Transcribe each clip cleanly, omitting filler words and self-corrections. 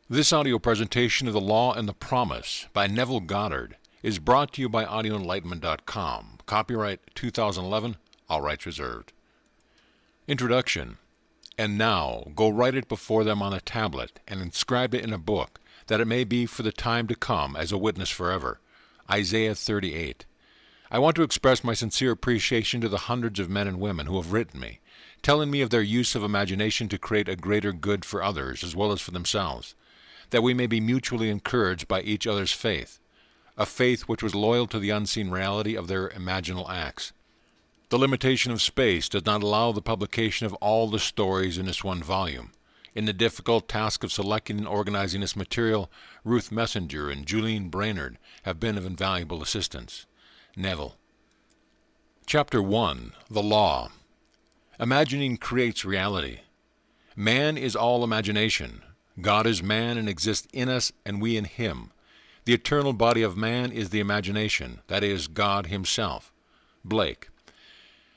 This audio presentation of The Law and the Promise by Neville Goddard is brought to you by audioenlightenment.com. Copyright 2011, all rights reserved. Introduction. And now go write it before them on a tablet and inscribe it in a book, that it may be for the time to come as a witness forever. Isaiah 38. I want to express my sincere appreciation to the hundreds of men and women who have written me, telling me of their use of imagination to create a greater good for others as well as for themselves, that we may be mutually encouraged by each other's faith, a faith which was loyal to the unseen reality of their imaginal acts. The limitation of space does not allow the publication of all the stories in this one volume. In the difficult task of selecting and organizing this material, Ruth Messenger and Julian Brainerd have been of invaluable assistance. Neville. Chapter 1. The Law. Imagining creates reality. Man is all imagination. God is man and exists in us, and we in him. The eternal body of man is the imagination, that is, God himself. Blake.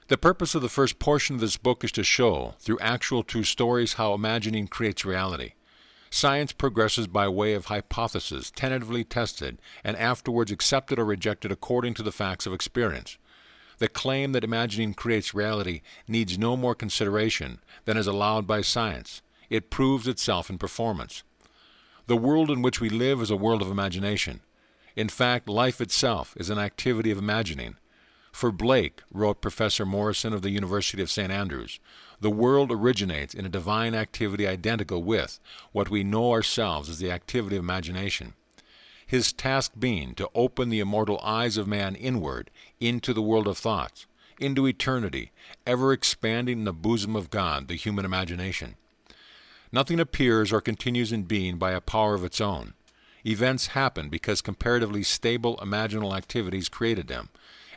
The purpose of the first portion of this book is to show, through actual true stories, how imagining creates reality. Science progresses by way of hypotheses, tentatively tested, and afterwards accepted or rejected according to the facts of experience. The claim that imagining creates reality needs no more consideration than is allowed by science. It proves itself in performance. The world in which we live is a world of imagination. In fact, life itself is an activity of imagining. For Blake, wrote Professor Morrison of the University of St. Andrews, the world originates in a divine activity identical with what we know ourselves as the activity of imagination. His task being to open the immortal eyes of man inward into the world of thoughts, into eternity, ever expanding in the bosom of God, the human imagination. Nothing appears or continues in being by a power of its own. Events happen because comparatively stable imaginal activities created them,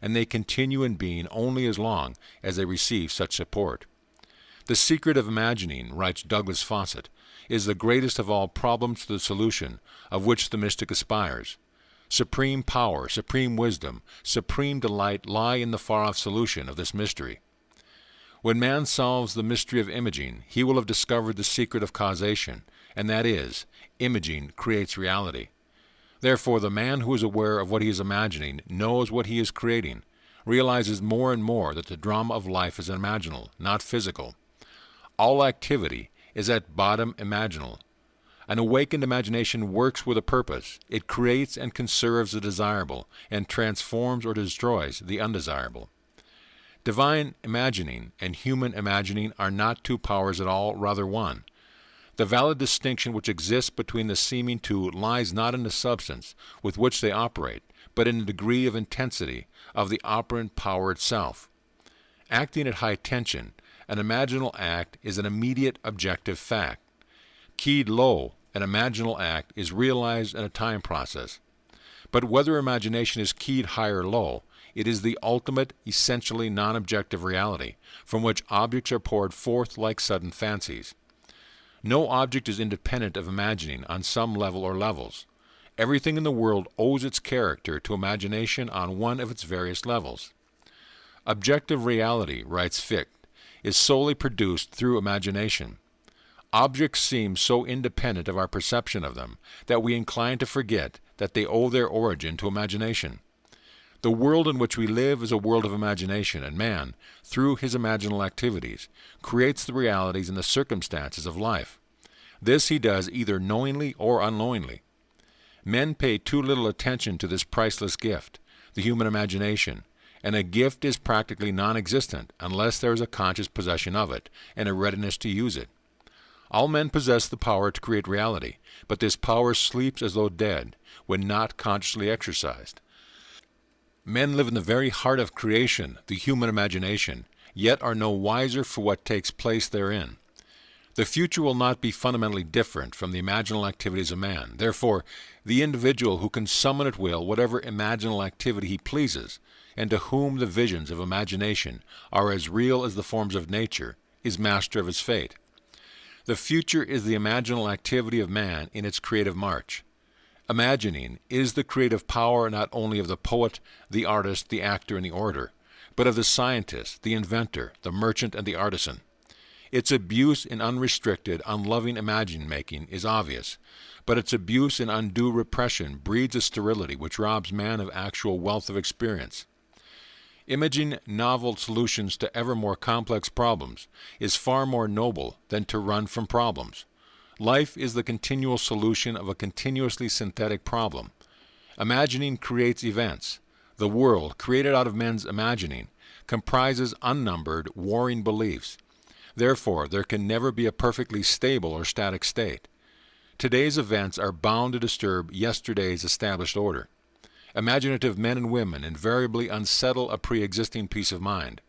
and they continue in being only as long as they receive such support. The secret of imagining, writes Douglas Fawcett, is the greatest of all problems to the solution of which the mystic aspires. Supreme power, supreme wisdom, supreme delight lie in the far-off solution of this mystery. When man solves the mystery of imaging, he will have discovered the secret of causation, and that is, imaging creates reality. Therefore, the man who is aware of what he is imagining knows what he is creating, realizes more and more that the drama of life is imaginal, not physical. All activity is at bottom imaginal. An awakened imagination works with a purpose. It creates and conserves the desirable, and transforms or destroys the undesirable. Divine imagining and human imagining are not two powers at all, rather one. The valid distinction which exists between the seeming two lies not in the substance with which they operate, but in the degree of intensity of the operant power itself. Acting at high tension, an imaginal act is an immediate objective fact. Keyed low, an imaginal act is realized in a time process. But whether imagination is keyed high or low, it is the ultimate, essentially non-objective reality, from which objects are poured forth like sudden fancies. No object is independent of imagining on some level or levels. Everything in the world owes its character to imagination on one of its various levels. Objective reality, writes Fichte, is solely produced through imagination. Objects seem so independent of our perception of them that we incline to forget that they owe their origin to imagination. The world in which we live is a world of imagination, and man, through his imaginal activities, creates the realities and the circumstances of life. This he does either knowingly or unknowingly. Men pay too little attention to this priceless gift, the human imagination, and a gift is practically non-existent unless there is a conscious possession of it and a readiness to use it. All men possess the power to create reality, but this power sleeps as though dead when not consciously exercised. Men live in the very heart of creation, the human imagination, yet are no wiser for what takes place therein. The future will not be fundamentally different from the imaginal activities of man. Therefore, the individual who can summon at will whatever imaginal activity he pleases, and to whom the visions of imagination are as real as the forms of nature, is master of his fate. The future is the imaginal activity of man in its creative march. Imagining is the creative power not only of the poet, the artist, the actor, and the orator, but of the scientist, the inventor, the merchant, and the artisan. Its abuse in unrestricted, unloving imagine-making is obvious, but its abuse in undue repression breeds a sterility which robs man of actual wealth of experience. Imaging novel solutions to ever more complex problems is far more noble than to run from problems. Life is the continual solution of a continuously synthetic problem. Imagining creates events. The world, created out of men's imagining, comprises unnumbered, warring beliefs. Therefore, there can never be a perfectly stable or static state. Today's events are bound to disturb yesterday's established order. Imaginative men and women invariably unsettle a pre-existing peace of mind.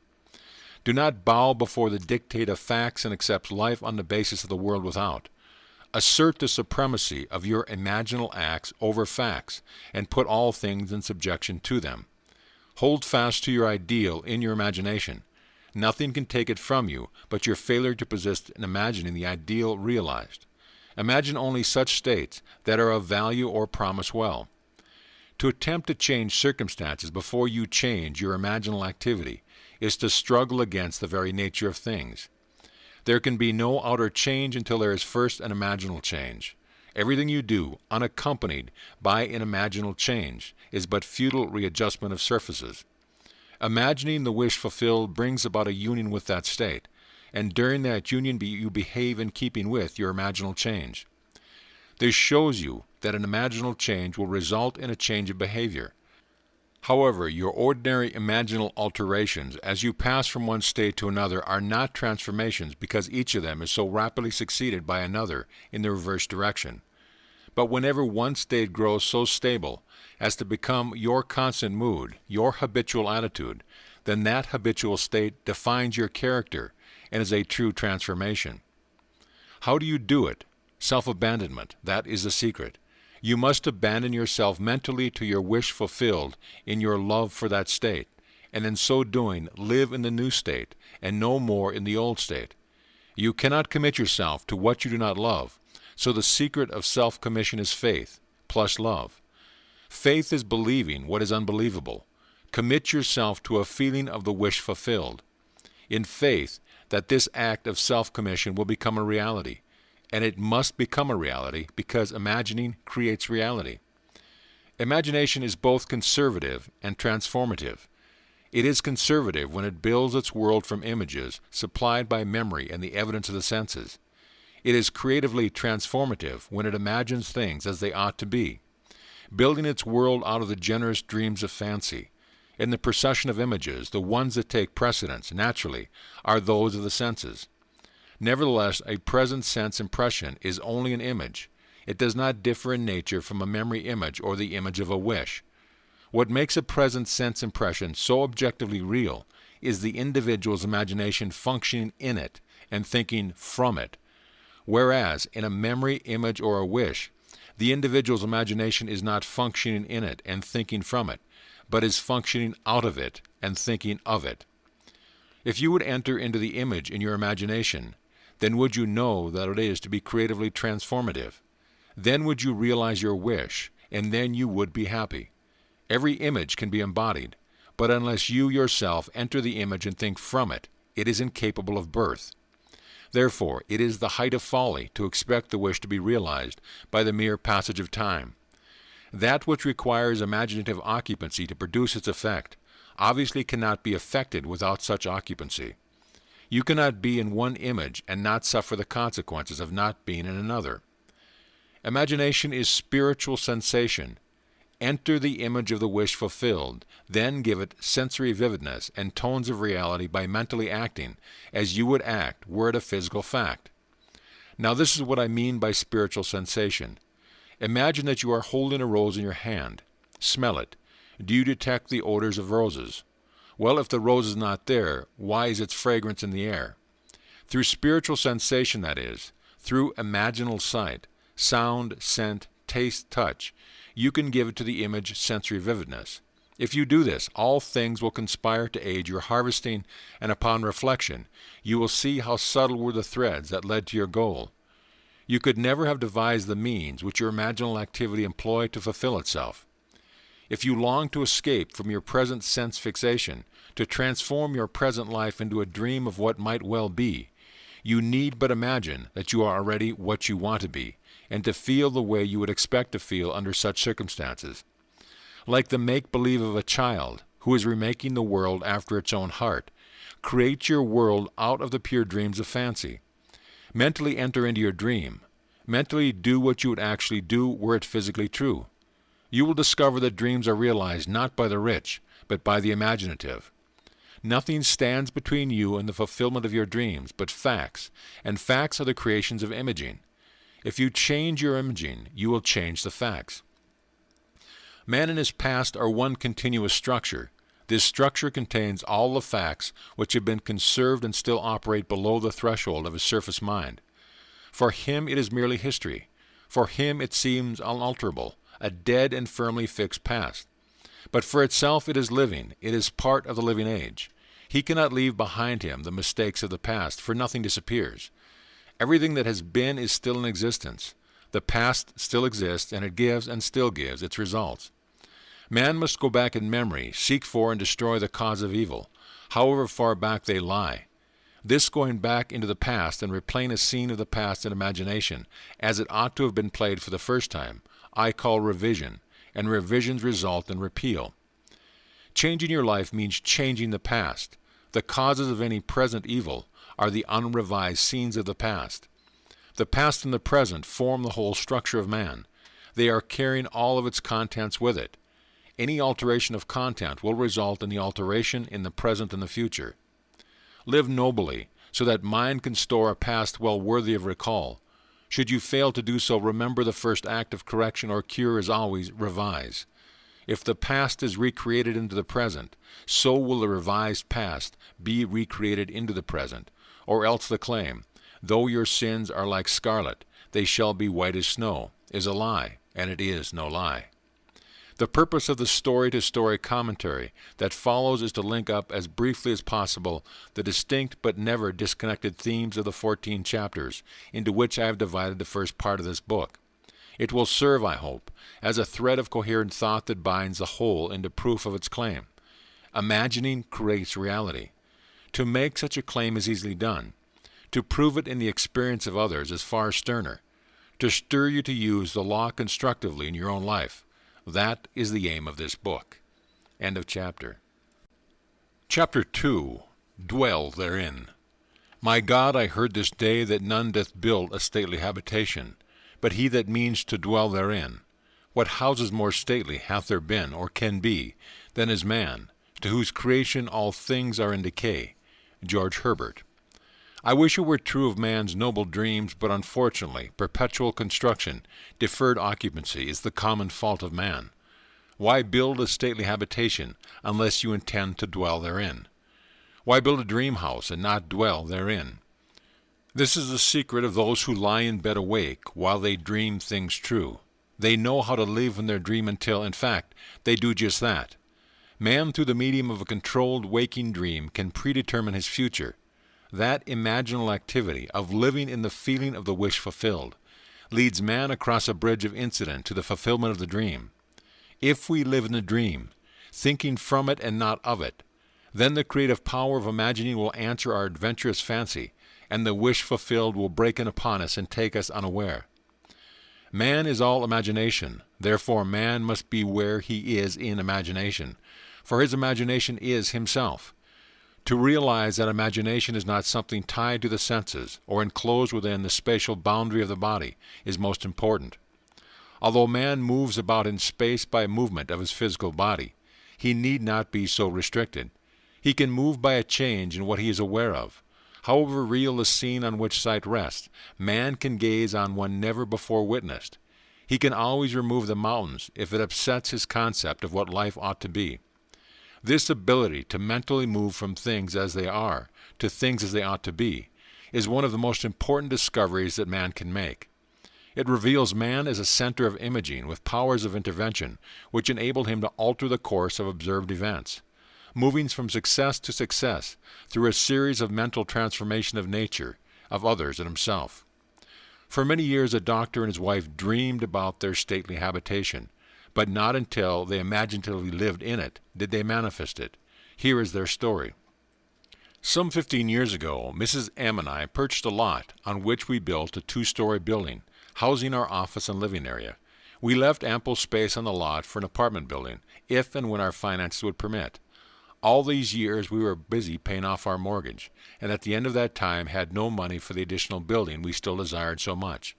Do not bow before the dictate of facts and accept life on the basis of the world without. Assert the supremacy of your imaginal acts over facts and put all things in subjection to them. Hold fast to your ideal in your imagination. Nothing can take it from you but your failure to persist in imagining the ideal realized. Imagine only such states that are of value or promise well. To attempt to change circumstances before you change your imaginal activity is to struggle against the very nature of things. There can be no outer change until there is first an imaginal change. Everything you do, unaccompanied by an imaginal change, is but futile readjustment of surfaces. Imagining the wish fulfilled brings about a union with that state, and during that union you behave in keeping with your imaginal change. This shows you that an imaginal change will result in a change of behavior. However, your ordinary imaginal alterations as you pass from one state to another are not transformations because each of them is so rapidly succeeded by another in the reverse direction. But whenever one state grows so stable as to become your constant mood, your habitual attitude, then that habitual state defines your character and is a true transformation. How do you do it? Self-abandonment, that is the secret. You must abandon yourself mentally to your wish fulfilled in your love for that state, and in so doing live in the new state and no more in the old state. You cannot commit yourself to what you do not love, so the secret of self-commission is faith plus love. Faith is believing what is unbelievable. Commit yourself to a feeling of the wish fulfilled. In faith that this act of self-commission will become a reality, and it must become a reality because imagining creates reality. Imagination is both conservative and transformative. It is conservative when it builds its world from images supplied by memory and the evidence of the senses. It is creatively transformative when it imagines things as they ought to be, building its world out of the generous dreams of fancy. In the procession of images, the ones that take precedence, naturally, are those of the senses. Nevertheless, a present sense impression is only an image. It does not differ in nature from a memory image or the image of a wish. What makes a present sense impression so objectively real is the individual's imagination functioning in it and thinking from it. Whereas, in a memory, image, or a wish, the individual's imagination is not functioning in it and thinking from it, but is functioning out of it and thinking of it. If you would enter into the image in your imagination, then would you know that it is to be creatively transformative. Then would you realize your wish, and then you would be happy. Every image can be embodied, but unless you yourself enter the image and think from it, it is incapable of birth. Therefore, it is the height of folly to expect the wish to be realized by the mere passage of time. That which requires imaginative occupancy to produce its effect obviously cannot be effected without such occupancy. You cannot be in one image and not suffer the consequences of not being in another. Imagination is spiritual sensation. Enter the image of the wish fulfilled, then give it sensory vividness and tones of reality by mentally acting as you would act were it a physical fact. Now this is what I mean by spiritual sensation. Imagine that you are holding a rose in your hand. Smell it. Do you detect the odors of roses? Well, if the rose is not there, why is its fragrance in the air? Through spiritual sensation, that is, through imaginal sight, sound, scent, taste, touch, you can give it to the image sensory vividness. If you do this, all things will conspire to aid your harvesting, and upon reflection, you will see how subtle were the threads that led to your goal. You could never have devised the means which your imaginal activity employed to fulfill itself. If you long to escape from your present sense fixation, to transform your present life into a dream of what might well be, You need but imagine that you are already what you want to be, and to feel the way you would expect to feel under such circumstances. Like the make-believe of a child who is remaking the world after its own heart, create your world out of the pure dreams of fancy. Mentally enter into your dream. Mentally do what you would actually do were it physically true. You will discover that dreams are realized not by the rich, but by the imaginative. Nothing stands between you and the fulfillment of your dreams but facts, and facts are the creations of imaging. If you change your imaging, you will change the facts. Man and his past are one continuous structure. This structure contains all the facts which have been conserved and still operate below the threshold of his surface mind. For him it is merely history. For him it seems unalterable, a dead and firmly fixed past. But for itself it is living, it is part of the living age. He cannot leave behind him the mistakes of the past, for nothing disappears. Everything that has been is still in existence. The past still exists, and it gives and still gives its results. Man must go back in memory, seek for and destroy the cause of evil, however far back they lie. This going back into the past and replaying a scene of the past in imagination, as it ought to have been played for the first time, I call revision, and revisions result in repeal. Changing your life means changing the past. The causes of any present evil are the unrevised scenes of the past. The past and the present form the whole structure of man. They are carrying all of its contents with it. Any alteration of content will result in the alteration in the present and the future. Live nobly, so that mind can store a past well worthy of recall. Should you fail to do so, remember the first act of correction or cure is always revise. If the past is recreated into the present, so will the revised past be recreated into the present, or else the claim, though your sins are like scarlet, they shall be white as snow, is a lie, and it is no lie. The purpose of the story-to-story commentary that follows is to link up as briefly as possible the distinct but never disconnected themes of the 14 chapters into which I have divided the first part of this book. It will serve, I hope, as a thread of coherent thought that binds the whole into proof of its claim. Imagining creates reality. To make such a claim is easily done. To prove it in the experience of others is far sterner. To stir you to use the law constructively in your own life. That is the aim of this book. End of chapter. Chapter 2. Dwell therein. My God, I heard this day that none doth build a stately habitation, but he that means to dwell therein. What houses more stately hath there been, or can be, than is man, to whose creation all things are in decay? George Herbert. I wish it were true of man's noble dreams, but unfortunately, perpetual construction, deferred occupancy, is the common fault of man. Why build a stately habitation unless you intend to dwell therein? Why build a dream house and not dwell therein? This is the secret of those who lie in bed awake while they dream things true. They know how to live in their dream until, in fact, they do just that. Man, through the medium of a controlled waking dream, can predetermine his future. That imaginal activity of living in the feeling of the wish fulfilled leads man across a bridge of incident to the fulfillment of the dream. If we live in the dream, thinking from it and not of it, then the creative power of imagining will answer our adventurous fancy, and the wish fulfilled will break in upon us and take us unaware. Man is all imagination, therefore man must be where he is in imagination, for his imagination is himself. To realize that imagination is not something tied to the senses or enclosed within the spatial boundary of the body is most important. Although man moves about in space by movement of his physical body, he need not be so restricted. He can move by a change in what he is aware of. However real the scene on which sight rests, man can gaze on one never before witnessed. He can always remove the mountains if it upsets his concept of what life ought to be. This ability to mentally move from things as they are to things as they ought to be is one of the most important discoveries that man can make. It reveals man as a center of imaging with powers of intervention which enable him to alter the course of observed events, moving from success to success through a series of mental transformation of nature, of others, and himself. For many years a doctor and his wife dreamed about their stately habitation, but not until they imaginatively lived in it did they manifest it. Here is their story. Some 15 years ago, Mrs. M and I purchased a lot on which we built a 2-story building, housing our office and living area. We left ample space on the lot for an apartment building, if and when our finances would permit. All these years we were busy paying off our mortgage, and at the end of that time had no money for the additional building we still desired so much.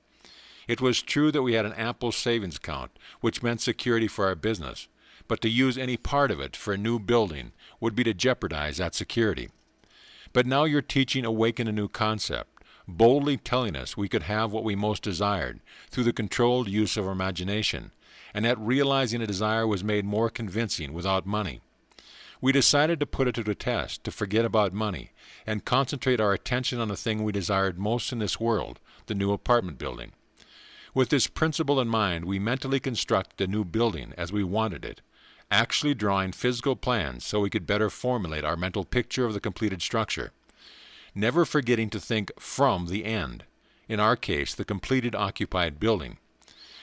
It was true that we had an ample savings account, which meant security for our business, but to use any part of it for a new building would be to jeopardize that security. But now your teaching awakened a new concept, boldly telling us we could have what we most desired through the controlled use of our imagination, and that realizing a desire was made more convincing without money. We decided to put it to the test, to forget about money, and concentrate our attention on the thing we desired most in this world, the new apartment building. With this principle in mind, we mentally constructed a new building as we wanted it, actually drawing physical plans so we could better formulate our mental picture of the completed structure. Never forgetting to think from the end, in our case, the completed occupied building.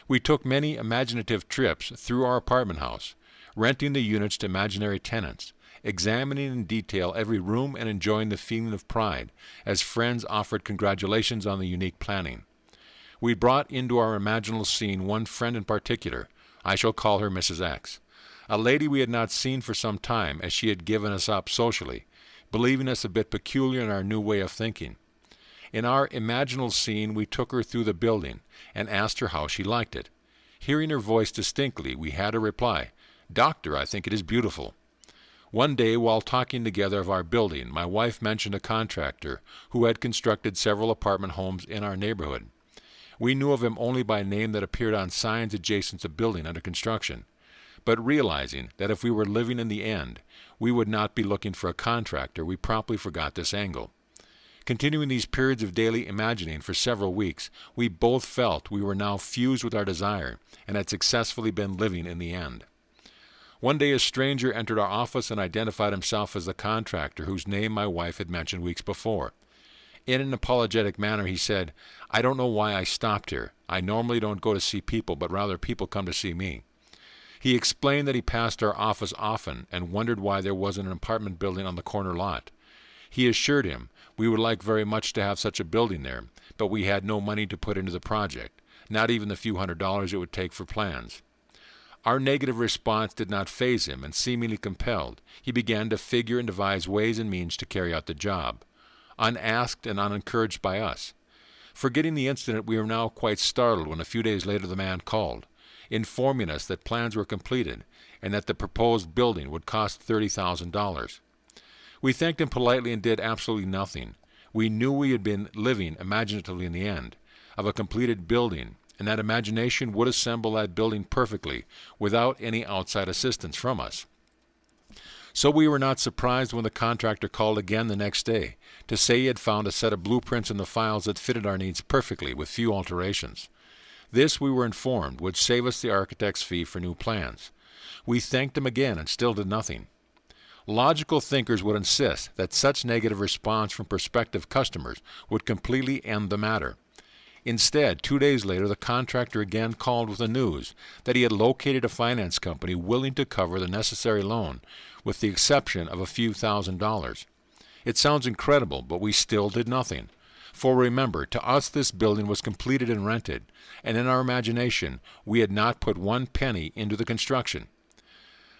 We took many imaginative trips through our apartment house, renting the units to imaginary tenants, examining in detail every room and enjoying the feeling of pride as friends offered congratulations on the unique planning. We brought into our imaginal scene one friend in particular. I shall call her Mrs. X. A lady we had not seen for some time, as she had given us up socially, believing us a bit peculiar in our new way of thinking. In our imaginal scene we took her through the building and asked her how she liked it. Hearing her voice distinctly, we had her reply, "Doctor, I think it is beautiful." One day, while talking together of our building, my wife mentioned a contractor who had constructed several apartment homes in our neighborhood. We knew of him only by name that appeared on signs adjacent to building under construction. But realizing that if we were living in the end, we would not be looking for a contractor, we promptly forgot this angle. Continuing these periods of daily imagining for several weeks, we both felt we were now fused with our desire and had successfully been living in the end. One day a stranger entered our office and identified himself as the contractor whose name my wife had mentioned weeks before. In an apologetic manner he said, "I don't know why I stopped here. I normally don't go to see people, but rather people come to see me." He explained that he passed our office often and wondered why there wasn't an apartment building on the corner lot. He assured him we would like very much to have such a building there, but we had no money to put into the project, not even the few $100s it would take for plans. Our negative response did not faze him, and seemingly compelled, he began to figure and devise ways and means to carry out the job, unasked and unencouraged by us. Forgetting the incident, we were now quite startled when a few days later the man called, informing us that plans were completed and that the proposed building would cost $30,000. We thanked him politely and did absolutely nothing. We knew we had been living imaginatively in the end of a completed building, and that imagination would assemble that building perfectly without any outside assistance from us. So we were not surprised when the contractor called again the next day to say he had found a set of blueprints in the files that fitted our needs perfectly with few alterations. This, we were informed, would save us the architect's fee for new plans. We thanked him again and still did nothing. Logical thinkers would insist that such negative response from prospective customers would completely end the matter. Instead, 2 days later, the contractor again called with the news that he had located a finance company willing to cover the necessary loan, with the exception of a few $1,000s. It sounds incredible, but we still did nothing. For remember, to us this building was completed and rented, and in our imagination we had not put one penny into the construction.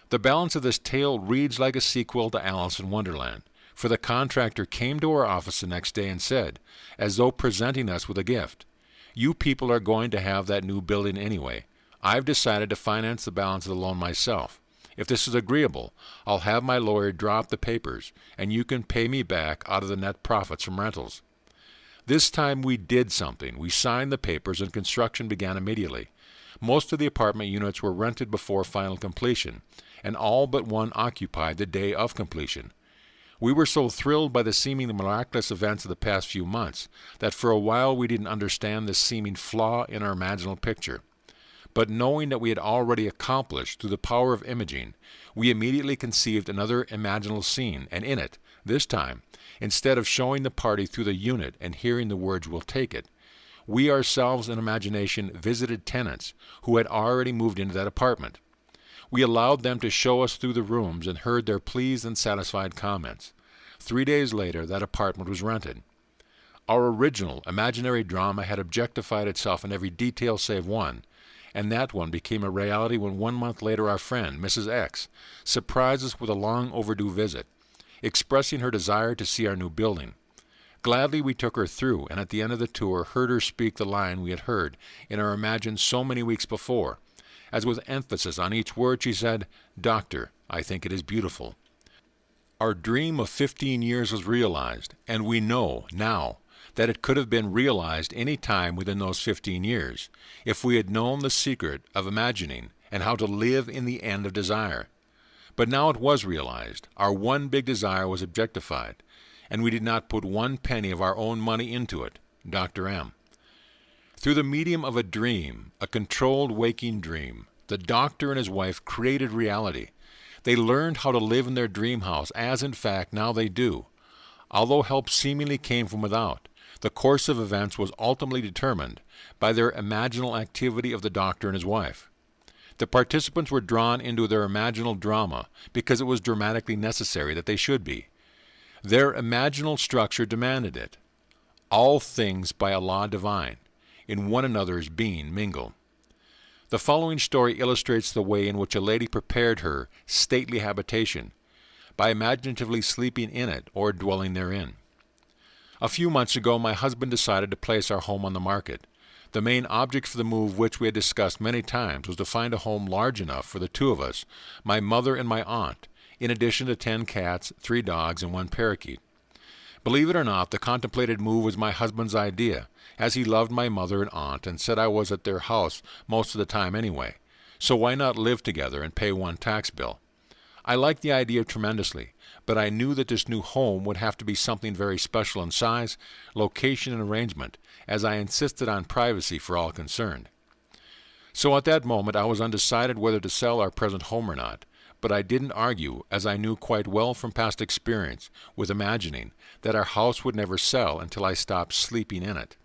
The balance of this tale reads like a sequel to Alice in Wonderland, for the contractor came to our office the next day and said, as though presenting us with a gift, "You people are going to have that new building anyway. I've decided to finance the balance of the loan myself. If this is agreeable, I'll have my lawyer draw up the papers, and you can pay me back out of the net profits from rentals." This time we did something. We signed the papers and construction began immediately. Most of the apartment units were rented before final completion, and all but one occupied the day of completion. We were so thrilled by the seemingly miraculous events of the past few months that for a while we didn't understand this seeming flaw in our imaginal picture. But knowing that we had already accomplished through the power of imaging, we immediately conceived another imaginal scene, and in it, this time, instead of showing the party through the unit and hearing the words "we'll take it," we ourselves in imagination visited tenants who had already moved into that apartment. We allowed them to show us through the rooms and heard their pleased and satisfied comments. 3 days later, that apartment was rented. Our original imaginary drama had objectified itself in every detail save one, and that one became a reality when 1 month later our friend, Mrs. X, surprised us with a long overdue visit, expressing her desire to see our new building. Gladly we took her through, and at the end of the tour heard her speak the line we had heard in our imagined so many weeks before, as with emphasis on each word she said, "Doctor, I think it is beautiful." Our dream of 15 years was realized, and we know now that it could have been realized any time within those 15 years, if we had known the secret of imagining and how to live in the end of desire. But now it was realized. Our one big desire was objectified, and we did not put 1 penny of our own money into it. Dr. M. Through the medium of a dream, a controlled waking dream, the doctor and his wife created reality. They learned how to live in their dream house, as in fact now they do. Although help seemingly came from without, the course of events was ultimately determined by their imaginal activity of the doctor and his wife. The participants were drawn into their imaginal drama because it was dramatically necessary that they should be. Their imaginal structure demanded it. All things by a law divine, in one another's being mingle. The following story illustrates the way in which a lady prepared her stately habitation, by imaginatively sleeping in it or dwelling therein. A few months ago my husband decided to place our home on the market. The main object for the move, which we had discussed many times, was to find a home large enough for the 2 of us, my mother and my aunt, in addition to 10 cats, 3 dogs, and 1 parakeet. Believe it or not, the contemplated move was my husband's idea, as he loved my mother and aunt and said I was at their house most of the time anyway, so why not live together and pay 1 tax bill? I liked the idea tremendously, but I knew that this new home would have to be something very special in size, location, and arrangement, as I insisted on privacy for all concerned. So at that moment I was undecided whether to sell our present home or not, but I didn't argue, as I knew quite well from past experience with imagining that our house would never sell until I stopped sleeping in it.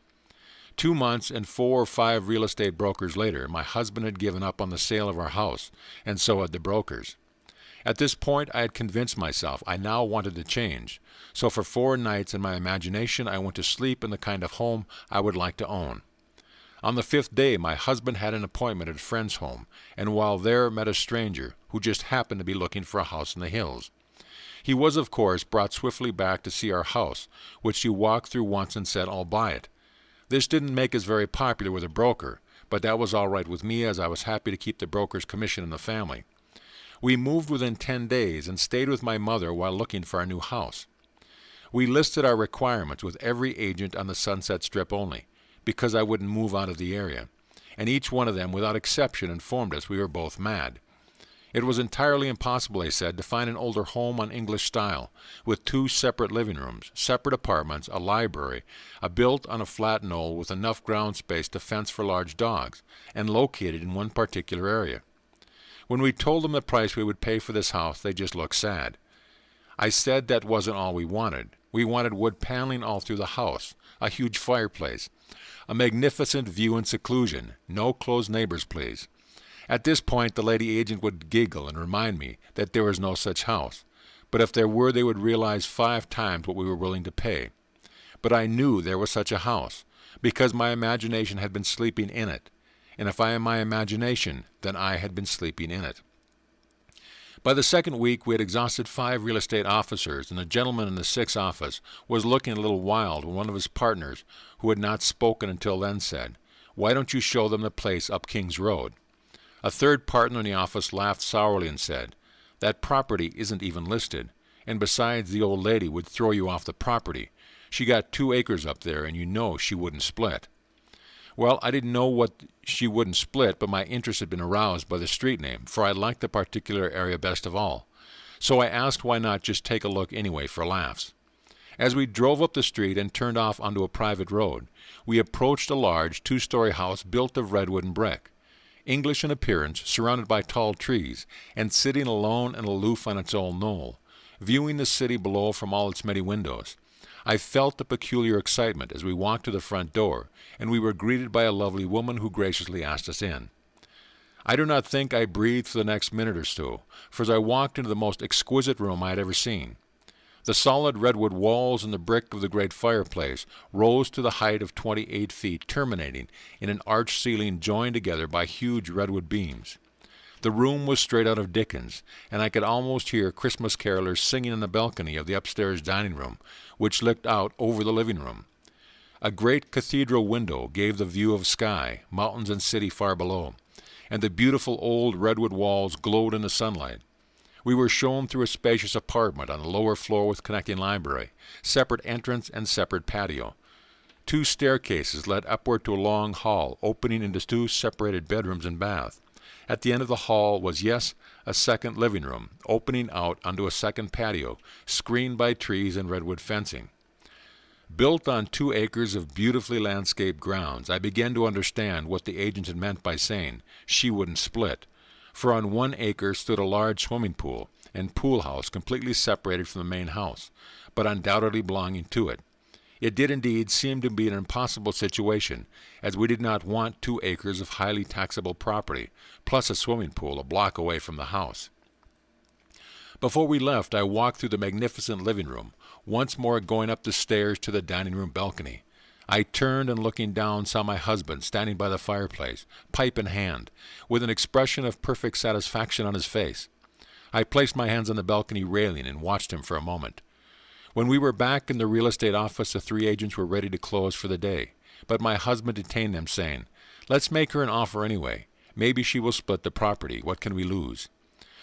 2 months and 4 or 5 real estate brokers later, my husband had given up on the sale of our house, and so had the brokers. At this point I had convinced myself I now wanted to change, so for 4 nights in my imagination I went to sleep in the kind of home I would like to own. On the 5th day my husband had an appointment at a friend's home, and while there met a stranger who just happened to be looking for a house in the hills. He was, of course, brought swiftly back to see our house, which he walked through once and said, "I'll buy it." This didn't make us very popular with a broker, but that was all right with me, as I was happy to keep the broker's commission in the family. We moved within 10 days and stayed with my mother while looking for our new house. We listed our requirements with every agent on the Sunset Strip only, because I wouldn't move out of the area, and each one of them without exception informed us we were both mad. It was entirely impossible, they said, to find an older home on English style, with 2 separate living rooms, separate apartments, a library, built on a flat knoll with enough ground space to fence for large dogs, and located in one particular area. When we told them the price we would pay for this house, they just looked sad. I said that wasn't all we wanted. We wanted wood paneling all through the house, a huge fireplace, a magnificent view and seclusion, no close neighbors, please. At this point the lady agent would giggle and remind me that there was no such house, but if there were they would realize 5 times what we were willing to pay. But I knew there was such a house, because my imagination had been sleeping in it, and if I am my imagination, then I had been sleeping in it. By the 2nd week we had exhausted 5 real estate officers, and the gentleman in the 6th office was looking a little wild when one of his partners, who had not spoken until then, said, "Why don't you show them the place up King's Road?" A 3rd partner in the office laughed sourly and said, "That property isn't even listed, and besides the old lady would throw you off the property. She got 2 acres up there, and you know she wouldn't split." Well, I didn't know what she wouldn't split, but my interest had been aroused by the street name, for I liked the particular area best of all. So I asked why not just take a look anyway for laughs. As we drove up the street and turned off onto a private road, we approached a large 2-story house built of redwood and brick. English in appearance, surrounded by tall trees, and sitting alone and aloof on its own knoll, viewing the city below from all its many windows. I felt a peculiar excitement as we walked to the front door, and we were greeted by a lovely woman who graciously asked us in. I do not think I breathed for the next minute or so, for as I walked into the most exquisite room I had ever seen. The solid redwood walls and the brick of the great fireplace rose to the height of 28 feet, terminating in an arched ceiling joined together by huge redwood beams. The room was straight out of Dickens, and I could almost hear Christmas carolers singing in the balcony of the upstairs dining room, which looked out over the living room. A great cathedral window gave the view of sky, mountains, and city far below, and the beautiful old redwood walls glowed in the sunlight. We were shown through a spacious apartment on the lower floor with connecting library, separate entrance, and separate patio. 2 staircases led upward to a long hall, opening into 2 separated bedrooms and bath. At the end of the hall was, yes, a second living room, opening out onto a second patio, screened by trees and redwood fencing. Built on 2 acres of beautifully landscaped grounds, I began to understand what the agent had meant by saying she wouldn't split, for on 1 acre stood a large swimming pool and pool house completely separated from the main house, but undoubtedly belonging to it. It did indeed seem to be an impossible situation, as we did not want 2 acres of highly taxable property, plus a swimming pool a block away from the house. Before we left, I walked through the magnificent living room, once more going up the stairs to the dining room balcony. I turned and looking down saw my husband standing by the fireplace, pipe in hand, with an expression of perfect satisfaction on his face. I placed my hands on the balcony railing and watched him for a moment. When we were back in the real estate office, the 3 agents were ready to close for the day, but my husband detained them, saying, "Let's make her an offer anyway. Maybe she will split the property. What can we lose?"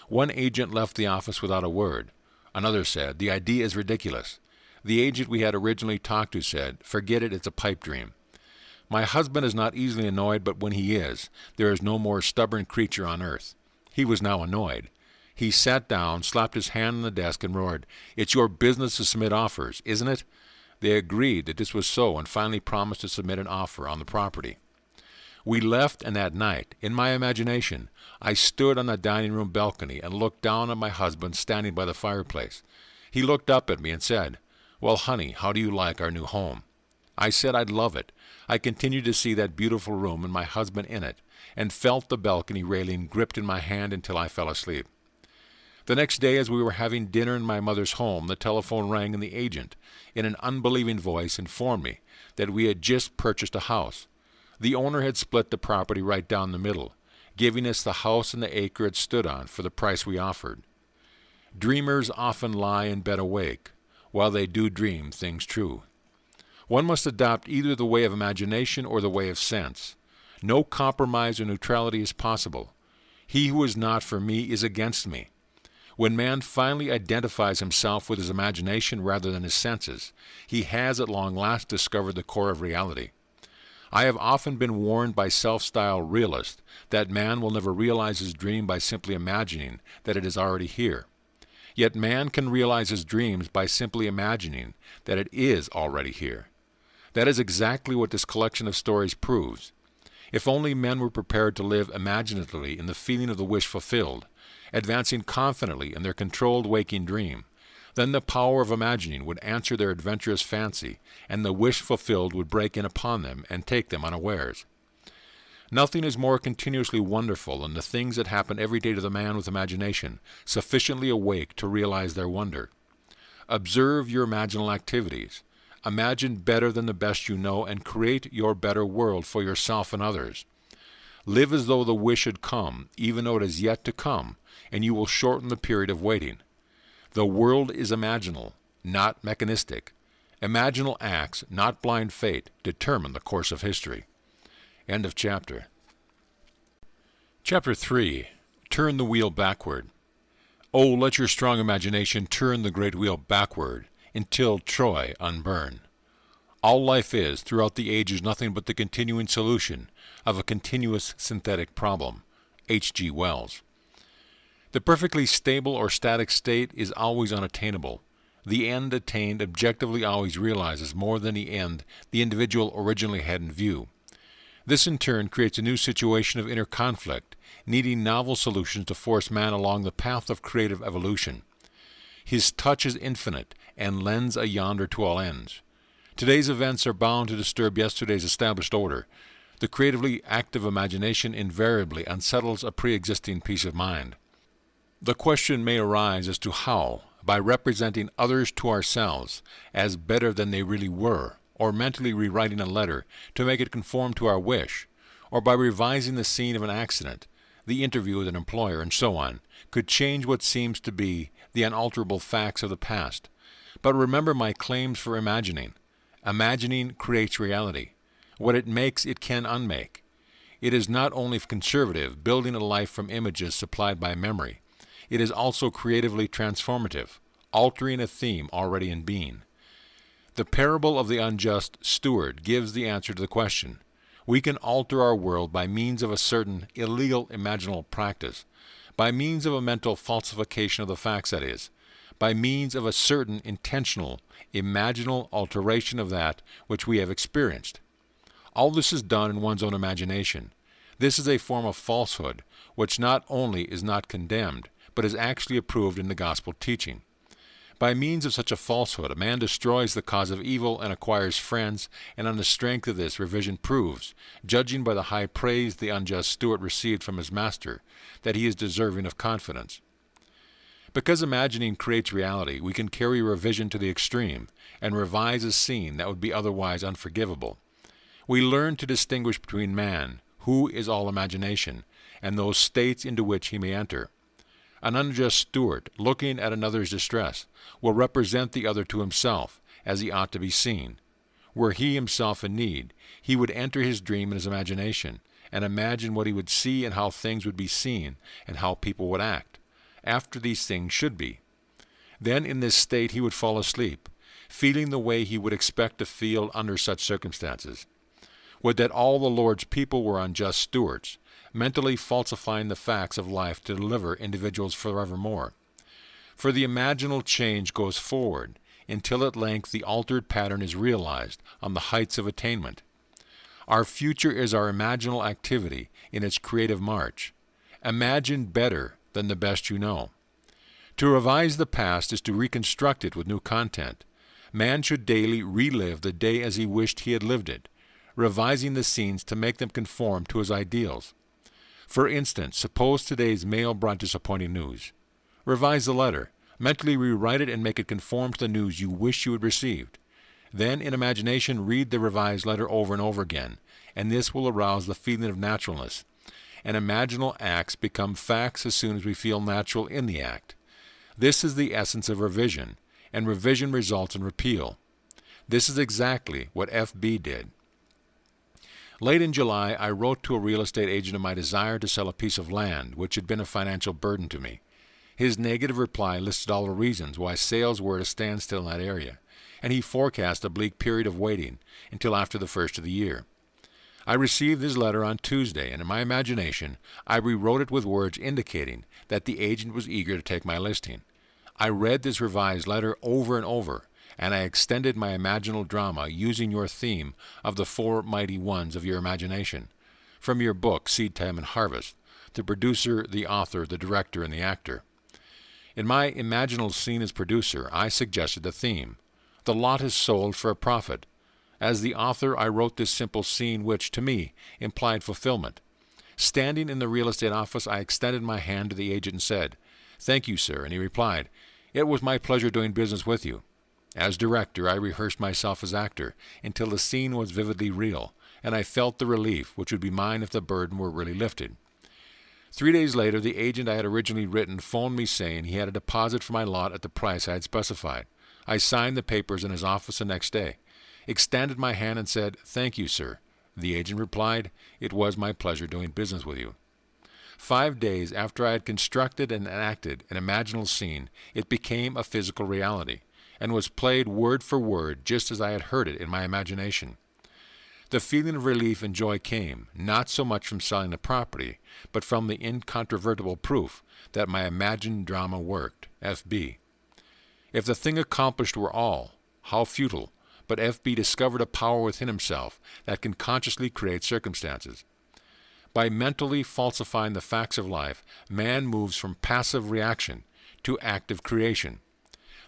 1 agent left the office without a word. Another said, "The idea is ridiculous." The agent we had originally talked to said, "Forget it, it's a pipe dream." My husband is not easily annoyed, but when he is, there is no more stubborn creature on earth. He was now annoyed. He sat down, slapped his hand on the desk, and roared, "It's your business to submit offers, isn't it?" They agreed that this was so and finally promised to submit an offer on the property. We left, and that night, in my imagination, I stood on the dining room balcony and looked down at my husband standing by the fireplace. He looked up at me and said, "Well, honey, how do you like our new home?" I said I'd love it. I continued to see that beautiful room and my husband in it, and felt the balcony railing gripped in my hand until I fell asleep. The next day, as we were having dinner in my mother's home, the telephone rang and the agent, in an unbelieving voice, informed me that we had just purchased a house. The owner had split the property right down the middle, giving us the house and the acre it stood on for the price we offered. Dreamers often lie in bed awake, while they do dream things true. One must adopt either the way of imagination or the way of sense. No compromise or neutrality is possible. He who is not for me is against me. When man finally identifies himself with his imagination rather than his senses, he has at long last discovered the core of reality. I have often been warned by self-styled realists that man will never realize his dream by simply imagining that it is already here. Yet man can realize his dreams by simply imagining that it is already here. That is exactly what this collection of stories proves. If only men were prepared to live imaginatively in the feeling of the wish fulfilled, advancing confidently in their controlled waking dream, then the power of imagining would answer their adventurous fancy, and the wish fulfilled would break in upon them and take them unawares. Nothing is more continuously wonderful than the things that happen every day to the man with imagination, sufficiently awake to realize their wonder. Observe your imaginal activities. Imagine better than the best you know, and create your better world for yourself and others. Live as though the wish had come, even though it is yet to come, and you will shorten the period of waiting. The world is imaginal, not mechanistic. Imaginal acts, not blind fate, determine the course of history. End of chapter. Chapter 3. Turn the wheel backward. Oh, let your strong imagination turn the great wheel backward, until Troy unburn. All life is, throughout the ages, nothing but the continuing solution of a continuous synthetic problem. H.G. Wells. The perfectly stable or static state is always unattainable. The end attained objectively always realizes more than the end the individual originally had in view. This in turn creates a new situation of inner conflict, needing novel solutions to force man along the path of creative evolution. His touch is infinite, and lends a yonder to all ends. Today's events are bound to disturb yesterday's established order. The creatively active imagination invariably unsettles a pre-existing peace of mind. The question may arise as to how, by representing others to ourselves as better than they really were, or mentally rewriting a letter to make it conform to our wish, or by revising the scene of an accident, the interview with an employer, and so on, could change what seems to be the unalterable facts of the past. But remember my claims for imagining. Imagining creates reality. What it makes, it can unmake. It is not only conservative, building a life from images supplied by memory. It is also creatively transformative, altering a theme already in being. The parable of the unjust steward gives the answer to the question. We can alter our world by means of a certain illegal imaginal practice, by means of a mental falsification of the facts, that is, by means of a certain intentional, imaginal alteration of that which we have experienced. All this is done in one's own imagination. This is a form of falsehood, which not only is not condemned, but is actually approved in the gospel teaching. By means of such a falsehood, a man destroys the cause of evil and acquires friends, and on the strength of this, revision proves, judging by the high praise the unjust steward received from his master, that he is deserving of confidence. Because imagining creates reality, we can carry revision to the extreme and revise a scene that would be otherwise unforgivable. We learn to distinguish between man, who is all imagination, and those states into which he may enter. An unjust steward, looking at another's distress, will represent the other to himself, as he ought to be seen. Were he himself in need, he would enter his dream in his imagination, and imagine what he would see and how things would be seen, and how people would act, after these things should be. Then in this state he would fall asleep, feeling the way he would expect to feel under such circumstances. Would that all the Lord's people were unjust stewards, mentally falsifying the facts of life to deliver individuals forevermore. For the imaginal change goes forward, until at length the altered pattern is realized on the heights of attainment. Our future is our imaginal activity in its creative march. Imagine better than the best you know. To revise the past is to reconstruct it with new content. Man should daily relive the day as he wished he had lived it, revising the scenes to make them conform to his ideals. For instance, suppose today's mail brought disappointing news. Revise the letter, mentally rewrite it and make it conform to the news you wish you had received. Then, in imagination, read the revised letter over and over again, and this will arouse the feeling of naturalness. And imaginal acts become facts as soon as we feel natural in the act. This is the essence of revision, and revision results in repeal. This is exactly what F.B. did. Late in July, I wrote to a real estate agent of my desire to sell a piece of land, which had been a financial burden to me. His negative reply listed all the reasons why sales were at a standstill in that area, and he forecast a bleak period of waiting until after the first of the year. I received his letter on Tuesday, and in my imagination, I rewrote it with words indicating that the agent was eager to take my listing. I read this revised letter over and over, and I extended my imaginal drama using your theme of the four mighty ones of your imagination, from your book, Seed Time and Harvest, the producer, the author, the director, and the actor. In my imaginal scene as producer, I suggested the theme. The lot is sold for a profit. As the author, I wrote this simple scene which, to me, implied fulfillment. Standing in the real estate office, I extended my hand to the agent and said, "Thank you, sir," and he replied, "It was my pleasure doing business with you." As director, I rehearsed myself as actor until the scene was vividly real, and I felt the relief which would be mine if the burden were really lifted. 3 days later, the agent I had originally written phoned me saying he had a deposit for my lot at the price I had specified. I signed the papers in his office the next day, extended my hand and said, "Thank you, sir." The agent replied, "It was my pleasure doing business with you." 5 days after I had constructed and enacted an imaginal scene, it became a physical reality, and was played word for word just as I had heard it in my imagination. The feeling of relief and joy came, not so much from selling the property, but from the incontrovertible proof that my imagined drama worked. F.B. If the thing accomplished were all, how futile, but F.B. discovered a power within himself that can consciously create circumstances. By mentally falsifying the facts of life, man moves from passive reaction to active creation.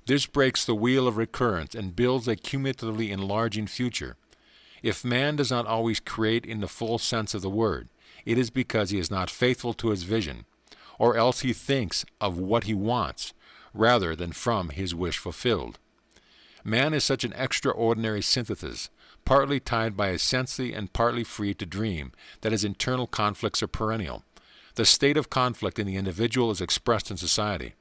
This breaks the wheel of recurrence and builds a cumulatively enlarging future. If man does not always create in the full sense of the word, it is because he is not faithful to his vision, or else he thinks of what he wants, rather than from his wish fulfilled. Man is such an extraordinary synthesis, partly tied by a sensei and partly free to dream, that his internal conflicts are perennial. The state of conflict in the individual is expressed in society.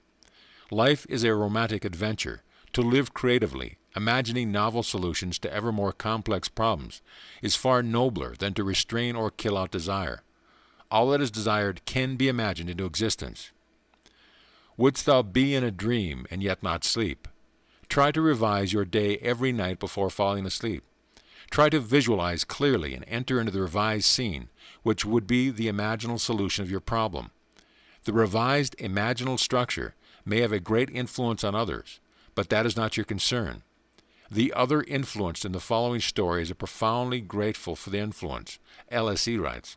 Life is a romantic adventure. To live creatively, imagining novel solutions to ever more complex problems, is far nobler than to restrain or kill out desire. All that is desired can be imagined into existence. Wouldst thou be in a dream and yet not sleep? Try to revise your day every night before falling asleep. Try to visualize clearly and enter into the revised scene, which would be the imaginal solution of your problem. The revised imaginal structure may have a great influence on others, but that is not your concern. The other influenced in the following story is profoundly grateful for the influence. LSE writes,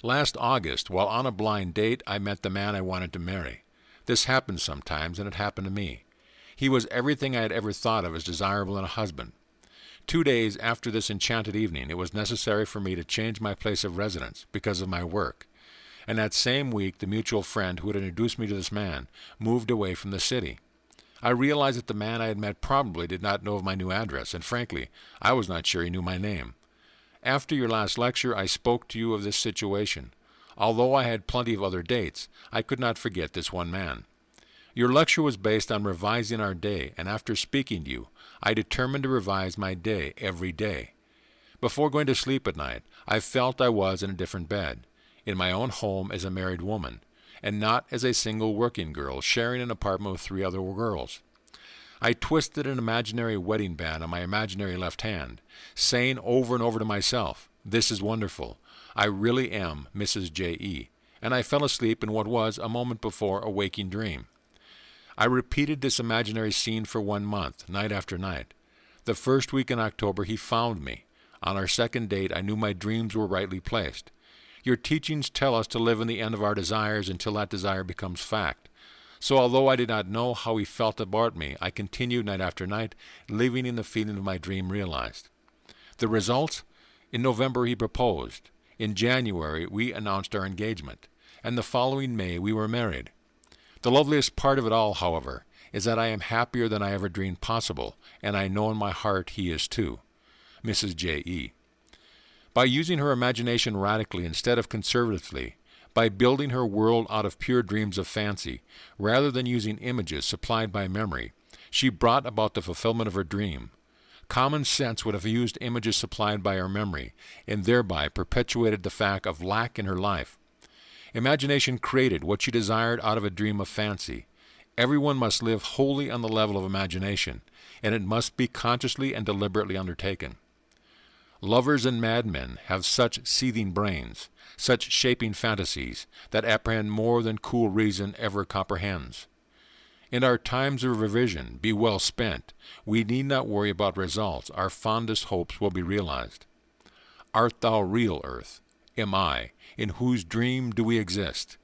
"Last August, while on a blind date, I met the man I wanted to marry. This happens sometimes, and it happened to me. He was everything I had ever thought of as desirable in a husband. 2 days after this enchanted evening, it was necessary for me to change my place of residence because of my work. And that same week, the mutual friend who had introduced me to this man moved away from the city. I realized that the man I had met probably did not know of my new address, and frankly, I was not sure he knew my name. After your last lecture, I spoke to you of this situation. Although I had plenty of other dates, I could not forget this one man. Your lecture was based on revising our day, and after speaking to you, I determined to revise my day every day. Before going to sleep at night, I felt I was in a different bed, in my own home as a married woman, and not as a single working girl sharing an apartment with 3 other girls. I twisted an imaginary wedding band on my imaginary left hand, saying over and over to myself, 'This is wonderful. I really am Mrs. J.E.' And I fell asleep in what was, a moment before, a waking dream. I repeated this imaginary scene for 1 month, night after night. The first week in October he found me. On our second date I knew my dreams were rightly placed. Your teachings tell us to live in the end of our desires until that desire becomes fact. So although I did not know how he felt about me, I continued night after night, living in the feeling of my dream realized. The results? In November he proposed. In January we announced our engagement. And the following May we were married. The loveliest part of it all, however, is that I am happier than I ever dreamed possible, and I know in my heart he is too. Mrs. J.E. By using her imagination radically instead of conservatively, by building her world out of pure dreams of fancy, rather than using images supplied by memory, she brought about the fulfillment of her dream. Common sense would have used images supplied by her memory, and thereby perpetuated the fact of lack in her life. Imagination created what she desired out of a dream of fancy. Everyone must live wholly on the level of imagination, and it must be consciously and deliberately undertaken. Lovers and madmen have such seething brains, such shaping fantasies, that apprehend more than cool reason ever comprehends. In our times of revision, be well spent. We need not worry about results. Our fondest hopes will be realized. Art thou real, earth? Am I? In whose dream do we exist?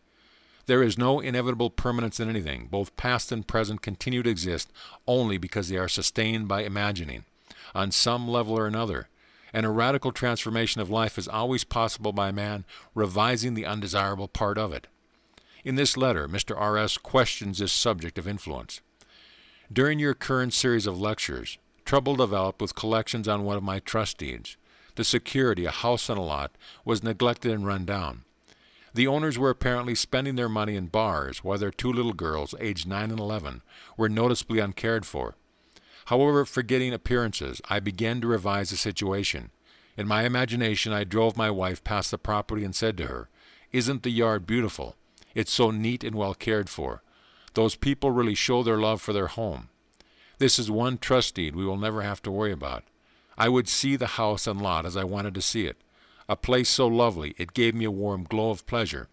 There is no inevitable permanence in anything. Both past and present continue to exist only because they are sustained by imagining, on some level or another. And a radical transformation of life is always possible by man revising the undesirable part of it. In this letter, Mr. R.S. questions this subject of influence. During your current series of lectures, trouble developed with collections on one of my trust deeds. The security, a house and a lot, was neglected and run down. The owners were apparently spending their money in bars, while their 2 little girls, aged 9 and 11, were noticeably uncared for. However, forgetting appearances, I began to revise the situation. In my imagination, I drove my wife past the property and said to her, "Isn't the yard beautiful? It's so neat and well cared for. Those people really show their love for their home. This is one trust deed we will never have to worry about. I would see the house and lot as I wanted to see it. A place so lovely, it gave me a warm glow of pleasure.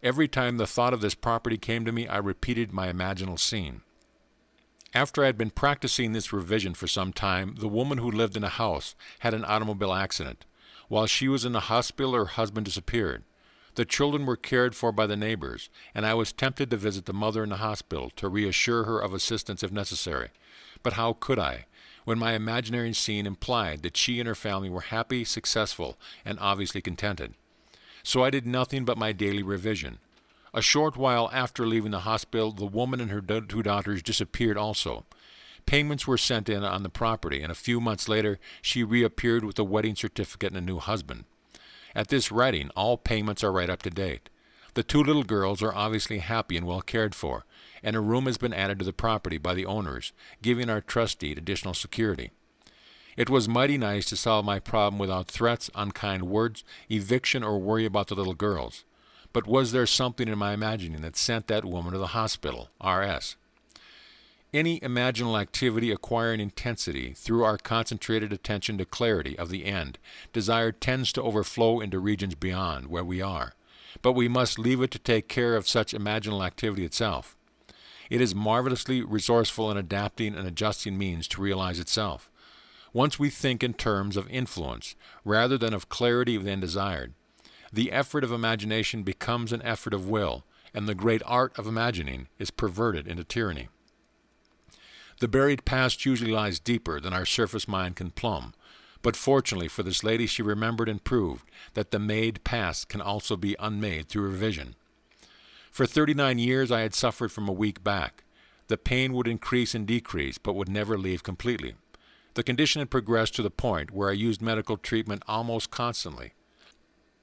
Every time the thought of this property came to me, I repeated my imaginal scene. After I had been practicing this revision for some time, the woman who lived in the house had an automobile accident. While she was in the hospital, her husband disappeared. The children were cared for by the neighbors, and I was tempted to visit the mother in the hospital to reassure her of assistance if necessary. But how could I, when my imaginary scene implied that she and her family were happy, successful, and obviously contented? So I did nothing but my daily revision. A short while after leaving the hospital, the woman and her two daughters disappeared also. Payments were sent in on the property, and a few months later she reappeared with a wedding certificate and a new husband. At this writing, all payments are right up to date. The two little girls are obviously happy and well cared for, and a room has been added to the property by the owners, giving our trust deed additional security. It was mighty nice to solve my problem without threats, unkind words, eviction, or worry about the little girls. But was there something in my imagining that sent that woman to the hospital? R.S. Any imaginal activity acquiring intensity through our concentrated attention to clarity of the end, desire tends to overflow into regions beyond where we are. But we must leave it to take care of such imaginal activity itself. It is marvelously resourceful in adapting and adjusting means to realize itself. Once we think in terms of influence, rather than of clarity of the end desired, the effort of imagination becomes an effort of will, and the great art of imagining is perverted into tyranny. The buried past usually lies deeper than our surface mind can plumb, but fortunately for this lady she remembered and proved that the made past can also be unmade through revision. For 39 years I had suffered from a weak back. The pain would increase and decrease, but would never leave completely. The condition had progressed to the point where I used medical treatment almost constantly.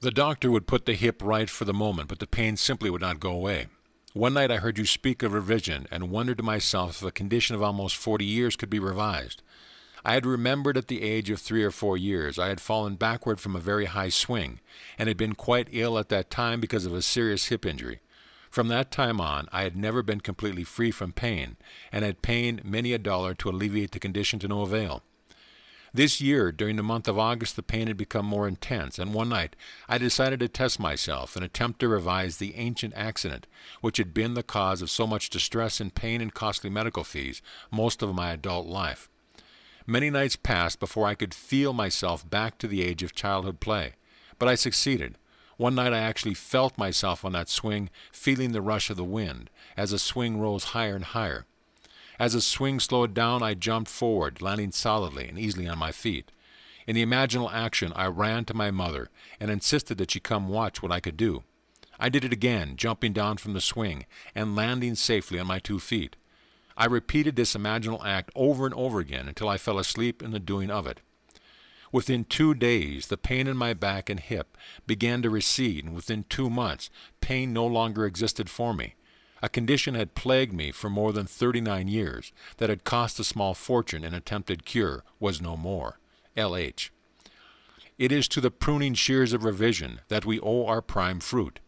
The doctor would put the hip right for the moment, but the pain simply would not go away. One night I heard you speak of revision and wondered to myself if a condition of almost 40 years could be revised. I had remembered at the age of 3 or 4 years I had fallen backward from a very high swing, and had been quite ill at that time because of a serious hip injury. From that time on, I had never been completely free from pain, and had paid many $1 to alleviate the condition to no avail. This year, during the month of August, the pain had become more intense, and one night I decided to test myself and attempt to revise the ancient accident, which had been the cause of so much distress and pain and costly medical fees most of my adult life. Many nights passed before I could feel myself back to the age of childhood play, but I succeeded. One night I actually felt myself on that swing, feeling the rush of the wind, as the swing rose higher and higher. As the swing slowed down, I jumped forward, landing solidly and easily on my feet. In the imaginal action, I ran to my mother and insisted that she come watch what I could do. I did it again, jumping down from the swing and landing safely on my 2 feet. I repeated this imaginal act over and over again until I fell asleep in the doing of it. Within 2 days, the pain in my back and hip began to recede, and within 2 months, pain no longer existed for me. A condition had plagued me for more than 39 years, that had cost a small fortune in attempted cure, was no more. L.H. It is to the pruning shears of revision that we owe our prime fruit.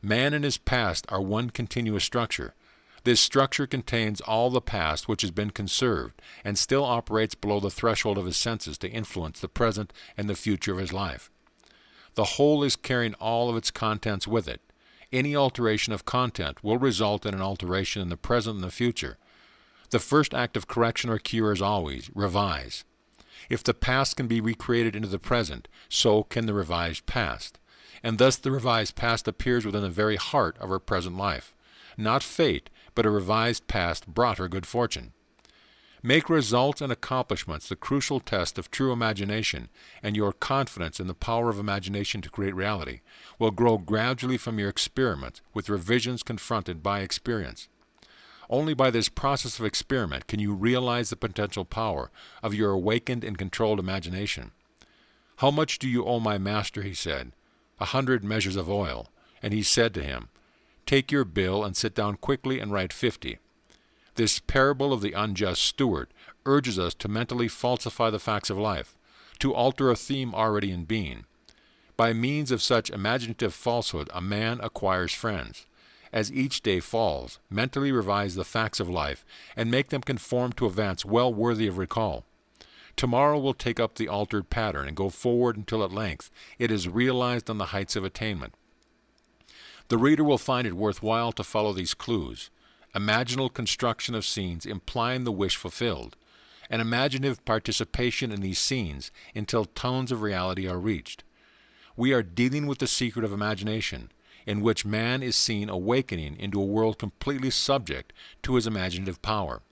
Man and his past are one continuous structure. This structure contains all the past which has been conserved, and still operates below the threshold of his senses to influence the present and the future of his life. The whole is carrying all of its contents with it. Any alteration of content will result in an alteration in the present and the future. The first act of correction or cure is always revise. If the past can be recreated into the present, so can the revised past. And thus the revised past appears within the very heart of her present life. Not fate, but a revised past brought her good fortune. Make results and accomplishments the crucial test of true imagination, and your confidence in the power of imagination to create reality will grow gradually from your experiments with revisions confronted by experience. Only by this process of experiment can you realize the potential power of your awakened and controlled imagination. "How much do you owe my master?" he said. 100 measures of oil. And he said to him, "Take your bill and sit down quickly and write 50. This parable of the unjust steward urges us to mentally falsify the facts of life, to alter a theme already in being. By means of such imaginative falsehood a man acquires friends. As each day falls, mentally revise the facts of life and make them conform to events well worthy of recall. Tomorrow will take up the altered pattern and go forward until at length it is realized on the heights of attainment. The reader will find it worthwhile to follow these clues. Imaginal construction of scenes implying the wish fulfilled, and imaginative participation in these scenes until tones of reality are reached. We are dealing with the secret of imagination, in which man is seen awakening into a world completely subject to his imaginative power.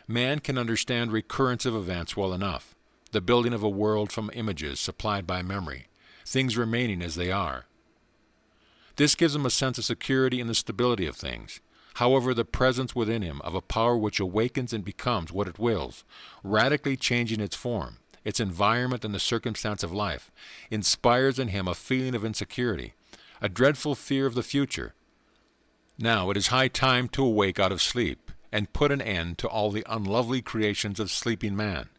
Man can understand recurrence of events well enough, the building of a world from images supplied by memory, things remaining as they are. This gives him a sense of security in the stability of things. However, the presence within him of a power which awakens and becomes what it wills, radically changing its form, its environment and the circumstance of life, inspires in him a feeling of insecurity, a dreadful fear of the future. Now it is high time to awake out of sleep, and put an end to all the unlovely creations of sleeping man.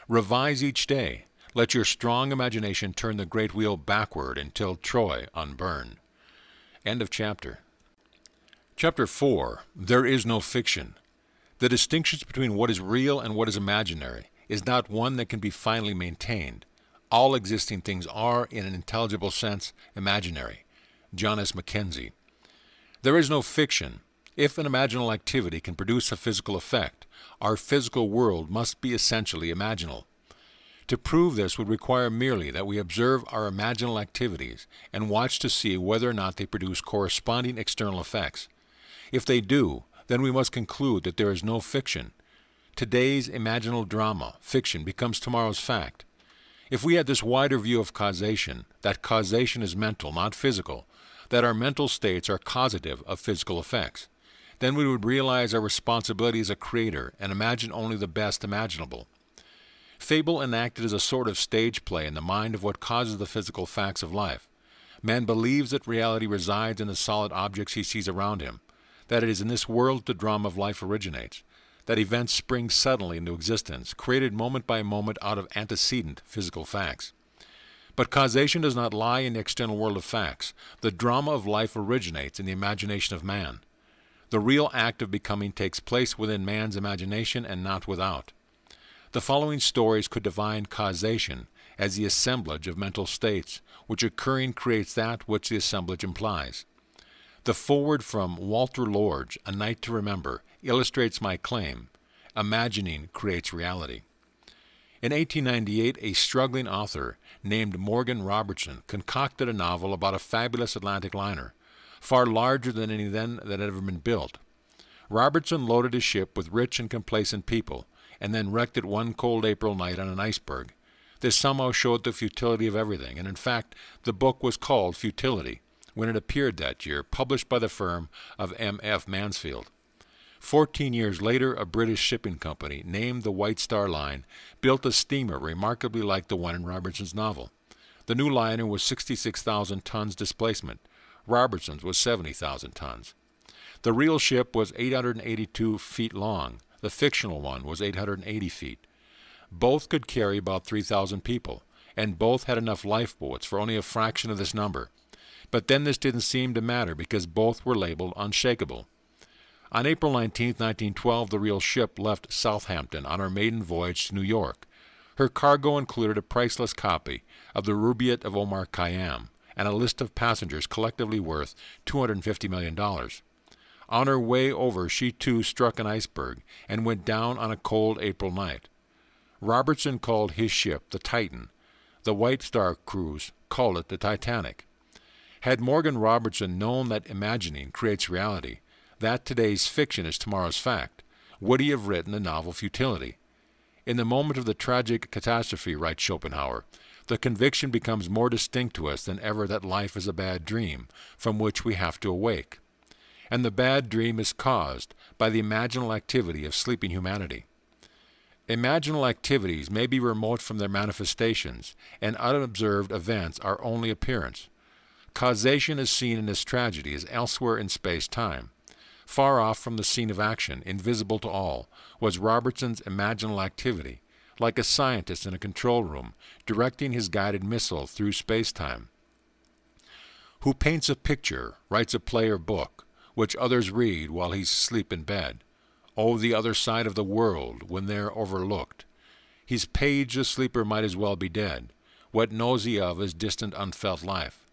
Revise each day. Let your strong imagination turn the great wheel backward until Troy unburn. End of chapter. Chapter 4. There is no fiction. The distinctions between what is real and what is imaginary is not one that can be finally maintained. All existing things are, in an intelligible sense, imaginary. John S. Mackenzie. There is no fiction. If an imaginal activity can produce a physical effect, our physical world must be essentially imaginal. To prove this would require merely that we observe our imaginal activities and watch to see whether or not they produce corresponding external effects. If they do, then we must conclude that there is no fiction. Today's imaginal drama, fiction, becomes tomorrow's fact. If we had this wider view of causation, that causation is mental, not physical, that our mental states are causative of physical effects, then we would realize our responsibility as a creator and imagine only the best imaginable. Fable enacted as a sort of stage play in the mind of what causes the physical facts of life. Man believes that reality resides in the solid objects he sees around him, that it is in this world the drama of life originates, that events spring suddenly into existence, created moment by moment out of antecedent physical facts. But causation does not lie in the external world of facts. The drama of life originates in the imagination of man. The real act of becoming takes place within man's imagination and not without. The following stories could define causation as the assemblage of mental states, which occurring creates that which the assemblage implies. The foreword from Walter Lordge, A Night to Remember, illustrates my claim. Imagining creates reality. In 1898, a struggling author named Morgan Robertson concocted a novel about a fabulous Atlantic liner, far larger than any then that had ever been built. Robertson loaded his ship with rich and complacent people, and then wrecked it one cold April night on an iceberg. This somehow showed the futility of everything, and in fact, the book was called Futility when it appeared that year, published by the firm of M.F. Mansfield. 14 years later, a British shipping company, named the White Star Line, built a steamer remarkably like the one in Robertson's novel. The new liner was 66,000 tons displacement. Robertson's was 70,000 tons. The real ship was 882 feet long. The fictional one was 880 feet. Both could carry about 3,000 people, and both had enough lifeboats for only a fraction of this number. But then this didn't seem to matter because both were labeled unshakable. On April 19, 1912, the real ship left Southampton on her maiden voyage to New York. Her cargo included a priceless copy of the Rubaiyat of Omar Khayyam and a list of passengers collectively worth $250 million. On her way over, she too struck an iceberg and went down on a cold April night. Robertson called his ship the Titan. The White Star crews called it the Titanic. Had Morgan Robertson known that imagining creates reality, that today's fiction is tomorrow's fact, would he have written the novel Futility? In the moment of the tragic catastrophe, writes Schopenhauer, the conviction becomes more distinct to us than ever that life is a bad dream from which we have to awake. And the bad dream is caused by the imaginal activity of sleeping humanity. Imaginal activities may be remote from their manifestations, and unobserved events are only appearance. Causation is seen in this tragedy as elsewhere in space-time. Far off from the scene of action, invisible to all, was Robertson's imaginal activity, like a scientist in a control room, directing his guided missile through space-time. Who paints a picture, writes a play or book, which others read while he's asleep in bed. Oh, the other side of the world, when they're overlooked. His page, the sleeper, might as well be dead. What knows he of his distant unfelt life?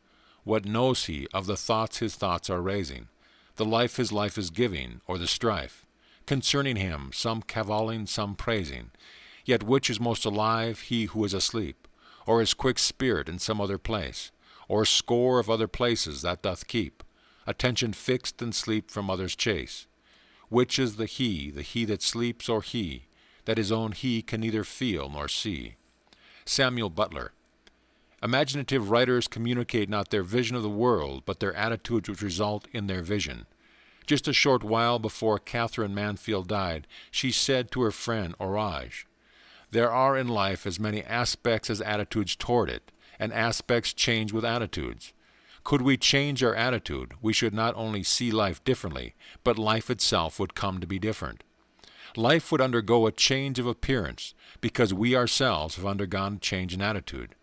What knows he of the thoughts his thoughts are raising, the life his life is giving, or the strife? Concerning him, some cavilling, some praising. Yet which is most alive, he who is asleep, or his quick spirit in some other place, or a score of other places that doth keep attention fixed and sleep from others chase? Which is the he that sleeps, or he that his own he can neither feel nor see? Samuel Butler. Imaginative writers communicate not their vision of the world, but their attitudes which result in their vision. Just a short while before Catherine Mansfield died, she said to her friend Orage, "There are in life as many aspects as attitudes toward it, and aspects change with attitudes. Could we change our attitude, we should not only see life differently, but life itself would come to be different. Life would undergo a change of appearance, because we ourselves have undergone a change in attitude.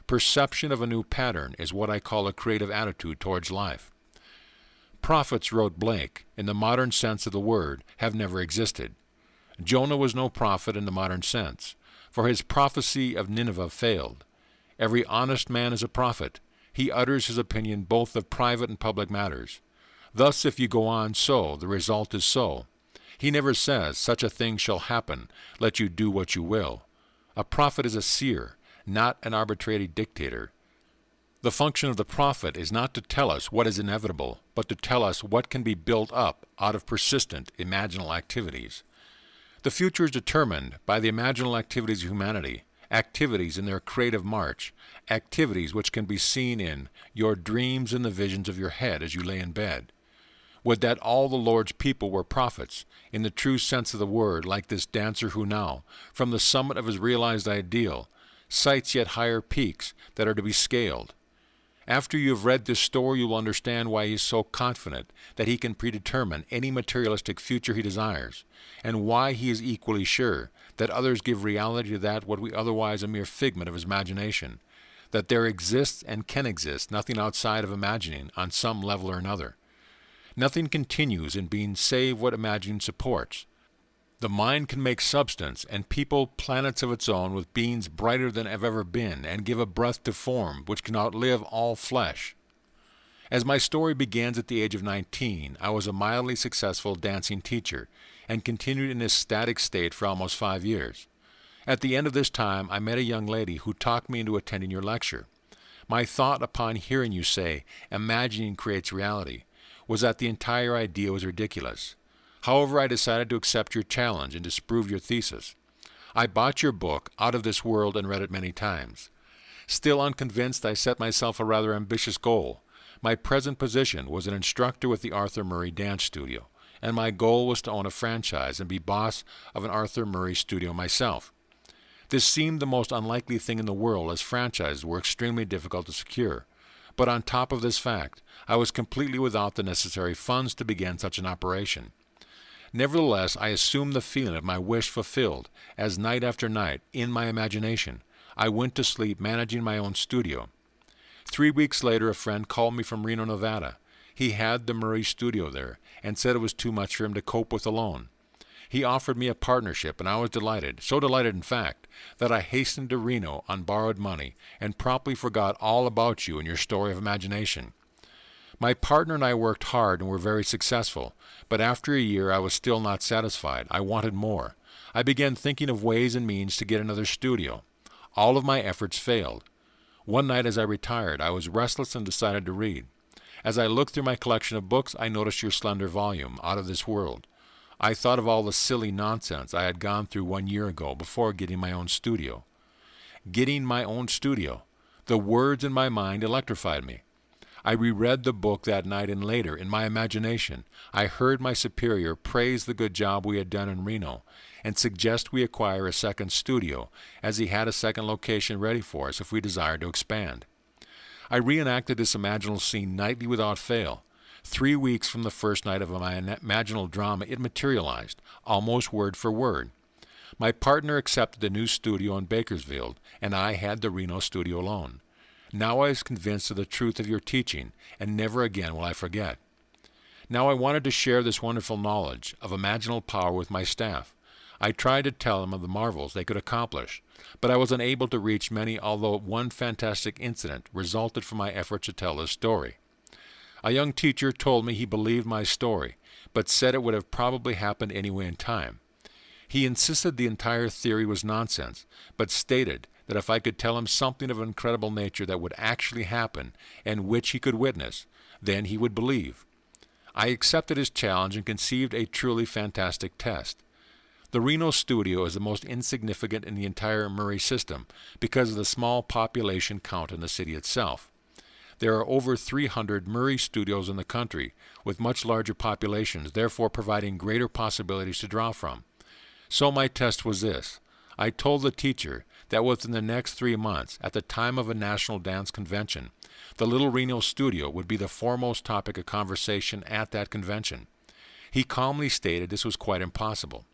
Perception of a new pattern is what I call a creative attitude towards life." Prophets, wrote Blake, in the modern sense of the word, have never existed. Jonah was no prophet in the modern sense, for his prophecy of Nineveh failed. Every honest man is a prophet. He utters his opinion both of private and public matters. Thus, if you go on so, the result is so. He never says, "Such a thing shall happen, let you do what you will." A prophet is a seer, not an arbitrary dictator. The function of the prophet is not to tell us what is inevitable, but to tell us what can be built up out of persistent imaginal activities. The future is determined by the imaginal activities of humanity, activities in their creative march, activities which can be seen in your dreams and the visions of your head as you lay in bed. Would that all the Lord's people were prophets, in the true sense of the word, like this dancer who now, from the summit of his realized ideal, sights yet higher peaks that are to be scaled. After you have read this story, you will understand why he is so confident that he can predetermine any materialistic future he desires, and why he is equally sure that others give reality to that what we otherwise a mere figment of his imagination, that there exists and can exist nothing outside of imagining on some level or another. Nothing continues in being save what imagining supports. The mind can make substance and people planets of its own with beings brighter than have ever been, and give a breath to form which can outlive all flesh. As my story begins at the age of 19, I was a mildly successful dancing teacher, and continued in this static state for almost 5 years. At the end of this time, I met a young lady who talked me into attending your lecture. My thought upon hearing you say, "Imagining creates reality," was that the entire idea was ridiculous. However, I decided to accept your challenge and disprove your thesis. I bought your book, Out of This World, and read it many times. Still unconvinced, I set myself a rather ambitious goal. My present position was an instructor with the Arthur Murray Dance Studio, and my goal was to own a franchise and be boss of an Arthur Murray studio myself. This seemed the most unlikely thing in the world, as franchises were extremely difficult to secure. But on top of this fact, I was completely without the necessary funds to begin such an operation. Nevertheless, I assumed the feeling of my wish fulfilled, as night after night, in my imagination, I went to sleep managing my own studio. 3 weeks later, a friend called me from Reno, Nevada. He had the Murray studio there, and said it was too much for him to cope with alone. He offered me a partnership, and I was delighted, so delighted in fact, that I hastened to Reno on borrowed money, and promptly forgot all about you and your story of imagination. My partner and I worked hard and were very successful, but after a year I was still not satisfied. I wanted more. I began thinking of ways and means to get another studio. All of my efforts failed. One night as I retired, I was restless and decided to read. As I looked through my collection of books, I noticed your slender volume, Out of This World. I thought of all the silly nonsense I had gone through 1 year ago before getting my own studio. Getting my own studio. The words in my mind electrified me. I reread the book that night, and later, in my imagination, I heard my superior praise the good job we had done in Reno and suggest we acquire a second studio, as he had a second location ready for us if we desired to expand. I reenacted this imaginal scene nightly without fail. 3 weeks from the first night of my imaginal drama, it materialized, almost word for word. My partner accepted the new studio in Bakersfield, and I had the Reno studio alone. Now I was convinced of the truth of your teaching, and never again will I forget. Now I wanted to share this wonderful knowledge of imaginal power with my staff. I tried to tell them of the marvels they could accomplish, but I was unable to reach many, although one fantastic incident resulted from my efforts to tell this story. A young teacher told me he believed my story, but said it would have probably happened anyway in time. He insisted the entire theory was nonsense, but stated that if I could tell him something of an incredible nature that would actually happen, and which he could witness, then he would believe. I accepted his challenge and conceived a truly fantastic test. The Reno studio is the most insignificant in the entire Murray system because of the small population count in the city itself. There are over 300 Murray studios in the country, with much larger populations, therefore providing greater possibilities to draw from. So my test was this. I told the teacher that within the next 3 months, at the time of a national dance convention, the Little Reno studio would be the foremost topic of conversation at that convention. He calmly stated this was quite impossible.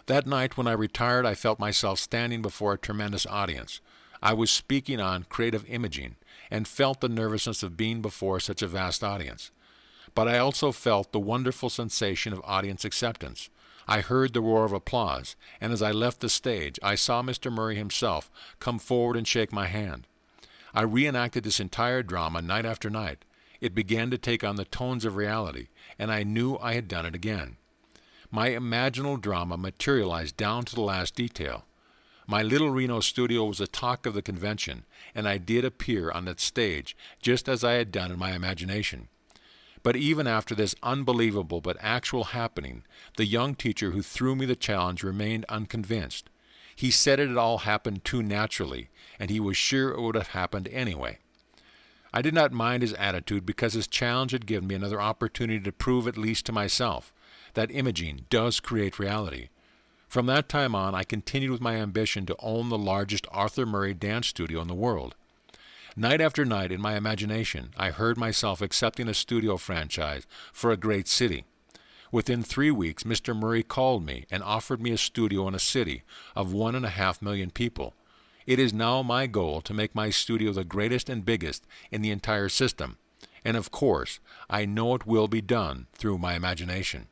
That night when I retired, I felt myself standing before a tremendous audience. I was speaking on creative imaging and felt the nervousness of being before such a vast audience. But I also felt the wonderful sensation of audience acceptance. I heard the roar of applause, and as I left the stage, I saw Mr. Murray himself come forward and shake my hand. I reenacted this entire drama night after night. It began to take on the tones of reality, and I knew I had done it again. My imaginal drama materialized down to the last detail. My Little Reno studio was the talk of the convention, and I did appear on that stage just as I had done in my imagination. But even after this unbelievable but actual happening, the young teacher who threw me the challenge remained unconvinced. He said it had all happened too naturally, and he was sure it would have happened anyway. I did not mind his attitude because his challenge had given me another opportunity to prove, at least to myself, that imaging does create reality. From that time on, I continued with my ambition to own the largest Arthur Murray dance studio in the world. Night after night in my imagination, I heard myself accepting a studio franchise for a great city. Within 3 weeks, Mr. Murray called me and offered me a studio in a city of 1.5 million people. It is now my goal to make my studio the greatest and biggest in the entire system. And of course, I know it will be done through my imagination.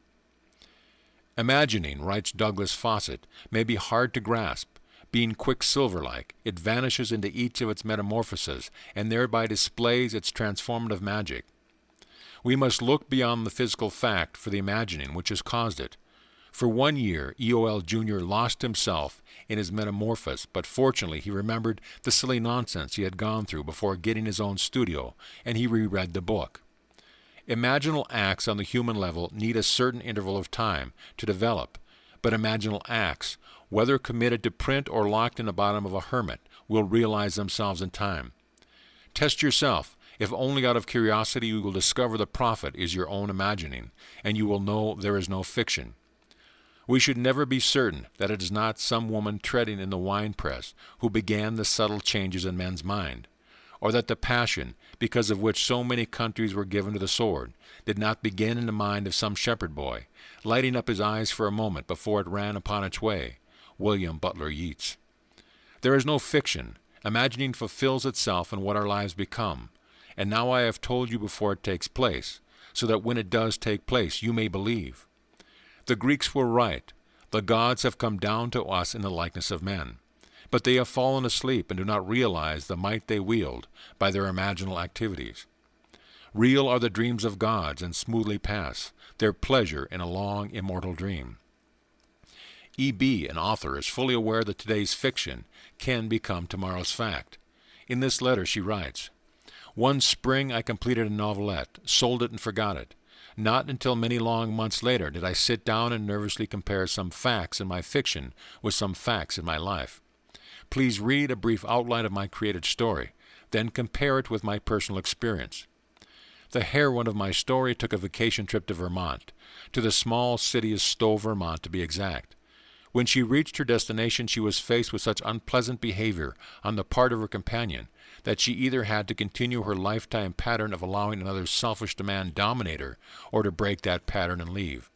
Imagining, writes Douglas Fawcett, may be hard to grasp. Being quicksilver-like, it vanishes into each of its metamorphoses and thereby displays its transformative magic. We must look beyond the physical fact for the imagining which has caused it. For 1 year, E.O.L. Jr. lost himself in his metamorphosis, but fortunately he remembered the silly nonsense he had gone through before getting his own studio, and he reread the book. Imaginal acts on the human level need a certain interval of time to develop, but imaginal acts, whether committed to print or locked in the bottom of a hermit, will realize themselves in time. Test yourself. If only out of curiosity you will discover the profit is your own imagining, and you will know there is no fiction. We should never be certain that it is not some woman treading in the winepress who began the subtle changes in men's mind, or that the passion, because of which so many countries were given to the sword, did not begin in the mind of some shepherd boy, lighting up his eyes for a moment before it ran upon its way. William Butler Yeats. There is no fiction. Imagining fulfills itself in what our lives become. And now I have told you before it takes place, so that when it does take place, you may believe. The Greeks were right. The gods have come down to us in the likeness of men. But they have fallen asleep and do not realize the might they wield by their imaginal activities. Real are the dreams of gods and smoothly pass, their pleasure in a long immortal dream. E.B., an author, is fully aware that today's fiction can become tomorrow's fact. In this letter she writes, "One spring I completed a novelette, sold it and forgot it. Not until many long months later did I sit down and nervously compare some facts in my fiction with some facts in my life. Please read a brief outline of my created story, then compare it with my personal experience. The heroine of my story took a vacation trip to Vermont, to the small city of Stowe, Vermont to be exact. When she reached her destination, she was faced with such unpleasant behavior on the part of her companion that she either had to continue her lifetime pattern of allowing another selfish demand dominate her, or to break that pattern and leave.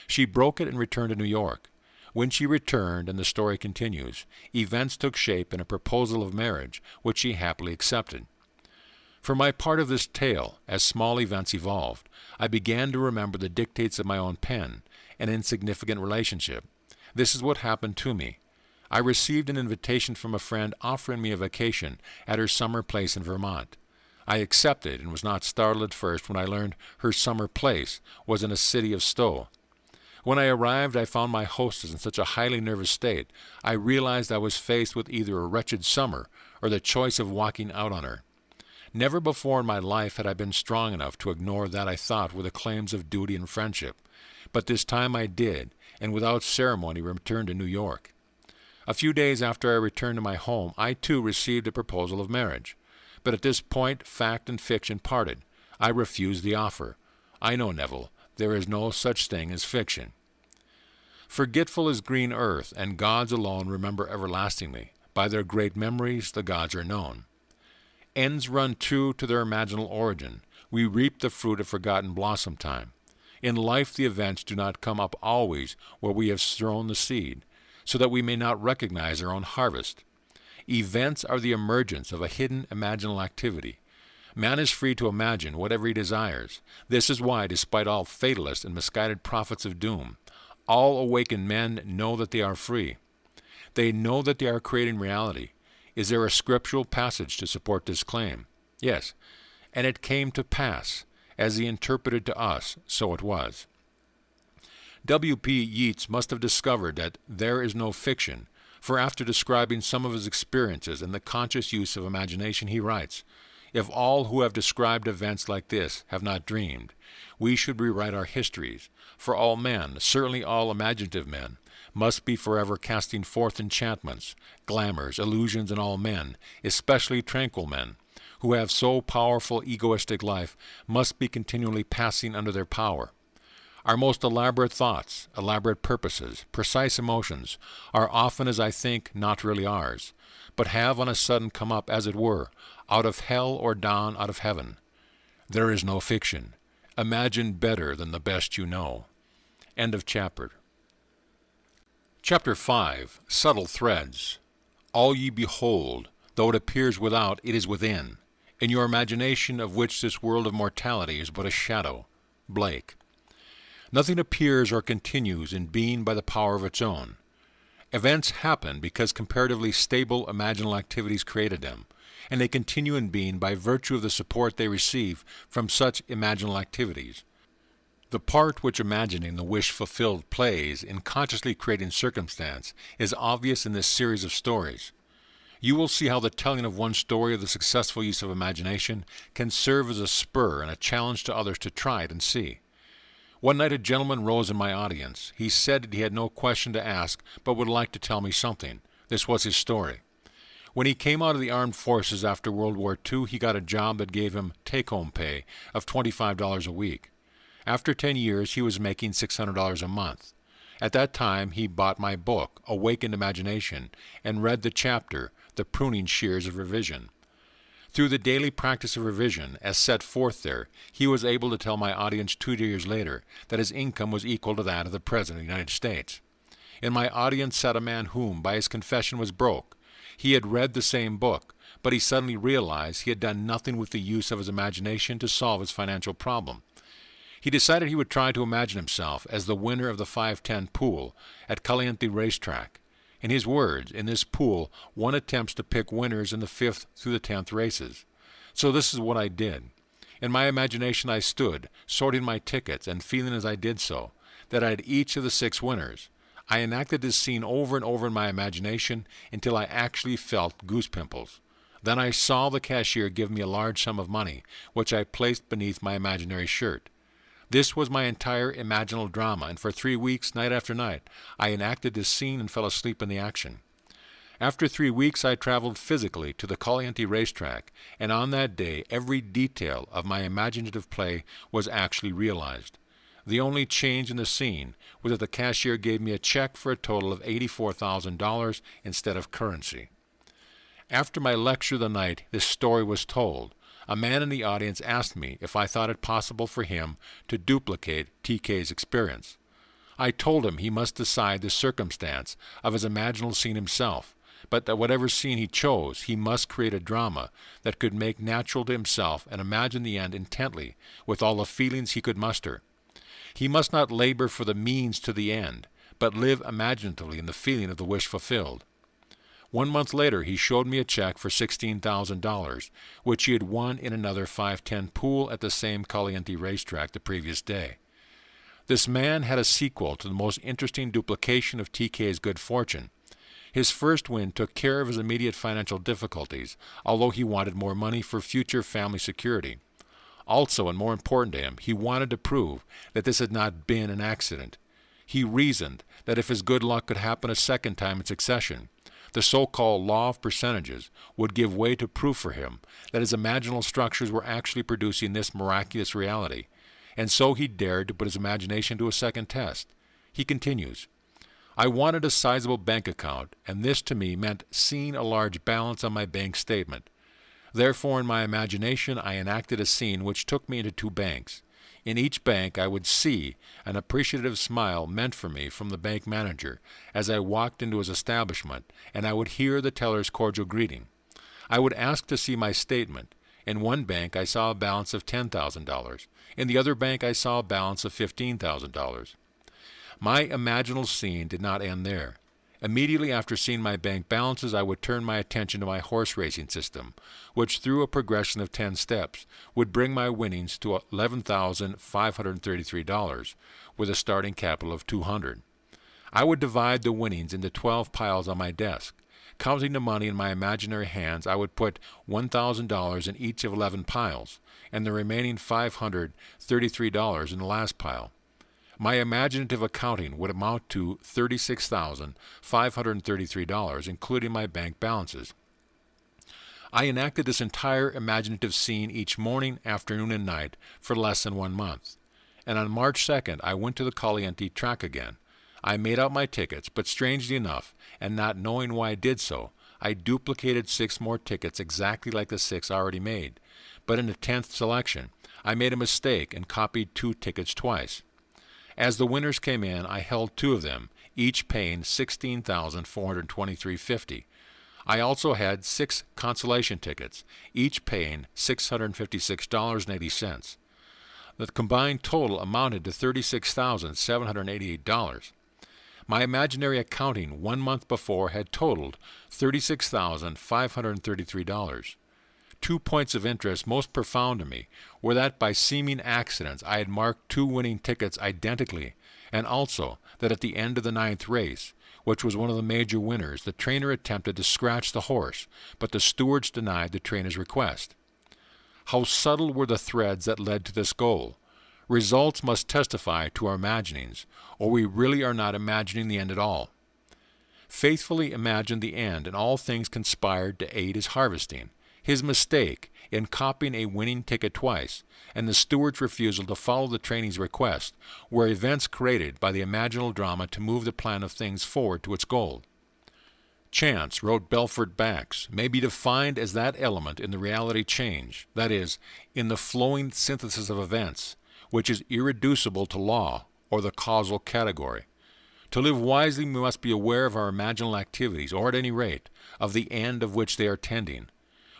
She broke it and returned to New York. When she returned, and the story continues, events took shape in a proposal of marriage, which she happily accepted. For my part of this tale, as small events evolved, I began to remember the dictates of my own pen, an insignificant relationship. This is what happened to me. I received an invitation from a friend offering me a vacation at her summer place in Vermont. I accepted and was not startled at first when I learned her summer place was in a city of Stowe. When I arrived, I found my hostess in such a highly nervous state, I realized I was faced with either a wretched summer or the choice of walking out on her. Never before in my life had I been strong enough to ignore that I thought were the claims of duty and friendship, but this time I did, and without ceremony returned to New York. A few days after I returned to my home, I too received a proposal of marriage. But at this point, fact and fiction parted. I refused the offer. I know, Neville, there is no such thing as fiction. Forgetful is green earth, and gods alone remember everlastingly. By their great memories the gods are known. Ends run true to their imaginal origin. We reap the fruit of forgotten blossom time. In life the events do not come up always where we have sown the seed, so that we may not recognize our own harvest. Events are the emergence of a hidden imaginal activity. Man is free to imagine whatever he desires. This is why, despite all fatalists and misguided prophets of doom, all awakened men know that they are free. They know that they are creating reality. Is there a scriptural passage to support this claim? Yes. And it came to pass, as he interpreted to us, so it was. W.P. Yeats must have discovered that there is no fiction, for after describing some of his experiences and the conscious use of imagination, he writes, "If all who have described events like this have not dreamed, we should rewrite our histories, for all men, certainly all imaginative men, must be forever casting forth enchantments, glamours, illusions in all men, especially tranquil men, who have so powerful egoistic life, must be continually passing under their power. Our most elaborate thoughts, elaborate purposes, precise emotions, are often, as I think, not really ours, but have on a sudden come up, as it were, out of hell or down out of heaven. There is no fiction. Imagine better than the best you know." End of chapter. Chapter 5. Subtle Threads. All ye behold, though it appears without, it is within, in your imagination of which this world of mortality is but a shadow. Blake. Nothing appears or continues in being by the power of its own. Events happen because comparatively stable imaginal activities created them, and they continue in being by virtue of the support they receive from such imaginal activities. The part which imagining the wish fulfilled plays in consciously creating circumstance is obvious in this series of stories. You will see how the telling of one story of the successful use of imagination can serve as a spur and a challenge to others to try it and see. One night a gentleman rose in my audience. He said that he had no question to ask, but would like to tell me something. This was his story. When he came out of the armed forces after World War II, he got a job that gave him take-home pay of $25 a week. After 10 years, he was making $600 a month. At that time, he bought my book, Awakened Imagination, and read the chapter, The Pruning Shears of Revision. Through the daily practice of revision, as set forth there, he was able to tell my audience 2 years later that his income was equal to that of the President of the United States. In my audience sat a man whom, by his confession, was broke. He had read the same book, but he suddenly realized he had done nothing with the use of his imagination to solve his financial problem. He decided he would try to imagine himself as the winner of the 510 pool at Caliente racetrack. In his words, in this pool, one attempts to pick winners in the 5th through the 10th races. So this is what I did. In my imagination I stood, sorting my tickets, and feeling as I did so, that I had each of the 6 winners. I enacted this scene over and over in my imagination until I actually felt goose pimples. Then I saw the cashier give me a large sum of money, which I placed beneath my imaginary shirt. This was my entire imaginal drama, and for 3 weeks, night after night, I enacted this scene and fell asleep in the action. After 3 weeks, I traveled physically to the Caliente racetrack, and on that day, every detail of my imaginative play was actually realized. The only change in the scene was that the cashier gave me a check for a total of $84,000 instead of currency. After my lecture the night this story was told, a man in the audience asked me if I thought it possible for him to duplicate TK's experience. I told him he must decide the circumstance of his imaginal scene himself, but that whatever scene he chose, he must create a drama that could make natural to himself and imagine the end intently with all the feelings he could muster. He must not labor for the means to the end, but live imaginatively in the feeling of the wish fulfilled. 1 month later, he showed me a check for $16,000, which he had won in another 510 pool at the same Caliente racetrack the previous day. This man had a sequel to the most interesting duplication of TK's good fortune. His first win took care of his immediate financial difficulties, although he wanted more money for future family security. Also, and more important to him, he wanted to prove that this had not been an accident. He reasoned that if his good luck could happen a second time in succession, the so-called law of percentages would give way to proof for him that his imaginal structures were actually producing this miraculous reality, and so he dared to put his imagination to a second test. He continues, I wanted a sizable bank account, and this to me meant seeing a large balance on my bank statement. Therefore, in my imagination, I enacted a scene which took me into two banks. In each bank I would see an appreciative smile meant for me from the bank manager as I walked into his establishment, and I would hear the teller's cordial greeting. I would ask to see my statement. In one bank I saw a balance of $10,000. In the other bank I saw a balance of $15,000. My imaginal scene did not end there. Immediately after seeing my bank balances, I would turn my attention to my horse racing system, which through a progression of 10 steps would bring my winnings to $11,533 with a starting capital of $200. I would divide the winnings into 12 piles on my desk. Counting the money in my imaginary hands, I would put $1,000 in each of 11 piles, and the remaining $533 in the last pile. My imaginative accounting would amount to $36,533, including my bank balances. I enacted this entire imaginative scene each morning, afternoon, and night for less than 1 month. And on March 2nd, I went to the Caliente track again. I made out my tickets, but strangely enough, and not knowing why I did so, I duplicated 6 more tickets exactly like the 6 already made. But in the 10th selection, I made a mistake and copied 2 tickets twice. As the winners came in, I held 2 of them, each paying $16,423.50. I also had 6 consolation tickets, each paying $656.80. The combined total amounted to $36,788. My imaginary accounting 1 month before had totaled $36,533. 2 points of interest most profound to me were that by seeming accidents I had marked 2 winning tickets identically, and also that at the end of the 9th race, which was one of the major winners, the trainer attempted to scratch the horse, but the stewards denied the trainer's request. How subtle were the threads that led to this goal? Results must testify to our imaginings, or we really are not imagining the end at all. Faithfully imagined the end, and all things conspired to aid his harvesting. His mistake in copying a winning ticket twice, and the steward's refusal to follow the trainee's request, were events created by the imaginal drama to move the plan of things forward to its goal. Chance, wrote Belfort Bax, may be defined as that element in the reality change, that is, in the flowing synthesis of events, which is irreducible to law or the causal category. To live wisely, we must be aware of our imaginal activities, or at any rate, of the end of which they are tending.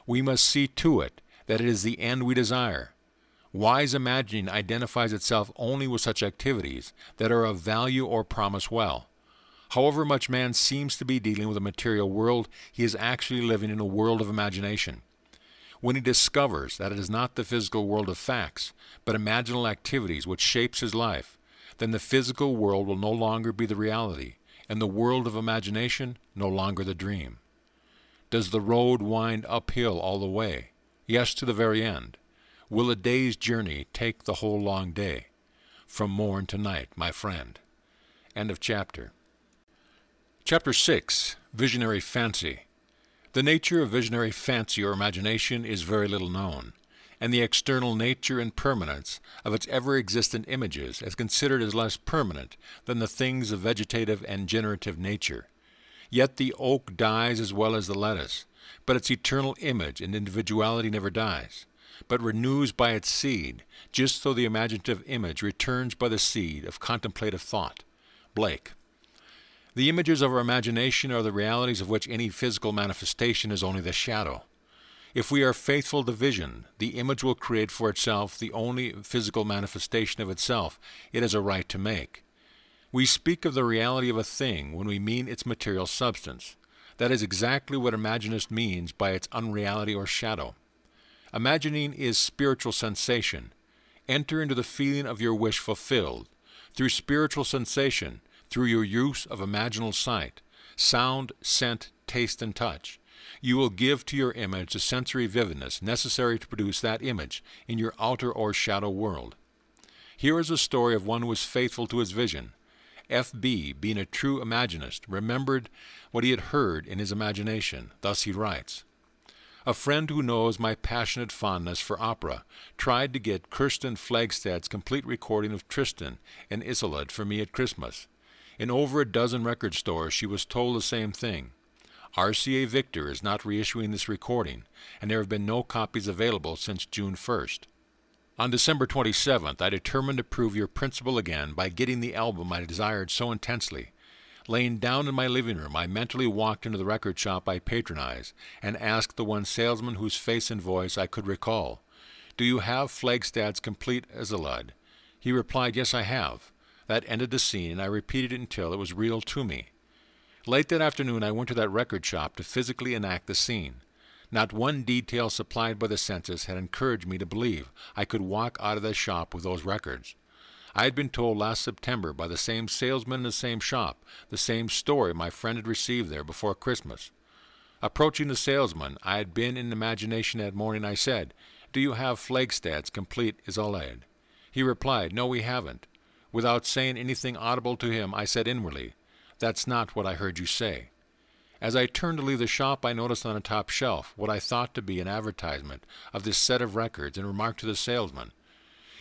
We must see to it that it is the end we desire. Wise imagining identifies itself only with such activities that are of value or promise well. However much man seems to be dealing with a material world, he is actually living in a world of imagination. When he discovers that it is not the physical world of facts, but imaginal activities which shapes his life, then the physical world will no longer be the reality, and the world of imagination no longer the dream. Does the road wind uphill all the way? Yes, to the very end. Will a day's journey take the whole long day? From morn to night, my friend. End of chapter. Chapter 6. Visionary Fancy. The nature of visionary fancy or imagination is very little known, and the external nature and permanence of its ever-existent images is considered as less permanent than the things of vegetative and generative nature. Yet the oak dies as well as the lettuce, but its eternal image and individuality never dies, but renews by its seed, just so the imaginative image returns by the seed of contemplative thought. Blake. The images of our imagination are the realities of which any physical manifestation is only the shadow. If we are faithful to vision, the image will create for itself the only physical manifestation of itself it has a right to make. We speak of the reality of a thing when we mean its material substance. That is exactly what imaginist means by its unreality or shadow. Imagining is spiritual sensation. Enter into the feeling of your wish fulfilled. Through spiritual sensation, through your use of imaginal sight, sound, scent, taste, and touch, you will give to your image the sensory vividness necessary to produce that image in your outer or shadow world. Here is a story of one who was faithful to his vision, F.B., being a true imaginist, remembered what he had heard in his imagination. Thus he writes, "A friend who knows my passionate fondness for opera tried to get Kirsten Flagstad's complete recording of Tristan and Isolde for me at Christmas. In over a dozen record stores she was told the same thing. RCA Victor is not reissuing this recording, and there have been no copies available since June 1st. On December 27th, I determined to prove your principle again by getting the album I desired so intensely. Laying down in my living room, I mentally walked into the record shop I patronize and asked the one salesman whose face and voice I could recall, 'Do you have Flagstad's complete Isolde?' He replied, 'Yes, I have.' That ended the scene, and I repeated it until it was real to me. Late that afternoon, I went to that record shop to physically enact the scene. Not one detail supplied by the census had encouraged me to believe I could walk out of the shop with those records. I had been told last September by the same salesman in the same shop the same story my friend had received there before Christmas. Approaching the salesman I had been in imagination that morning, I said, 'Do you have Flagstad's complete Isolde?' He replied, 'No, we haven't.' Without saying anything audible to him, I said inwardly, 'That's not what I heard you say.' As I turned to leave the shop, I noticed on a top shelf what I thought to be an advertisement of this set of records and remarked to the salesman,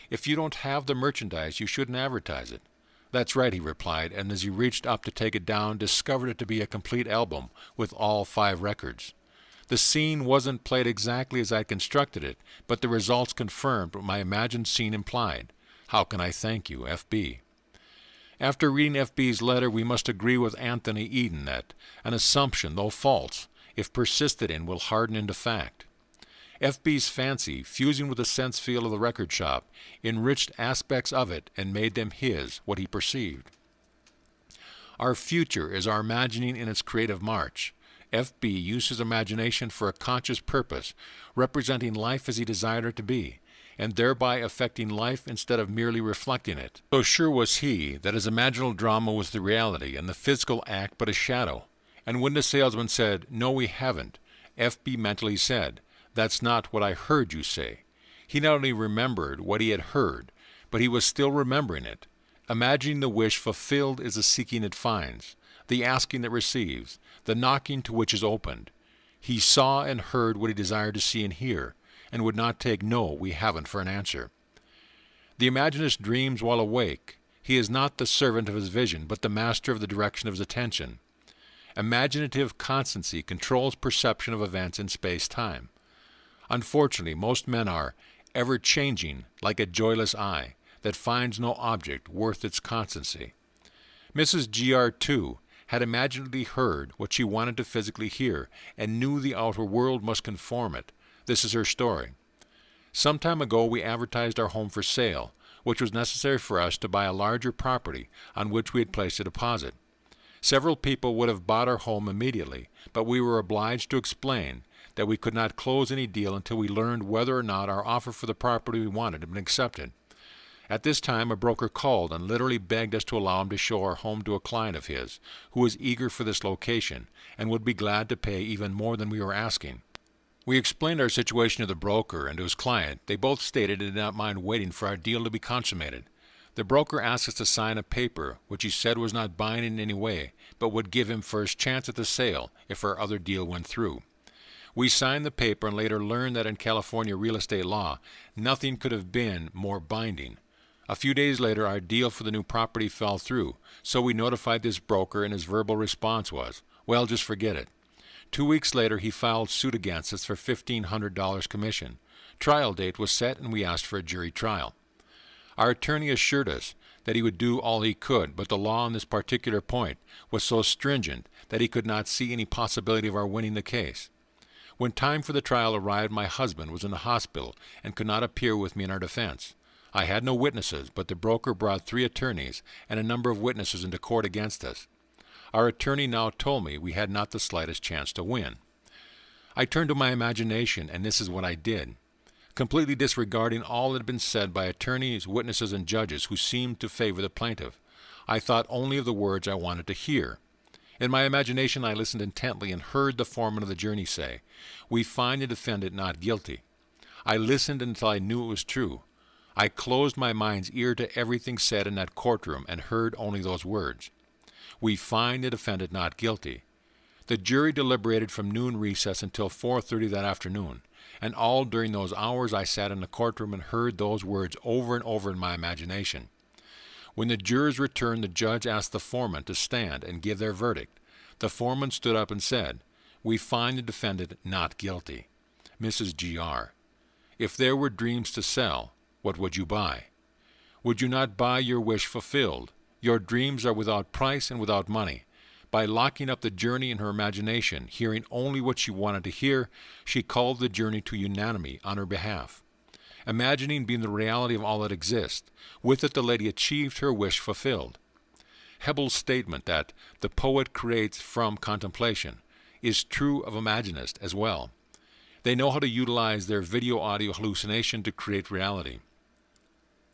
'If you don't have the merchandise, you shouldn't advertise it.' 'That's right,' he replied, and as he reached up to take it down, discovered it to be a complete album with all 5 records. The scene wasn't played exactly as I constructed it, but the results confirmed what my imagined scene implied. How can I thank you, F.B.? After reading F.B.'s letter, we must agree with Anthony Eden that an assumption, though false, if persisted in, will harden into fact. F.B.'s fancy, fusing with the sense feel of the record shop, enriched aspects of it and made them his, what he perceived. Our future is our imagining in its creative march. F.B. used his imagination for a conscious purpose, representing life as he desired it to be, and thereby affecting life instead of merely reflecting it. So sure was he that his imaginal drama was the reality and the physical act but a shadow. And when the salesman said, 'No, we haven't,' F.B. mentally said, 'That's not what I heard you say.' He not only remembered what he had heard, but he was still remembering it. Imagining the wish fulfilled is the seeking it finds, the asking that receives, the knocking to which is opened. He saw and heard what he desired to see and hear, and would not take 'No, we haven't' for an answer. The imaginist dreams while awake. He is not the servant of his vision, but the master of the direction of his attention. Imaginative constancy controls perception of events in space-time. Unfortunately, most men are ever-changing, like a joyless eye that finds no object worth its constancy. Mrs. G.R. too had imaginatively heard what she wanted to physically hear, and knew the outer world must conform it. This is her story. Some time ago we advertised our home for sale, which was necessary for us to buy a larger property on which we had placed a deposit. Several people would have bought our home immediately, but we were obliged to explain that we could not close any deal until we learned whether or not our offer for the property we wanted had been accepted. At this time a broker called and literally begged us to allow him to show our home to a client of his, who was eager for this location, and would be glad to pay even more than we were asking. We explained our situation to the broker and to his client. They both stated they did not mind waiting for our deal to be consummated. The broker asked us to sign a paper, which he said was not binding in any way, but would give him first chance at the sale if our other deal went through. We signed the paper and later learned that in California real estate law, nothing could have been more binding. A few days later, our deal for the new property fell through, so we notified this broker, and his verbal response was, "Well, just forget it." 2 weeks later, he filed suit against us for $1,500 commission. Trial date was set, and we asked for a jury trial. Our attorney assured us that he would do all he could, but the law on this particular point was so stringent that he could not see any possibility of our winning the case. When time for the trial arrived, my husband was in the hospital and could not appear with me in our defense. I had no witnesses, but the broker brought 3 attorneys and a number of witnesses into court against us. Our attorney now told me we had not the slightest chance to win. I turned to my imagination, and this is what I did. Completely disregarding all that had been said by attorneys, witnesses, and judges who seemed to favor the plaintiff, I thought only of the words I wanted to hear. In my imagination I listened intently and heard the foreman of the jury say, "We find the defendant not guilty." I listened until I knew it was true. I closed my mind's ear to everything said in that courtroom and heard only those words. We find the defendant not guilty. The jury deliberated from noon recess until 4:30 that afternoon, and all during those hours I sat in the courtroom and heard those words over and over in my imagination. When the jurors returned, the judge asked the foreman to stand and give their verdict. The foreman stood up and said, "We find the defendant not guilty." Mrs. G.R., if there were dreams to sell, what would you buy? Would you not buy your wish fulfilled? Your dreams are without price and without money. By locking up the journey in her imagination, hearing only what she wanted to hear, she called the journey to unanimity on her behalf. Imagining being the reality of all that exists, with it the lady achieved her wish fulfilled. Hebel's statement that the poet creates from contemplation is true of Imaginists as well. They know how to utilize their video-audio hallucination to create reality.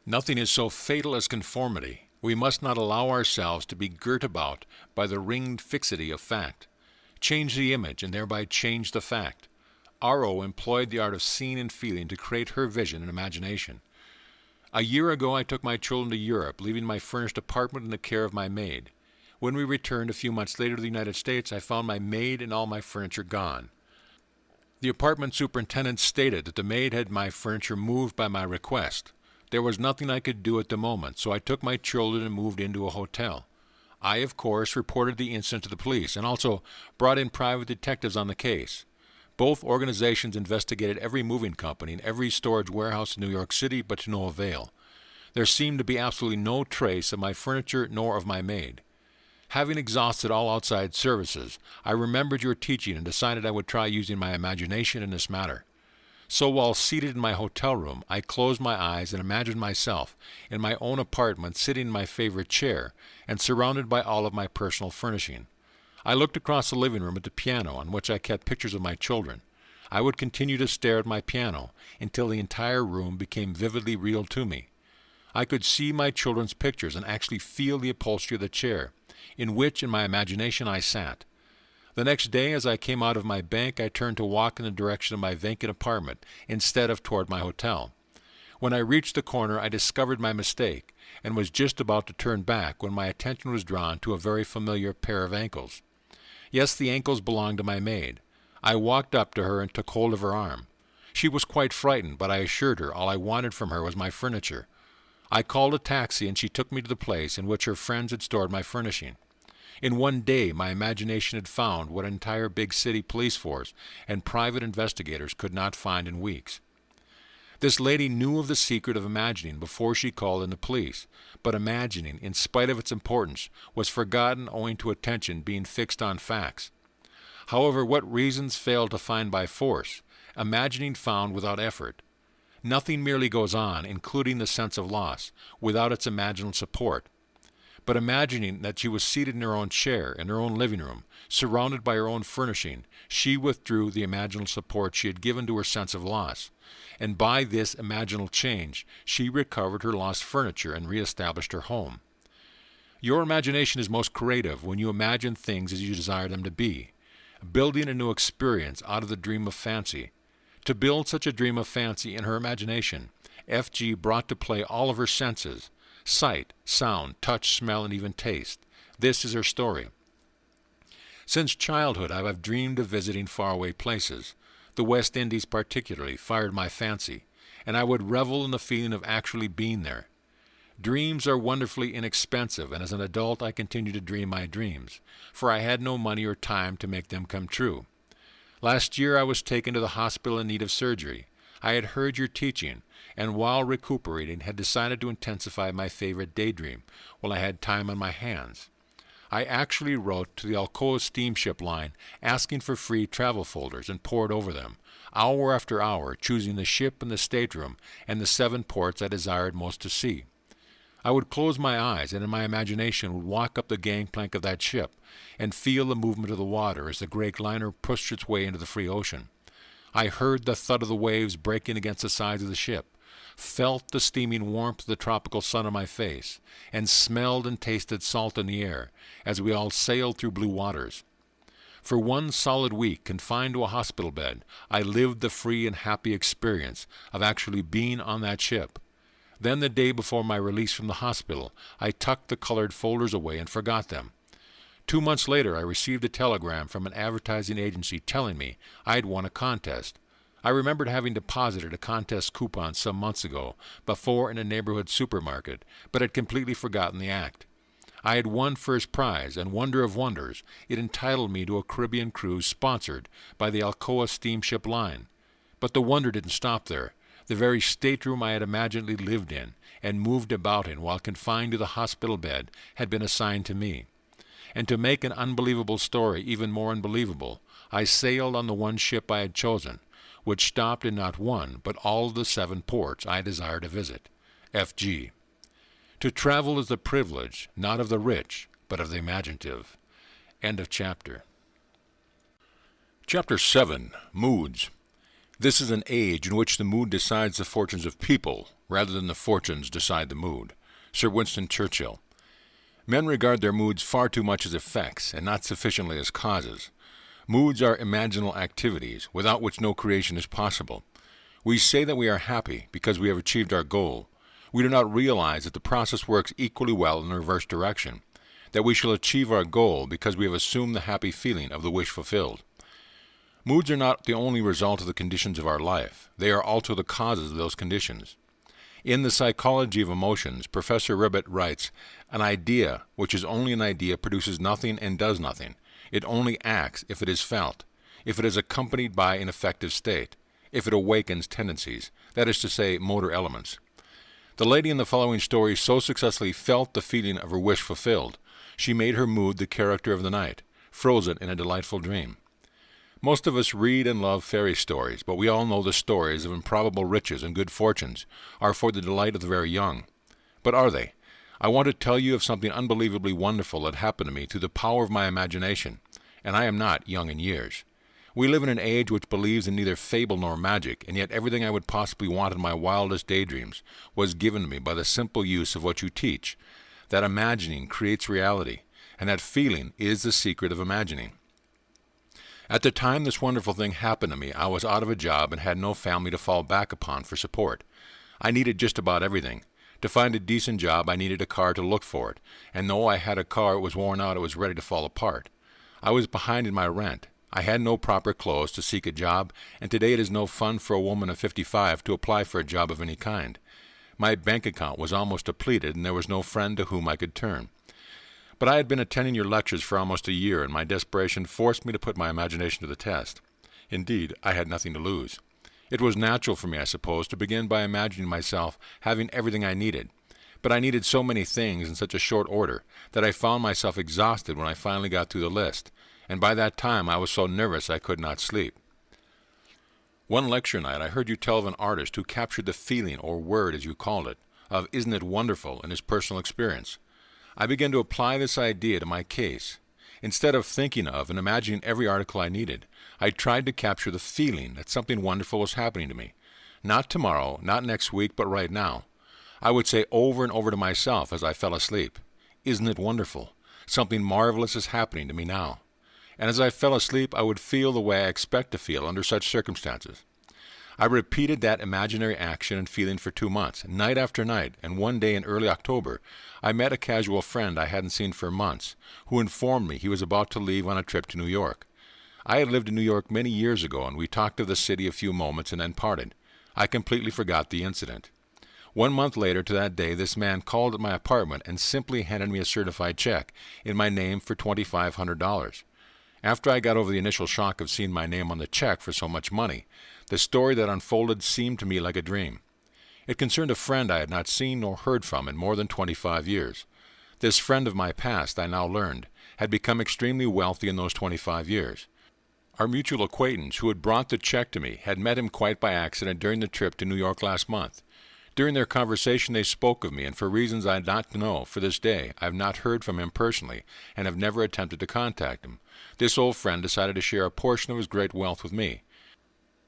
Nothing is so fatal as conformity. We must not allow ourselves to be girt about by the ringed fixity of fact. Change the image and thereby change the fact. R.O. employed the art of seeing and feeling to create her vision and imagination. A year ago I took my children to Europe, leaving my furnished apartment in the care of my maid. When we returned a few months later to the United States, I found my maid and all my furniture gone. The apartment superintendent stated that the maid had my furniture moved by my request. There was nothing I could do at the moment, so I took my children and moved into a hotel. I, of course, reported the incident to the police and also brought in private detectives on the case. Both organizations investigated every moving company and every storage warehouse in New York City, but to no avail. There seemed to be absolutely no trace of my furniture nor of my maid. Having exhausted all outside services, I remembered your teaching and decided I would try using my imagination in this matter. So while seated in my hotel room, I closed my eyes and imagined myself in my own apartment sitting in my favorite chair and surrounded by all of my personal furnishing. I looked across the living room at the piano on which I kept pictures of my children. I would continue to stare at my piano until the entire room became vividly real to me. I could see my children's pictures and actually feel the upholstery of the chair, in which in my imagination I sat. The next day, as I came out of my bank, I turned to walk in the direction of my vacant apartment instead of toward my hotel. When I reached the corner, I discovered my mistake and was just about to turn back when my attention was drawn to a very familiar pair of ankles. Yes, the ankles belonged to my maid. I walked up to her and took hold of her arm. She was quite frightened, but I assured her all I wanted from her was my furniture. I called a taxi and she took me to the place in which her friends had stored my furnishing. In one day, my imagination had found what an entire big city police force and private investigators could not find in weeks. This lady knew of the secret of imagining before she called in the police, but imagining, in spite of its importance, was forgotten owing to attention being fixed on facts. However, what reasons failed to find by force, imagining found without effort. Nothing merely goes on, including the sense of loss, without its imaginal support. But imagining that she was seated in her own chair in her own living room, surrounded by her own furnishing, she withdrew the imaginal support she had given to her sense of loss. And by this imaginal change, she recovered her lost furniture and reestablished her home. Your imagination is most creative when you imagine things as you desire them to be, building a new experience out of the dream of fancy. To build such a dream of fancy in her imagination, F.G. brought to play all of her senses, sight, sound, touch, smell, and even taste. This is her story. Since childhood, I have dreamed of visiting faraway places. The West Indies particularly fired my fancy, and I would revel in the feeling of actually being there. Dreams are wonderfully inexpensive, and as an adult I continue to dream my dreams, for I had no money or time to make them come true. Last year I was taken to the hospital in need of surgery. I had heard your teaching, and while recuperating had decided to intensify my favorite daydream while I had time on my hands. I actually wrote to the Alcoa steamship line asking for free travel folders and pored over them, hour after hour, choosing the ship and the stateroom and the 7 ports I desired most to see. I would close my eyes and in my imagination would walk up the gangplank of that ship and feel the movement of the water as the great liner pushed its way into the free ocean. I heard the thud of the waves breaking against the sides of the ship, felt the steaming warmth of the tropical sun on my face, and smelled and tasted salt in the air as we all sailed through blue waters. For 1 solid week, confined to a hospital bed, I lived the free and happy experience of actually being on that ship. Then the day before my release from the hospital, I tucked the colored folders away and forgot them. 2 months later, I received a telegram from an advertising agency telling me I had won a contest. I remembered having deposited a contest coupon some months ago, before in a neighborhood supermarket, but had completely forgotten the act. I had won first prize, and wonder of wonders, it entitled me to a Caribbean cruise sponsored by the Alcoa Steamship Line. But the wonder didn't stop there. The very stateroom I had imaginedly lived in and moved about in while confined to the hospital bed had been assigned to me. And to make an unbelievable story even more unbelievable, I sailed on the one ship I had chosen, which stopped in not one, but all of the 7 ports I desired to visit. F.G. To travel is the privilege, not of the rich, but of the imaginative. End of chapter. Chapter 7. Moods. This is an age in which the mood decides the fortunes of people, rather than the fortunes decide the mood. Sir Winston Churchill. Men regard their moods far too much as effects, and not sufficiently as causes. Moods are imaginal activities, without which no creation is possible. We say that we are happy because we have achieved our goal. We do not realize that the process works equally well in the reverse direction, that we shall achieve our goal because we have assumed the happy feeling of the wish fulfilled. Moods are not the only result of the conditions of our life. They are also the causes of those conditions. In The Psychology of Emotions, Professor Ribbett writes, "An idea, which is only an idea, produces nothing and does nothing. It only acts if it is felt, if it is accompanied by an affective state, if it awakens tendencies, that is to say, motor elements." The lady in the following story so successfully felt the feeling of her wish fulfilled, she made her mood the character of the night, froze it in a delightful dream. Most of us read and love fairy stories, but we all know the stories of improbable riches and good fortunes are for the delight of the very young. But are they? I want to tell you of something unbelievably wonderful that happened to me through the power of my imagination, and I am not young in years. We live in an age which believes in neither fable nor magic, and yet everything I would possibly want in my wildest daydreams was given to me by the simple use of what you teach, that imagining creates reality, and that feeling is the secret of imagining. At the time this wonderful thing happened to me, I was out of a job and had no family to fall back upon for support. I needed just about everything. To find a decent job, I needed a car to look for it, and though I had a car, it was worn out, it was ready to fall apart. I was behind in my rent. I had no proper clothes to seek a job, and today it is no fun for a woman of 55 to apply for a job of any kind. My bank account was almost depleted, and there was no friend to whom I could turn. But I had been attending your lectures for almost a year, and my desperation forced me to put my imagination to the test. Indeed, I had nothing to lose. It was natural for me, I suppose, to begin by imagining myself having everything I needed. But I needed so many things in such a short order that I found myself exhausted when I finally got through the list, and by that time I was so nervous I could not sleep. One lecture night I heard you tell of an artist who captured the feeling, or word as you called it, of "isn't it wonderful" in his personal experience. I began to apply this idea to my case. Instead of thinking of and imagining every article I needed, I tried to capture the feeling that something wonderful was happening to me. Not tomorrow, not next week, but right now. I would say over and over to myself as I fell asleep, "Isn't it wonderful? Something marvelous is happening to me now." And as I fell asleep, I would feel the way I expect to feel under such circumstances. I repeated that imaginary action and feeling for 2 months, night after night, and one day in early October, I met a casual friend I hadn't seen for months, who informed me he was about to leave on a trip to New York. I had lived in New York many years ago, and we talked of the city a few moments and then parted. I completely forgot the incident. 1 month later to that day, this man called at my apartment and simply handed me a certified check in my name for $2,500. After I got over the initial shock of seeing my name on the check for so much money, the story that unfolded seemed to me like a dream. It concerned a friend I had not seen nor heard from in more than 25 years. This friend of my past, I now learned, had become extremely wealthy in those 25 years. Our mutual acquaintance who had brought the check to me had met him quite by accident during the trip to New York last month. During their conversation they spoke of me, and for reasons I do not know for this day, I have not heard from him personally, and have never attempted to contact him. This old friend decided to share a portion of his great wealth with me.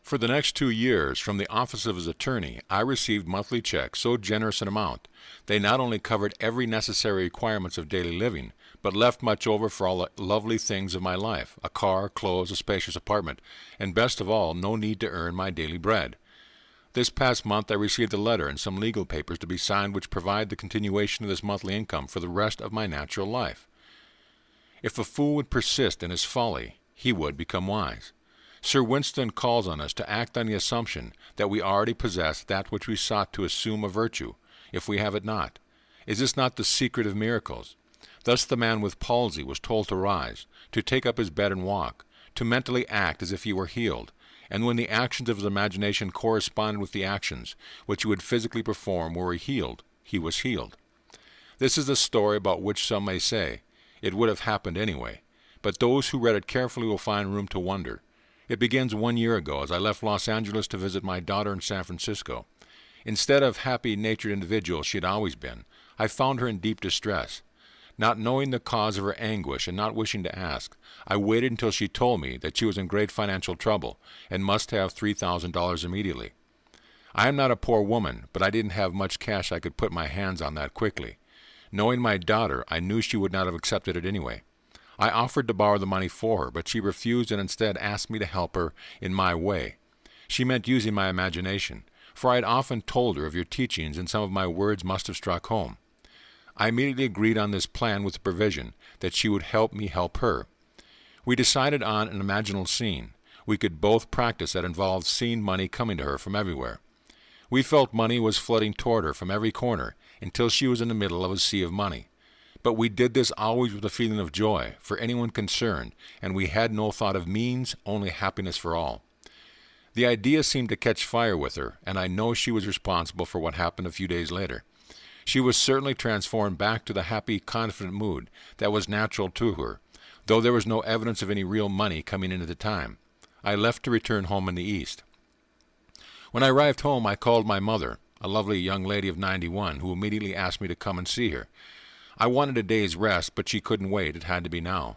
For the next 2 years, from the office of his attorney, I received monthly checks so generous an amount. They not only covered every necessary requirements of daily living, but left much over for all the lovely things of my life, a car, clothes, a spacious apartment, and best of all, no need to earn my daily bread. This past month I received a letter and some legal papers to be signed which provide the continuation of this monthly income for the rest of my natural life. If a fool would persist in his folly, he would become wise. Sir Winston calls on us to act on the assumption that we already possess that which we sought to assume a virtue, if we have it not. Is this not the secret of miracles? Thus the man with palsy was told to rise, to take up his bed and walk, to mentally act as if he were healed, and when the actions of his imagination corresponded with the actions which he would physically perform were healed, he was healed. This is a story about which some may say, it would have happened anyway, but those who read it carefully will find room to wonder. It begins 1 year ago as I left Los Angeles to visit my daughter in San Francisco. Instead of happy-natured individual she had always been, I found her in deep distress. Not knowing the cause of her anguish and not wishing to ask, I waited until she told me that she was in great financial trouble and must have $3,000 immediately. I am not a poor woman, but I didn't have much cash I could put my hands on that quickly. Knowing my daughter, I knew she would not have accepted it anyway. I offered to borrow the money for her, but she refused and instead asked me to help her in my way. She meant using my imagination, for I had often told her of your teachings and some of my words must have struck home. I immediately agreed on this plan with the provision that she would help me help her. We decided on an imaginal scene. We could both practice that involved seeing money coming to her from everywhere. We felt money was flooding toward her from every corner until she was in the middle of a sea of money. But we did this always with a feeling of joy for anyone concerned, and we had no thought of means, only happiness for all. The idea seemed to catch fire with her, and I know she was responsible for what happened a few days later. She was certainly transformed back to the happy, confident mood that was natural to her, though there was no evidence of any real money coming in at the time. I left to return home in the East. When I arrived home, I called my mother, a lovely young lady of 91, who immediately asked me to come and see her. I wanted a day's rest, but she couldn't wait. It had to be now.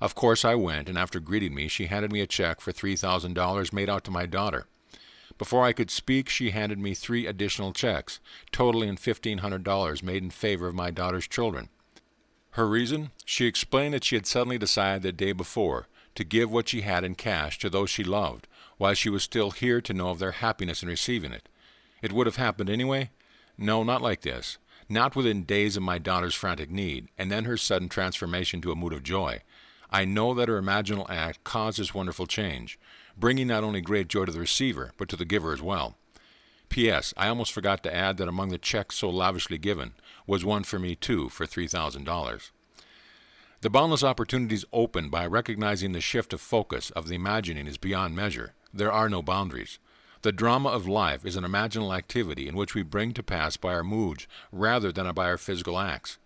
Of course I went, and after greeting me, she handed me a check for $3,000 made out to my daughter. Before I could speak, she handed me 3 additional checks, totaling $1,500 made in favor of my daughter's children. Her reason? She explained that she had suddenly decided the day before to give what she had in cash to those she loved, while she was still here to know of their happiness in receiving it. It would have happened anyway? No, not like this. Not within days of my daughter's frantic need, and then her sudden transformation to a mood of joy. I know that her imaginal act caused this wonderful change, bringing not only great joy to the receiver, but to the giver as well. P.S. I almost forgot to add that among the checks so lavishly given was one for me too, for $3,000. The boundless opportunities opened by recognizing the shift of focus of the imagining is beyond measure. There are no boundaries. The drama of life is an imaginal activity in which we bring to pass by our moods rather than by our physical acts.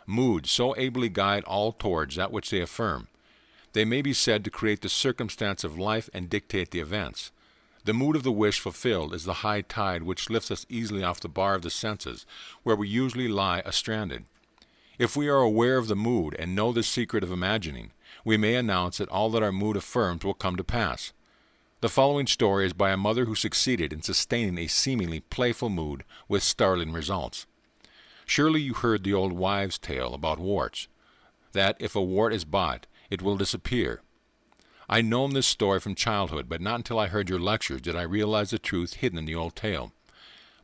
Moods so ably guide all towards that which they affirm. They may be said to create the circumstance of life and dictate the events. The mood of the wish fulfilled is the high tide which lifts us easily off the bar of the senses, where we usually lie stranded. If we are aware of the mood and know the secret of imagining, we may announce that all that our mood affirms will come to pass. The following story is by a mother who succeeded in sustaining a seemingly playful mood with startling results. Surely you heard the old wives' tale about warts, that if a wart is bought, it will disappear. I'd known this story from childhood, but not until I heard your lectures did I realize the truth hidden in the old tale.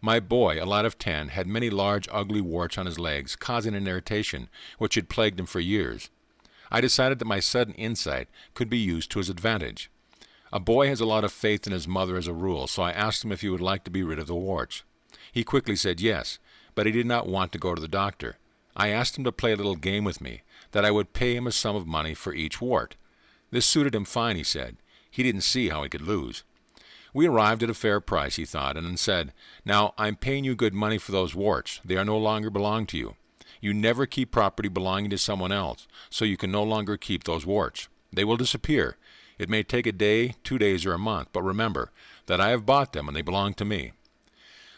My boy, a lad of 10, had many large, ugly warts on his legs, causing an irritation which had plagued him for years. I decided that my sudden insight could be used to his advantage. A boy has a lot of faith in his mother as a rule, so I asked him if he would like to be rid of the warts. He quickly said yes, but he did not want to go to the doctor. I asked him to play a little game with me, that I would pay him a sum of money for each wart. This suited him fine, he said. He didn't see how he could lose. We arrived at a fair price, he thought, and then said, "Now, I'm paying you good money for those warts. They are no longer belong to you. You never keep property belonging to someone else, so you can no longer keep those warts. They will disappear. It may take a day, 2 days, or a month, but remember that I have bought them and they belong to me."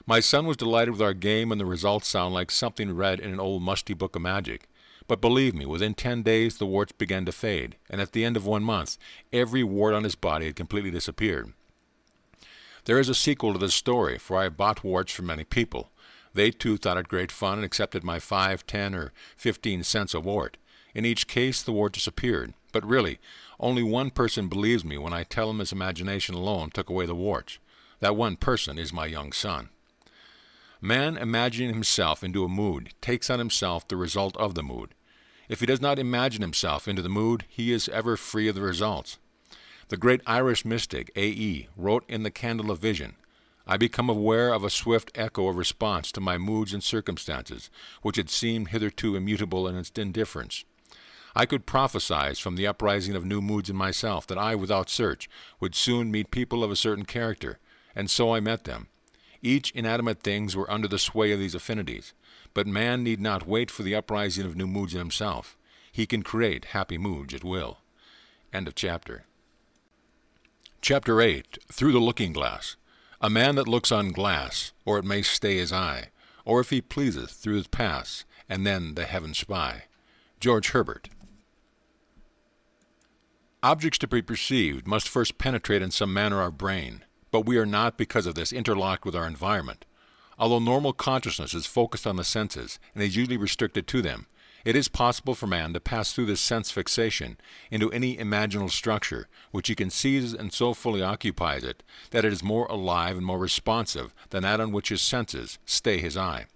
My son was delighted with our game, and the results sound like something read in an old musty book of magic. But believe me, within 10 days the warts began to fade, and at the end of 1 month, every wart on his body had completely disappeared. There is a sequel to this story, for I have bought warts from many people. They too thought it great fun and accepted my 5, 10, or 15 cents a wart. In each case the wart disappeared, but really, only one person believes me when I tell him his imagination alone took away the warts. That one person is my young son. Man, imagining himself into a mood, takes on himself the result of the mood. If he does not imagine himself into the mood, he is ever free of the results. The great Irish mystic A.E. wrote in The Candle of Vision, "I become aware of a swift echo of response to my moods and circumstances, which had seemed hitherto immutable in its indifference. I could prophesy from the uprising of new moods in myself that I, without search, would soon meet people of a certain character, and so I met them. Each inanimate things were under the sway of these affinities, but man need not wait for the uprising of new moods in himself. He can create happy moods at will." End of chapter. Chapter 8. Through the Looking Glass. A man that looks on glass, or it may stay his eye, or if he pleaseth through it pass, and then the heaven spy. George Herbert. Objects to be perceived must first penetrate in some manner our brain, but we are not, because of this, interlocked with our environment. Although normal consciousness is focused on the senses and is usually restricted to them, it is possible for man to pass through this sense fixation into any imaginal structure which he can seize, and so fully occupies it that it is more alive and more responsive than that on which his senses stay his eye.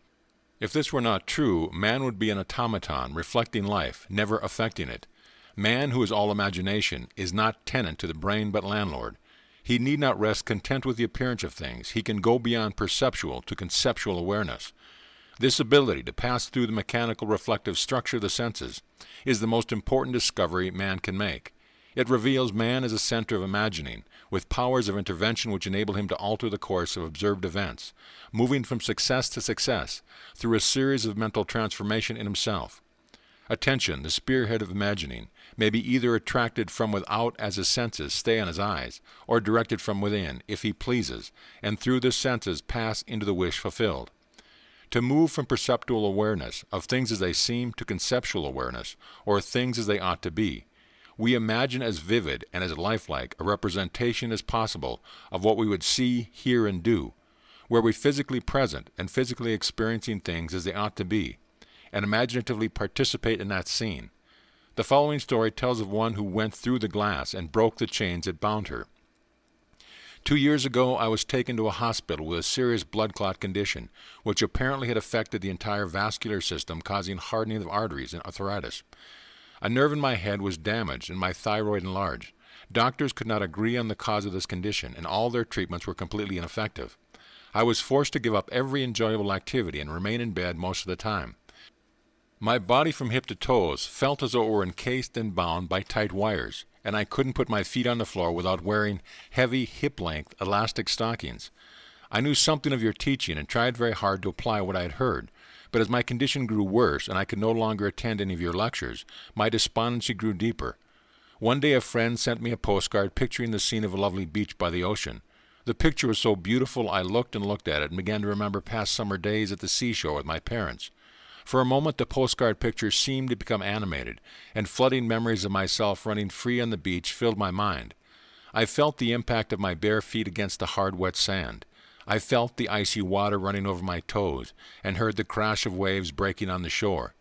If this were not true, man would be an automaton reflecting life, never affecting it. Man, who is all imagination, is not tenant to the brain but landlord. He need not rest content with the appearance of things. He can go beyond perceptual to conceptual awareness. This ability to pass through the mechanical reflective structure of the senses is the most important discovery man can make. It reveals man as a center of imagining, with powers of intervention which enable him to alter the course of observed events, moving from success to success through a series of mental transformation in himself. Attention, the spearhead of imagining, may be either attracted from without as his senses stay on his eyes, or directed from within, if he pleases, and through the senses pass into the wish fulfilled. To move from perceptual awareness of things as they seem to conceptual awareness, or things as they ought to be, we imagine as vivid and as lifelike a representation as possible of what we would see, hear, and do, where we physically present and physically experiencing things as they ought to be, and imaginatively participate in that scene. The following story tells of one who went through the glass and broke the chains that bound her. 2 years ago, I was taken to a hospital with a serious blood clot condition, which apparently had affected the entire vascular system, causing hardening of arteries and arthritis. A nerve in my head was damaged and my thyroid enlarged. Doctors could not agree on the cause of this condition, and all their treatments were completely ineffective. I was forced to give up every enjoyable activity and remain in bed most of the time. My body from hip to toes felt as though it were encased and bound by tight wires, and I couldn't put my feet on the floor without wearing heavy hip-length elastic stockings. I knew something of your teaching and tried very hard to apply what I had heard, but as my condition grew worse and I could no longer attend any of your lectures, my despondency grew deeper. One day a friend sent me a postcard picturing the scene of a lovely beach by the ocean. The picture was so beautiful I looked and looked at it and began to remember past summer days at the seashore with my parents. For a moment the postcard picture seemed to become animated, and flooding memories of myself running free on the beach filled my mind. I felt the impact of my bare feet against the hard, wet sand. I felt the icy water running over my toes, and heard the crash of waves breaking on the shore.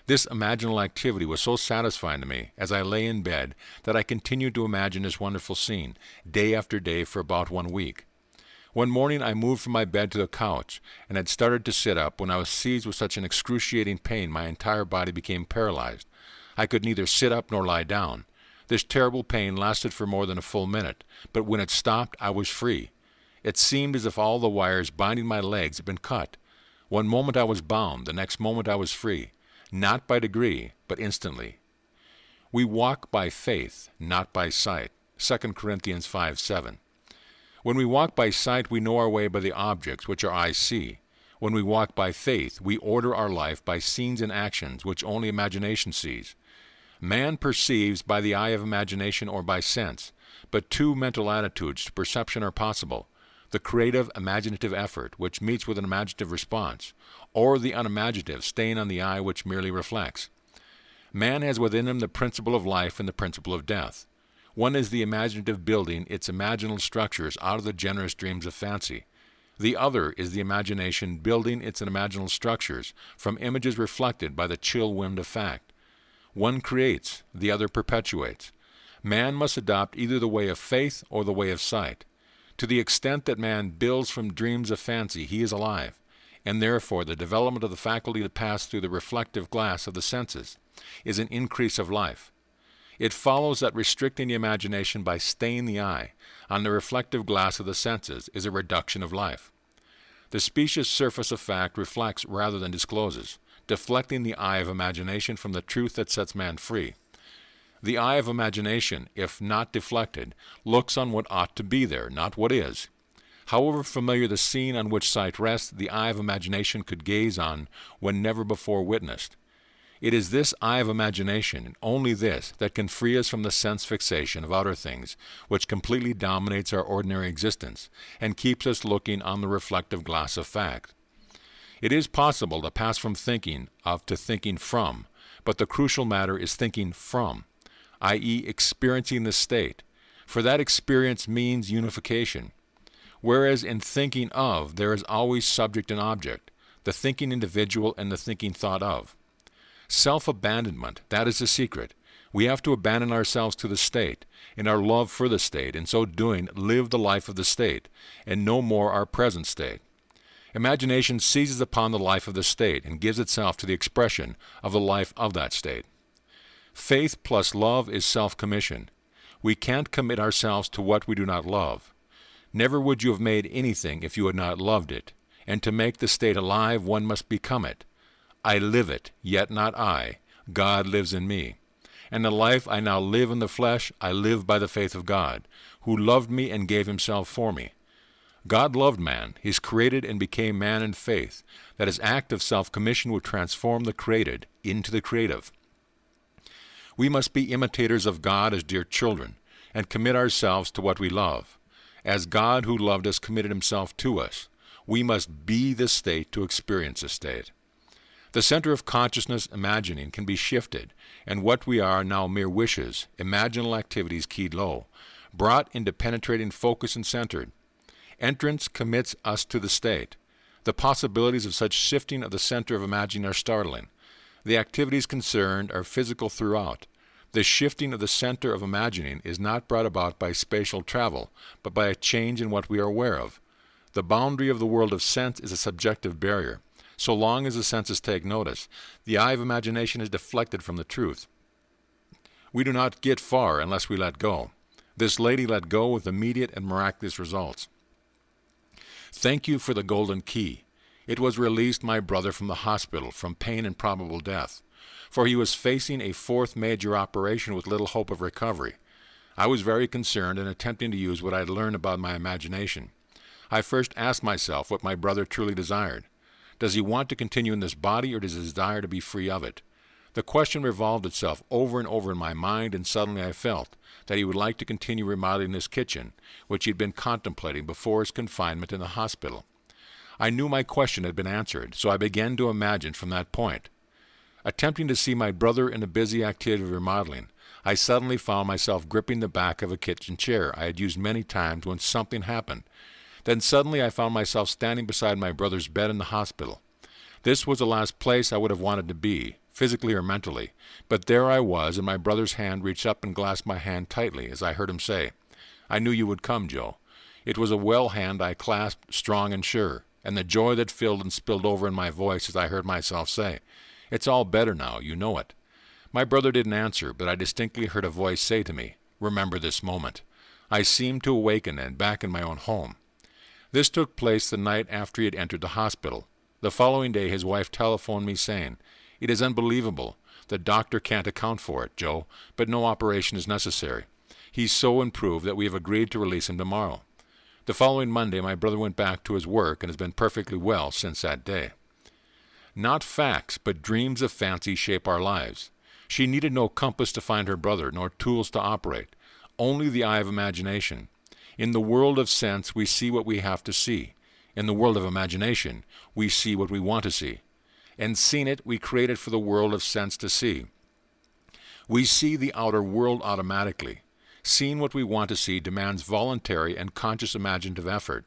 This imaginal activity was so satisfying to me, as I lay in bed, that I continued to imagine this wonderful scene, day after day for about 1 week. One morning I moved from my bed to the couch, and had started to sit up when I was seized with such an excruciating pain my entire body became paralyzed. I could neither sit up nor lie down. This terrible pain lasted for more than a full minute, but when it stopped I was free. It seemed as if all the wires binding my legs had been cut. One moment I was bound, the next moment I was free, not by degree, but instantly. We walk by faith, not by sight. 2 Corinthians 5:7. When we walk by sight, we know our way by the objects which our eyes see. When we walk by faith, we order our life by scenes and actions which only imagination sees. Man perceives by the eye of imagination or by sense, but two mental attitudes to perception are possible: the creative, imaginative effort, which meets with an imaginative response, or the unimaginative, staying on the eye, which merely reflects. Man has within him the principle of life and the principle of death. One is the imaginative building its imaginal structures out of the generous dreams of fancy. The other is the imagination building its imaginal structures from images reflected by the chill wind of fact. One creates, the other perpetuates. Man must adopt either the way of faith or the way of sight. To the extent that man builds from dreams of fancy, he is alive, and therefore the development of the faculty to pass through the reflective glass of the senses is an increase of life. It follows that restricting the imagination by staying the eye on the reflective glass of the senses is a reduction of life. The specious surface of fact reflects rather than discloses, deflecting the eye of imagination from the truth that sets man free. The eye of imagination, if not deflected, looks on what ought to be there, not what is. However familiar the scene on which sight rests, the eye of imagination could gaze on when never before witnessed. It is this eye of imagination, and only this, that can free us from the sense fixation of outer things, which completely dominates our ordinary existence, and keeps us looking on the reflective glass of fact. It is possible to pass from thinking of to thinking from, but the crucial matter is thinking from, i.e. experiencing the state, for that experience means unification. Whereas in thinking of, there is always subject and object, the thinking individual and the thinking thought of. Self-abandonment, that is the secret. We have to abandon ourselves to the state, in our love for the state, in so doing live the life of the state, and no more our present state. Imagination seizes upon the life of the state and gives itself to the expression of the life of that state. Faith plus love is self-commission. We can't commit ourselves to what we do not love. Never would you have made anything if you had not loved it, and to make the state alive one must become it. I live it, yet not I. God lives in me. And the life I now live in the flesh, I live by the faith of God, who loved me and gave himself for me. God loved man. He's created and became man in faith, that his act of self-commission would transform the created into the creative. We must be imitators of God as dear children, and commit ourselves to what we love. As God who loved us committed himself to us, we must be the state to experience the state. The center of consciousness, imagining, can be shifted, and what we are now mere wishes, imaginal activities keyed low, brought into penetrating focus and centered. Entrance commits us to the state. The possibilities of such shifting of the center of imagining are startling. The activities concerned are physical throughout. The shifting of the center of imagining is not brought about by spatial travel, but by a change in what we are aware of. The boundary of the world of sense is a subjective barrier. So long as the senses take notice, the eye of imagination is deflected from the truth. We do not get far unless we let go. This lady let go with immediate and miraculous results. Thank you for the golden key. It was released my brother from the hospital from pain and probable death, for he was facing a fourth major operation with little hope of recovery. I was very concerned and attempting to use what I had learned about my imagination. I first asked myself what my brother truly desired. Does he want to continue in this body, or does he desire to be free of it? The question revolved itself over and over in my mind, and suddenly I felt that he would like to continue remodeling his kitchen, which he had been contemplating before his confinement in the hospital. I knew my question had been answered, so I began to imagine from that point. Attempting to see my brother in the busy activity of remodeling, I suddenly found myself gripping the back of a kitchen chair I had used many times when something happened. Then suddenly I found myself standing beside my brother's bed in the hospital. This was the last place I would have wanted to be, physically or mentally, but there I was, and my brother's hand reached up and grasped my hand tightly as I heard him say, "I knew you would come, Joe." It was a well hand I clasped, strong and sure, and the joy that filled and spilled over in my voice as I heard myself say, "It's all better now, you know it." My brother didn't answer, but I distinctly heard a voice say to me, "Remember this moment." I seemed to awaken and back in my own home. This took place the night after he had entered the hospital. The following day his wife telephoned me saying, "It is unbelievable. The doctor can't account for it, Joe, but no operation is necessary. He's so improved that we have agreed to release him tomorrow." The following Monday my brother went back to his work and has been perfectly well since that day. Not facts, but dreams of fancy shape our lives. She needed no compass to find her brother, nor tools to operate, only the eye of imagination. In the world of sense, we see what we have to see. In the world of imagination, we see what we want to see. And seeing it, we create it for the world of sense to see. We see the outer world automatically. Seeing what we want to see demands voluntary and conscious imaginative effort.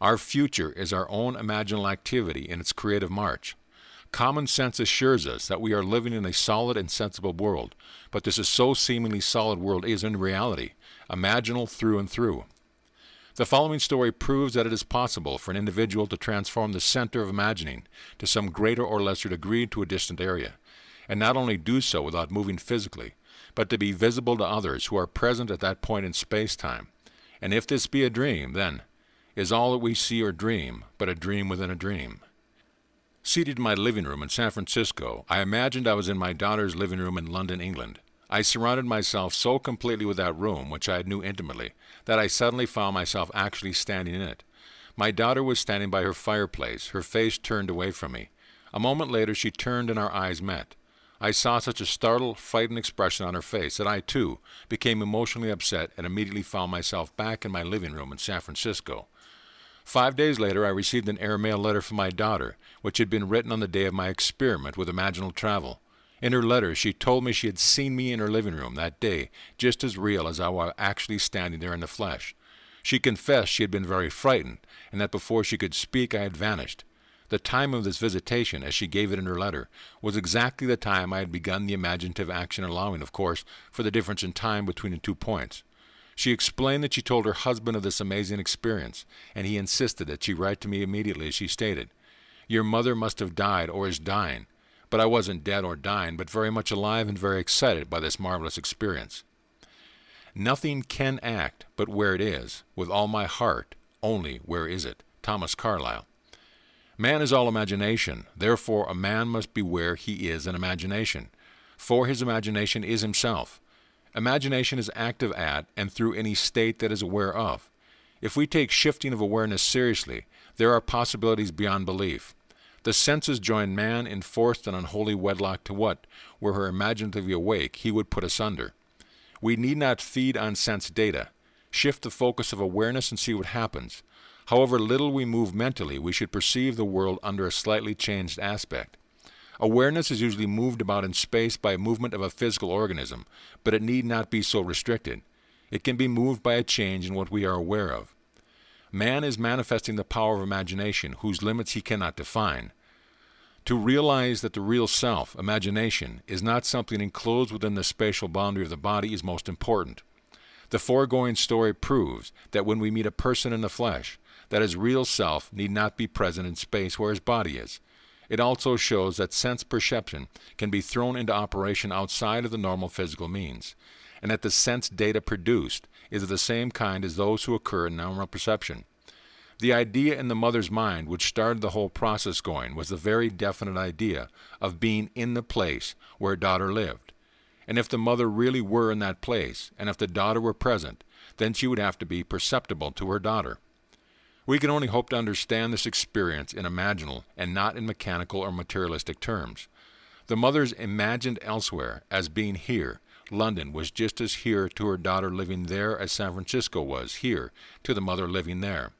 Our future is our own imaginal activity in its creative march. Common sense assures us that we are living in a solid and sensible world, but this so seemingly solid world is in reality imaginal through and through. The following story proves that it is possible for an individual to transform the center of imagining to some greater or lesser degree to a distant area, and not only do so without moving physically, but to be visible to others who are present at that point in space-time. And if this be a dream, then is all that we see or dream but a dream within a dream. Seated in my living room in San Francisco, I imagined I was in my daughter's living room in London, England. I surrounded myself so completely with that room, which I knew intimately, that I suddenly found myself actually standing in it. My daughter was standing by her fireplace, her face turned away from me. A moment later she turned and our eyes met. I saw such a startled, frightened expression on her face that I, too, became emotionally upset and immediately found myself back in my living room in San Francisco. 5 days later I received an airmail letter from my daughter, which had been written on the day of my experiment with imaginal travel. In her letter, she told me she had seen me in her living room that day, just as real as I was actually standing there in the flesh. She confessed she had been very frightened, and that before she could speak I had vanished. The time of this visitation, as she gave it in her letter, was exactly the time I had begun the imaginative action, allowing, of course, for the difference in time between the 2 points. She explained that she told her husband of this amazing experience, and he insisted that she write to me immediately, as she stated. "Your mother must have died or is dying." But I wasn't dead or dying, but very much alive and very excited by this marvelous experience. Nothing can act but where it is, with all my heart, only where is it? Thomas Carlyle. Man is all imagination, therefore a man must be where he is in imagination, for his imagination is himself. Imagination is active at and through any state that is aware of. If we take shifting of awareness seriously, there are possibilities beyond belief. The senses join man in forced and unholy wedlock to what, were her imaginatively awake, he would put asunder. We need not feed on sense data. Shift the focus of awareness and see what happens. However little we move mentally, we should perceive the world under a slightly changed aspect. Awareness is usually moved about in space by movement of a physical organism, but it need not be so restricted. It can be moved by a change in what we are aware of. Man is manifesting the power of imagination, whose limits he cannot define. To realize that the real self, imagination, is not something enclosed within the spatial boundary of the body is most important. The foregoing story proves that when we meet a person in the flesh, that his real self need not be present in space where his body is. It also shows that sense perception can be thrown into operation outside of the normal physical means, and that the sense data produced is of the same kind as those who occur in normal perception. The idea in the mother's mind which started the whole process going was the very definite idea of being in the place where her daughter lived. And if the mother really were in that place, and if the daughter were present, then she would have to be perceptible to her daughter. We can only hope to understand this experience in imaginal and not in mechanical or materialistic terms. The mother's imagined elsewhere as being here, London, was just as here to her daughter living there as San Francisco was here to the mother living there.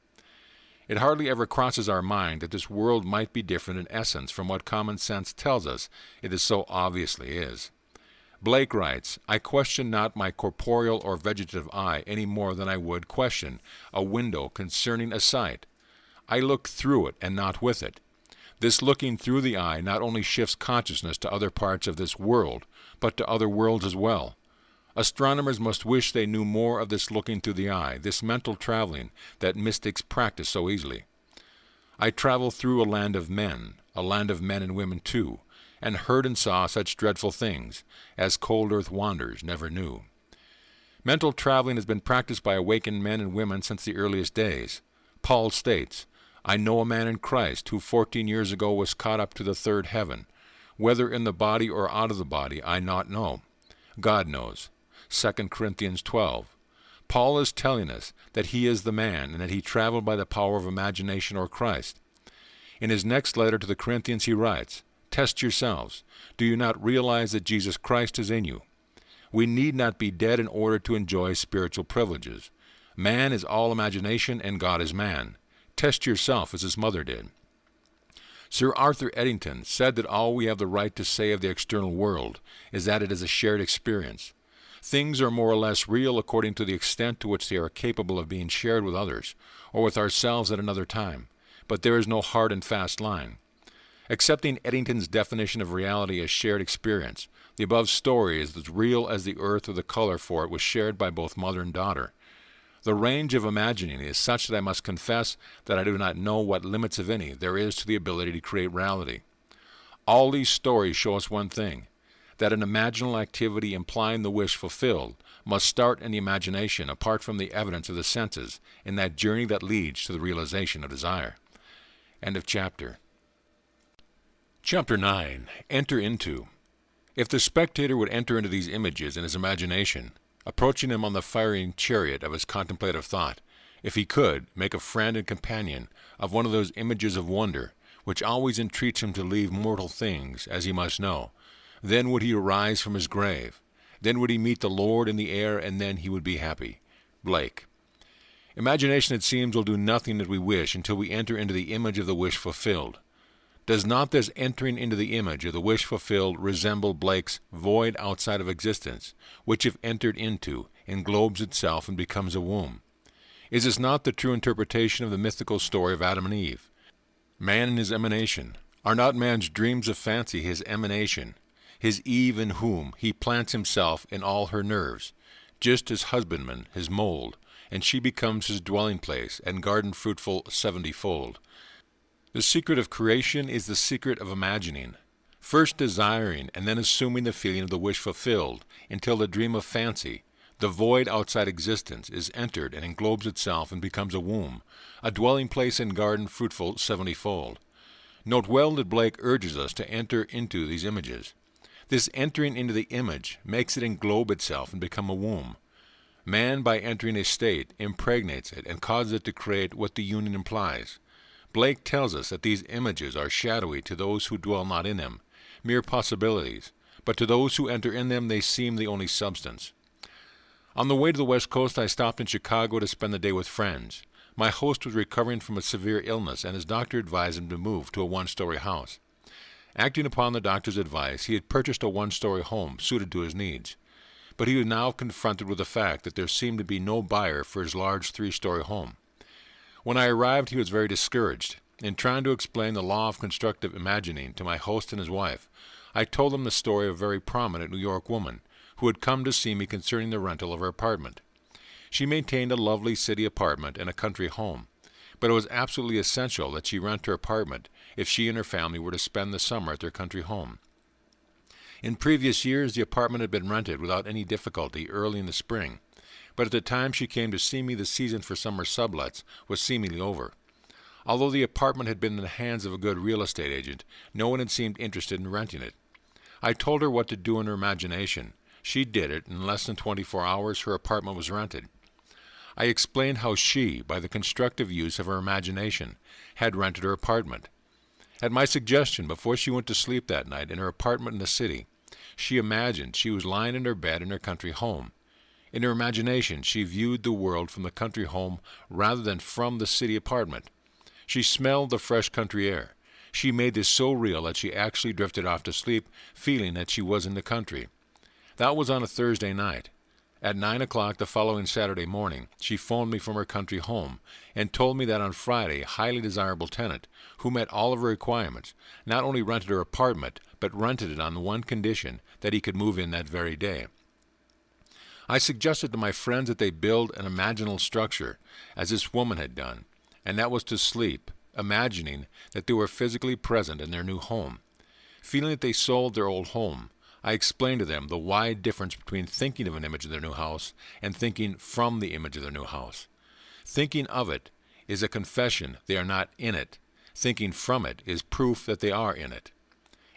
It hardly ever crosses our mind that this world might be different in essence from what common sense tells us it is so obviously is. Blake writes, "I question not my corporeal or vegetative eye any more than I would question a window concerning a sight. I look through it and not with it. This looking through the eye not only shifts consciousness to other parts of this world, but to other worlds as well. Astronomers must wish they knew more of this looking through the eye, this mental traveling that mystics practice so easily. I travel through a land of men and women too, and heard and saw such dreadful things as cold earth wanderers never knew." Mental traveling has been practiced by awakened men and women since the earliest days. Paul states, "I know a man in Christ who 14 years ago was caught up to the third heaven. Whether in the body or out of the body, I not know. God knows." 2 Corinthians 12. Paul is telling us that he is the man and that he traveled by the power of imagination or Christ. In his next letter to the Corinthians he writes, "Test yourselves. Do you not realize that Jesus Christ is in you?" We need not be dead in order to enjoy spiritual privileges. Man is all imagination and God is man. Test yourself as his mother did. Sir Arthur Eddington said that all we have the right to say of the external world is that it is a shared experience. Things are more or less real according to the extent to which they are capable of being shared with others, or with ourselves at another time, but there is no hard and fast line. Accepting Eddington's definition of reality as shared experience, the above story is as real as the earth or the color for it was shared by both mother and daughter. The range of imagining is such that I must confess that I do not know what limits, if any, there is to the ability to create reality. All these stories show us one thing, that an imaginal activity implying the wish fulfilled must start in the imagination apart from the evidence of the senses in that journey that leads to the realization of desire. End of chapter. Chapter 9. Enter into. If the spectator would enter into these images in his imagination, approaching him on the fiery chariot of his contemplative thought, if he could, make a friend and companion of one of those images of wonder, which always entreats him to leave mortal things, as he must know, then would he arise from his grave, then would he meet the Lord in the air, and then he would be happy. Blake. Imagination, it seems, will do nothing that we wish until we enter into the image of the wish fulfilled. Does not this entering into the image of the wish fulfilled resemble Blake's void outside of existence, which if entered into, englobes itself and becomes a womb? Is this not the true interpretation of the mythical story of Adam and Eve? Man in his emanation. Are not man's dreams of fancy his emanation, his Eve in whom he plants himself in all her nerves, just as husbandman his mold, and she becomes his dwelling place and garden fruitful 70-fold? The secret of creation is the secret of imagining, first desiring and then assuming the feeling of the wish fulfilled, until the dream of fancy, the void outside existence, is entered and englobes itself and becomes a womb, a dwelling place and garden fruitful 70-fold. Note well that Blake urges us to enter into these images. This entering into the image makes it englobe itself and become a womb. Man, by entering a state, impregnates it and causes it to create what the union implies. Blake tells us that these images are shadowy to those who dwell not in them, mere possibilities, but to those who enter in them they seem the only substance. On the way to the West Coast, I stopped in Chicago to spend the day with friends. My host was recovering from a severe illness, and his doctor advised him to move to a one-story house. Acting upon the doctor's advice, he had purchased a one-story home suited to his needs. But he was now confronted with the fact that there seemed to be no buyer for his large three-story home. When I arrived, he was very discouraged. In trying to explain the law of constructive imagining to my host and his wife, I told them the story of a very prominent New York woman who had come to see me concerning the rental of her apartment. She maintained a lovely city apartment and a country home, but it was absolutely essential that she rent her apartment if she and her family were to spend the summer at their country home. In previous years, the apartment had been rented without any difficulty early in the spring, but at the time she came to see me, the season for summer sublets was seemingly over. Although the apartment had been in the hands of a good real estate agent, no one had seemed interested in renting it. I told her what to do in her imagination. She did it. In less than 24 hours, her apartment was rented. I explained how she, by the constructive use of her imagination, had rented her apartment. At my suggestion, before she went to sleep that night in her apartment in the city, she imagined she was lying in her bed in her country home. In her imagination, she viewed the world from the country home rather than from the city apartment. She smelled the fresh country air. She made this so real that she actually drifted off to sleep, feeling that she was in the country. That was on a Thursday night. At 9 o'clock the following Saturday morning, she phoned me from her country home and told me that on Friday a highly desirable tenant, who met all of her requirements, not only rented her apartment, but rented it on the one condition that he could move in that very day. I suggested to my friends that they build an imaginal structure, as this woman had done, and that was to sleep, imagining that they were physically present in their new home. Feeling that they sold their old home, I explained to them the wide difference between thinking of an image of their new house and thinking from the image of their new house. Thinking of it is a confession they are not in it. Thinking from it is proof that they are in it.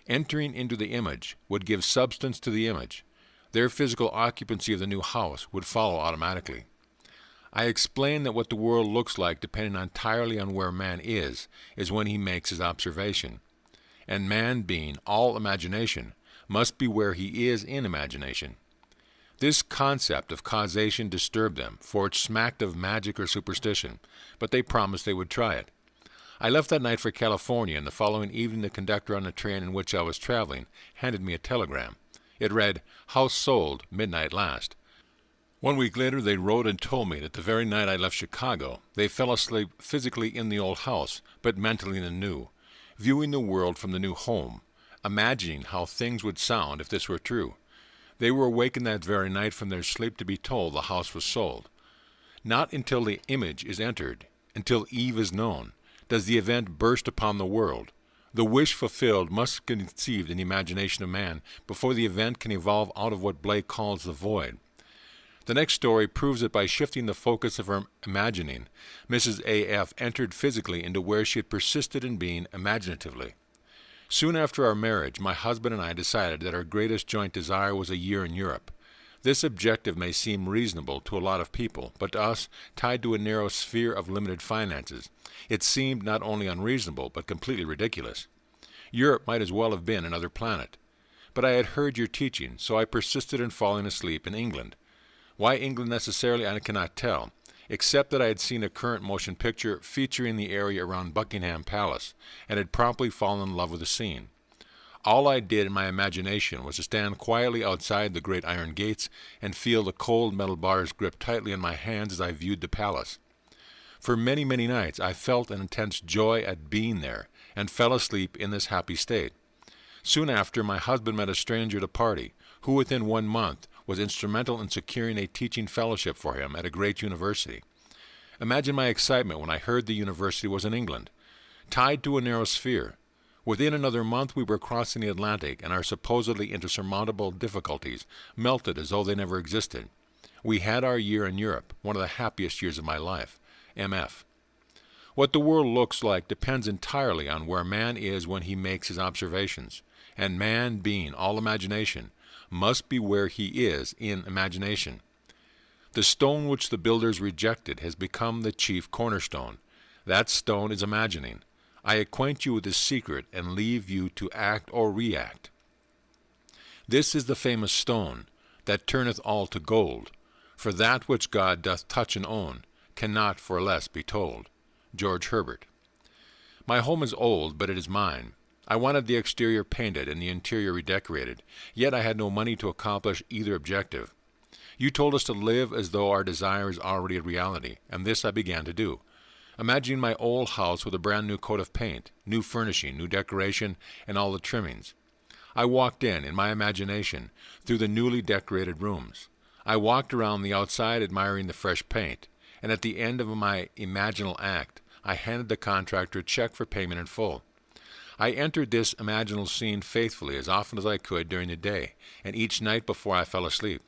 Entering into the image would give substance to the image. Their physical occupancy of the new house would follow automatically. I explained that what the world looks like, depending entirely on where man is when he makes his observation. And man, being all imagination, must be where he is in imagination. This concept of causation disturbed them, for it smacked of magic or superstition, but they promised they would try it. I left that night for California, and the following evening the conductor on the train in which I was traveling handed me a telegram. It read, "House sold, midnight last." 1 week later they wrote and told me that the very night I left Chicago, they fell asleep physically in the old house, but mentally in the new, viewing the world from the new home, imagining how things would sound if this were true. They were awakened that very night from their sleep to be told the house was sold. Not until the image is entered, until Eve is known, does the event burst upon the world. The wish fulfilled must be conceived in the imagination of man before the event can evolve out of what Blake calls the void. The next story proves that by shifting the focus of her imagining, Mrs. A.F. entered physically into where she had persisted in being imaginatively. Soon after our marriage, my husband and I decided that our greatest joint desire was a year in Europe. This objective may seem reasonable to a lot of people, but to us, tied to a narrow sphere of limited finances, it seemed not only unreasonable, but completely ridiculous. Europe might as well have been another planet. But I had heard your teaching, so I persisted in falling asleep in England. Why England necessarily, I cannot tell, except that I had seen a current motion picture featuring the area around Buckingham Palace, and had promptly fallen in love with the scene. All I did in my imagination was to stand quietly outside the great iron gates and feel the cold metal bars grip tightly in my hands as I viewed the palace. For many, many nights I felt an intense joy at being there, and fell asleep in this happy state. Soon after, my husband met a stranger at a party, who within 1 month was instrumental in securing a teaching fellowship for him at a great university. Imagine my excitement when I heard the university was in England, tied to a narrow sphere. Within another month we were crossing the Atlantic, and our supposedly insurmountable difficulties melted as though they never existed. We had our year in Europe, one of the happiest years of my life. M.F. What the world looks like depends entirely on where man is when he makes his observations, and man, being all imagination, must be where he is in imagination. The stone which the builders rejected has become the chief cornerstone. That stone is imagining. I acquaint you with this secret, and leave you to act or react. This is the famous stone, that turneth all to gold, for that which God doth touch and own, cannot for less be told. George Herbert. My home is old, but it is mine. I wanted the exterior painted and the interior redecorated, yet I had no money to accomplish either objective. You told us to live as though our desire is already a reality, and this I began to do. Imagining my old house with a brand new coat of paint, new furnishing, new decoration, and all the trimmings. I walked in my imagination, through the newly decorated rooms. I walked around the outside admiring the fresh paint, and at the end of my imaginal act, I handed the contractor a check for payment in full. I entered this imaginal scene faithfully as often as I could during the day, and each night before I fell asleep.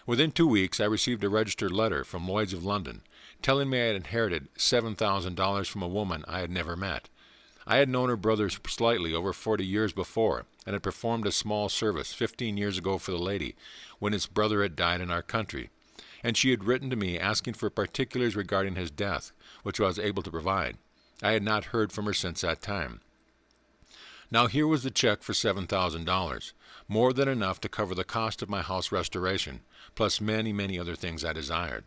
Within 2 weeks I received a registered letter from Lloyd's of London, telling me I had inherited $7,000 from a woman I had never met. I had known her brother slightly over 40 years before, and had performed a small service 15 years ago for the lady, when his brother had died in our country, and she had written to me asking for particulars regarding his death, which I was able to provide. I had not heard from her since that time. Now here was the check for $7,000, more than enough to cover the cost of my house restoration, plus many, many other things I desired.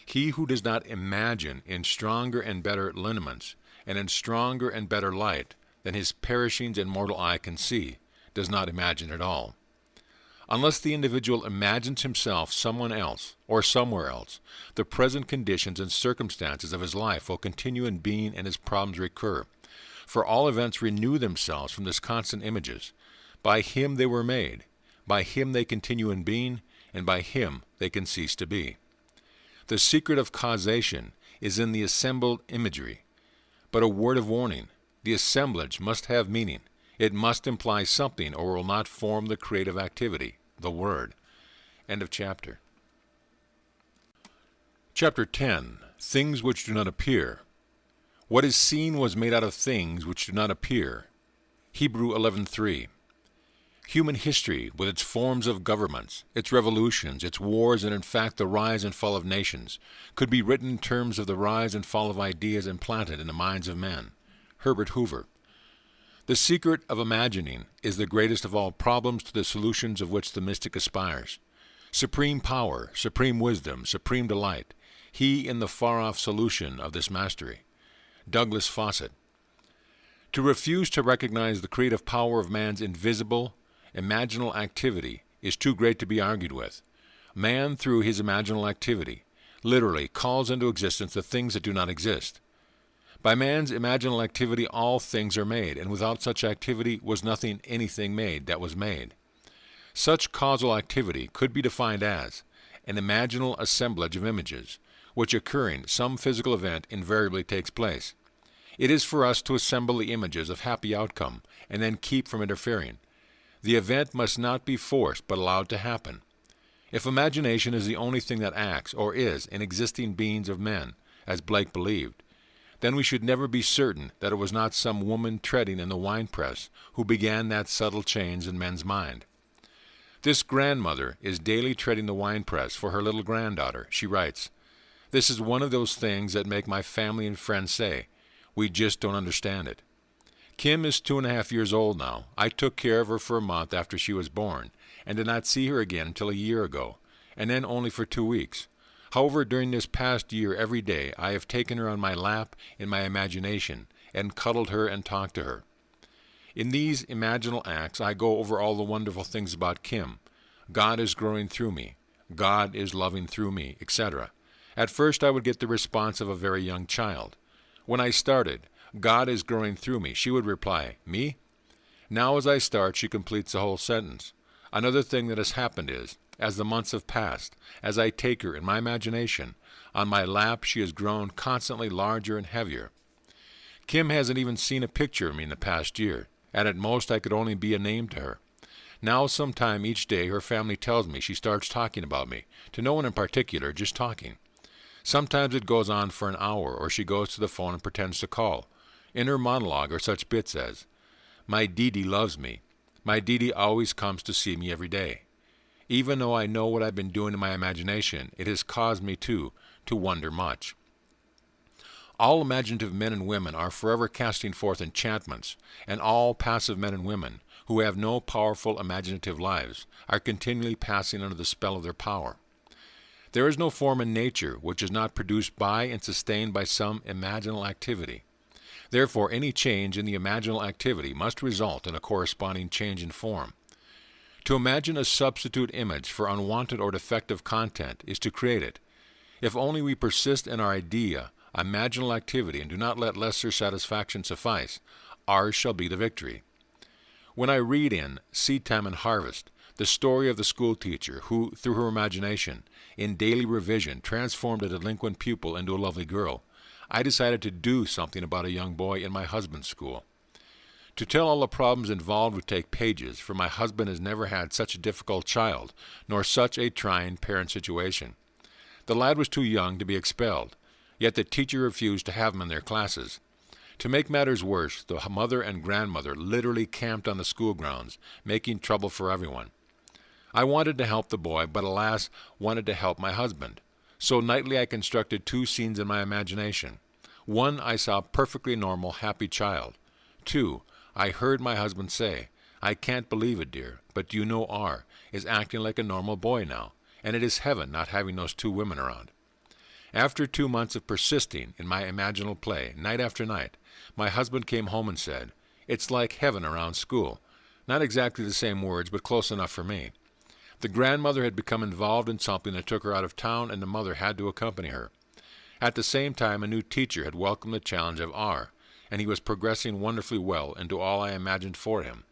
He who does not imagine in stronger and better lineaments, and in stronger and better light than his perishings and mortal eye can see, does not imagine at all. Unless the individual imagines himself someone else, or somewhere else, the present conditions and circumstances of his life will continue in being and his problems recur. For all events renew themselves from this constant images. By him they were made, by him they continue in being, and by him they can cease to be. The secret of causation is in the assembled imagery. But a word of warning, the assemblage must have meaning. It must imply something, or will not form the creative activity, the word. End of chapter. Chapter 10. Things which do not appear. What is seen was made out of things which do not appear. Hebrew 11:3. Human history, with its forms of governments, its revolutions, its wars, and in fact the rise and fall of nations, could be written in terms of the rise and fall of ideas implanted in the minds of men. Herbert Hoover. The secret of imagining is the greatest of all problems, to the solutions of which the mystic aspires. Supreme power, supreme wisdom, supreme delight, he in the far-off solution of this mastery. Douglas Fawcett. To refuse to recognize the creative power of man's invisible, imaginal activity is too great to be argued with. Man, through his imaginal activity, literally calls into existence the things that do not exist. By man's imaginal activity all things are made, and without such activity was nothing anything made that was made. Such causal activity could be defined as an imaginal assemblage of images, which occurring, some physical event invariably takes place. It is for us to assemble the images of happy outcome, and then keep from interfering. The event must not be forced, but allowed to happen. If imagination is the only thing that acts, or is, in existing beings of men, as Blake believed, then we should never be certain that it was not some woman treading in the winepress who began that subtle change in men's mind. This grandmother is daily treading the winepress for her little granddaughter. She writes, "This is one of those things that make my family and friends say, we just don't understand it. Kim is 2.5 years old now. I took care of her for a month after she was born, and did not see her again until a year ago, and then only for 2 weeks. However, during this past year every day I have taken her on my lap in my imagination, and cuddled her and talked to her. In these imaginal acts I go over all the wonderful things about Kim. God is growing through me. God is loving through me, etc. At first I would get the response of a very young child. When I started, God is growing through me, she would reply, me? Now as I start, she completes the whole sentence. Another thing that has happened is, as the months have passed, as I take her in my imagination, on my lap she has grown constantly larger and heavier. Kim hasn't even seen a picture of me in the past year, and at most I could only be a name to her. Now sometime each day her family tells me she starts talking about me, to no one in particular, just talking. Sometimes it goes on for an hour, or she goes to the phone and pretends to call. In her monologue are such bits as, "My Dee loves me. My Dee always comes to see me every day." Even though I know what I've been doing in my imagination, it has caused me, too, to wonder much. All imaginative men and women are forever casting forth enchantments, and all passive men and women, who have no powerful imaginative lives, are continually passing under the spell of their power. There is no form in nature which is not produced by and sustained by some imaginal activity. Therefore, any change in the imaginal activity must result in a corresponding change in form. To imagine a substitute image for unwanted or defective content is to create it. If only we persist in our idea, imaginal activity, and do not let lesser satisfaction suffice, ours shall be the victory. When I read in Seed Time and Harvest the story of the schoolteacher who, through her imagination, in daily revision, transformed a delinquent pupil into a lovely girl, I decided to do something about a young boy in my husband's school. To tell all the problems involved would take pages, for my husband has never had such a difficult child, nor such a trying parent situation. The lad was too young to be expelled, yet the teacher refused to have him in their classes. To make matters worse, the mother and grandmother literally camped on the school grounds, making trouble for everyone. I wanted to help the boy, but alas, wanted to help my husband. So nightly I constructed 2 scenes in my imagination. 1, I saw a perfectly normal, happy child. 2, I heard my husband say, "I can't believe it, dear, but you know R. is acting like a normal boy now, and it is heaven not having those 2 women around." After 2 months of persisting in my imaginal play, night after night, my husband came home and said, "It's like heaven around school." Not exactly the same words, but close enough for me. The grandmother had become involved in something that took her out of town, and the mother had to accompany her. At the same time, a new teacher had welcomed the challenge of R, and he was progressing wonderfully well into all I imagined for him.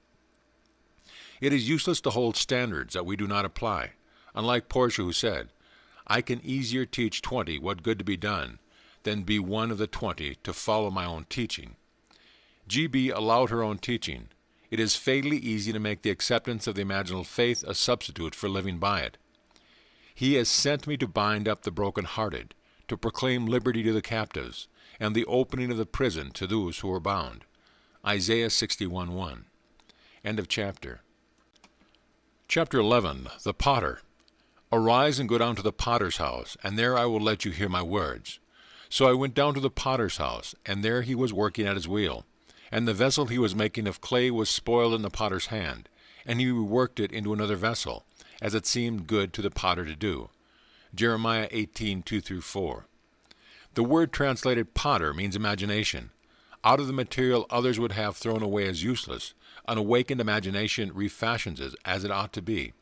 It is useless to hold standards that we do not apply. Unlike Portia, who said, "I can easier teach 20 what good to be done than be one of the 20 to follow my own teaching." G.B. allowed her own teaching. It is fatally easy to make the acceptance of the imaginal faith a substitute for living by it. "He has sent me to bind up the broken-hearted, to proclaim liberty to the captives, and the opening of the prison to those who are bound." Isaiah 61:1. End of chapter. Chapter 11. The Potter. "Arise and go down to the potter's house, and there I will let you hear my words. So I went down to the potter's house, and there he was working at his wheel. And the vessel he was making of clay was spoiled in the potter's hand, and he reworked it into another vessel, as it seemed good to the potter to do." Jeremiah 18:2-4. The word translated potter means imagination. Out of the material others would have thrown away as useless, an awakened imagination refashions it as it ought to be.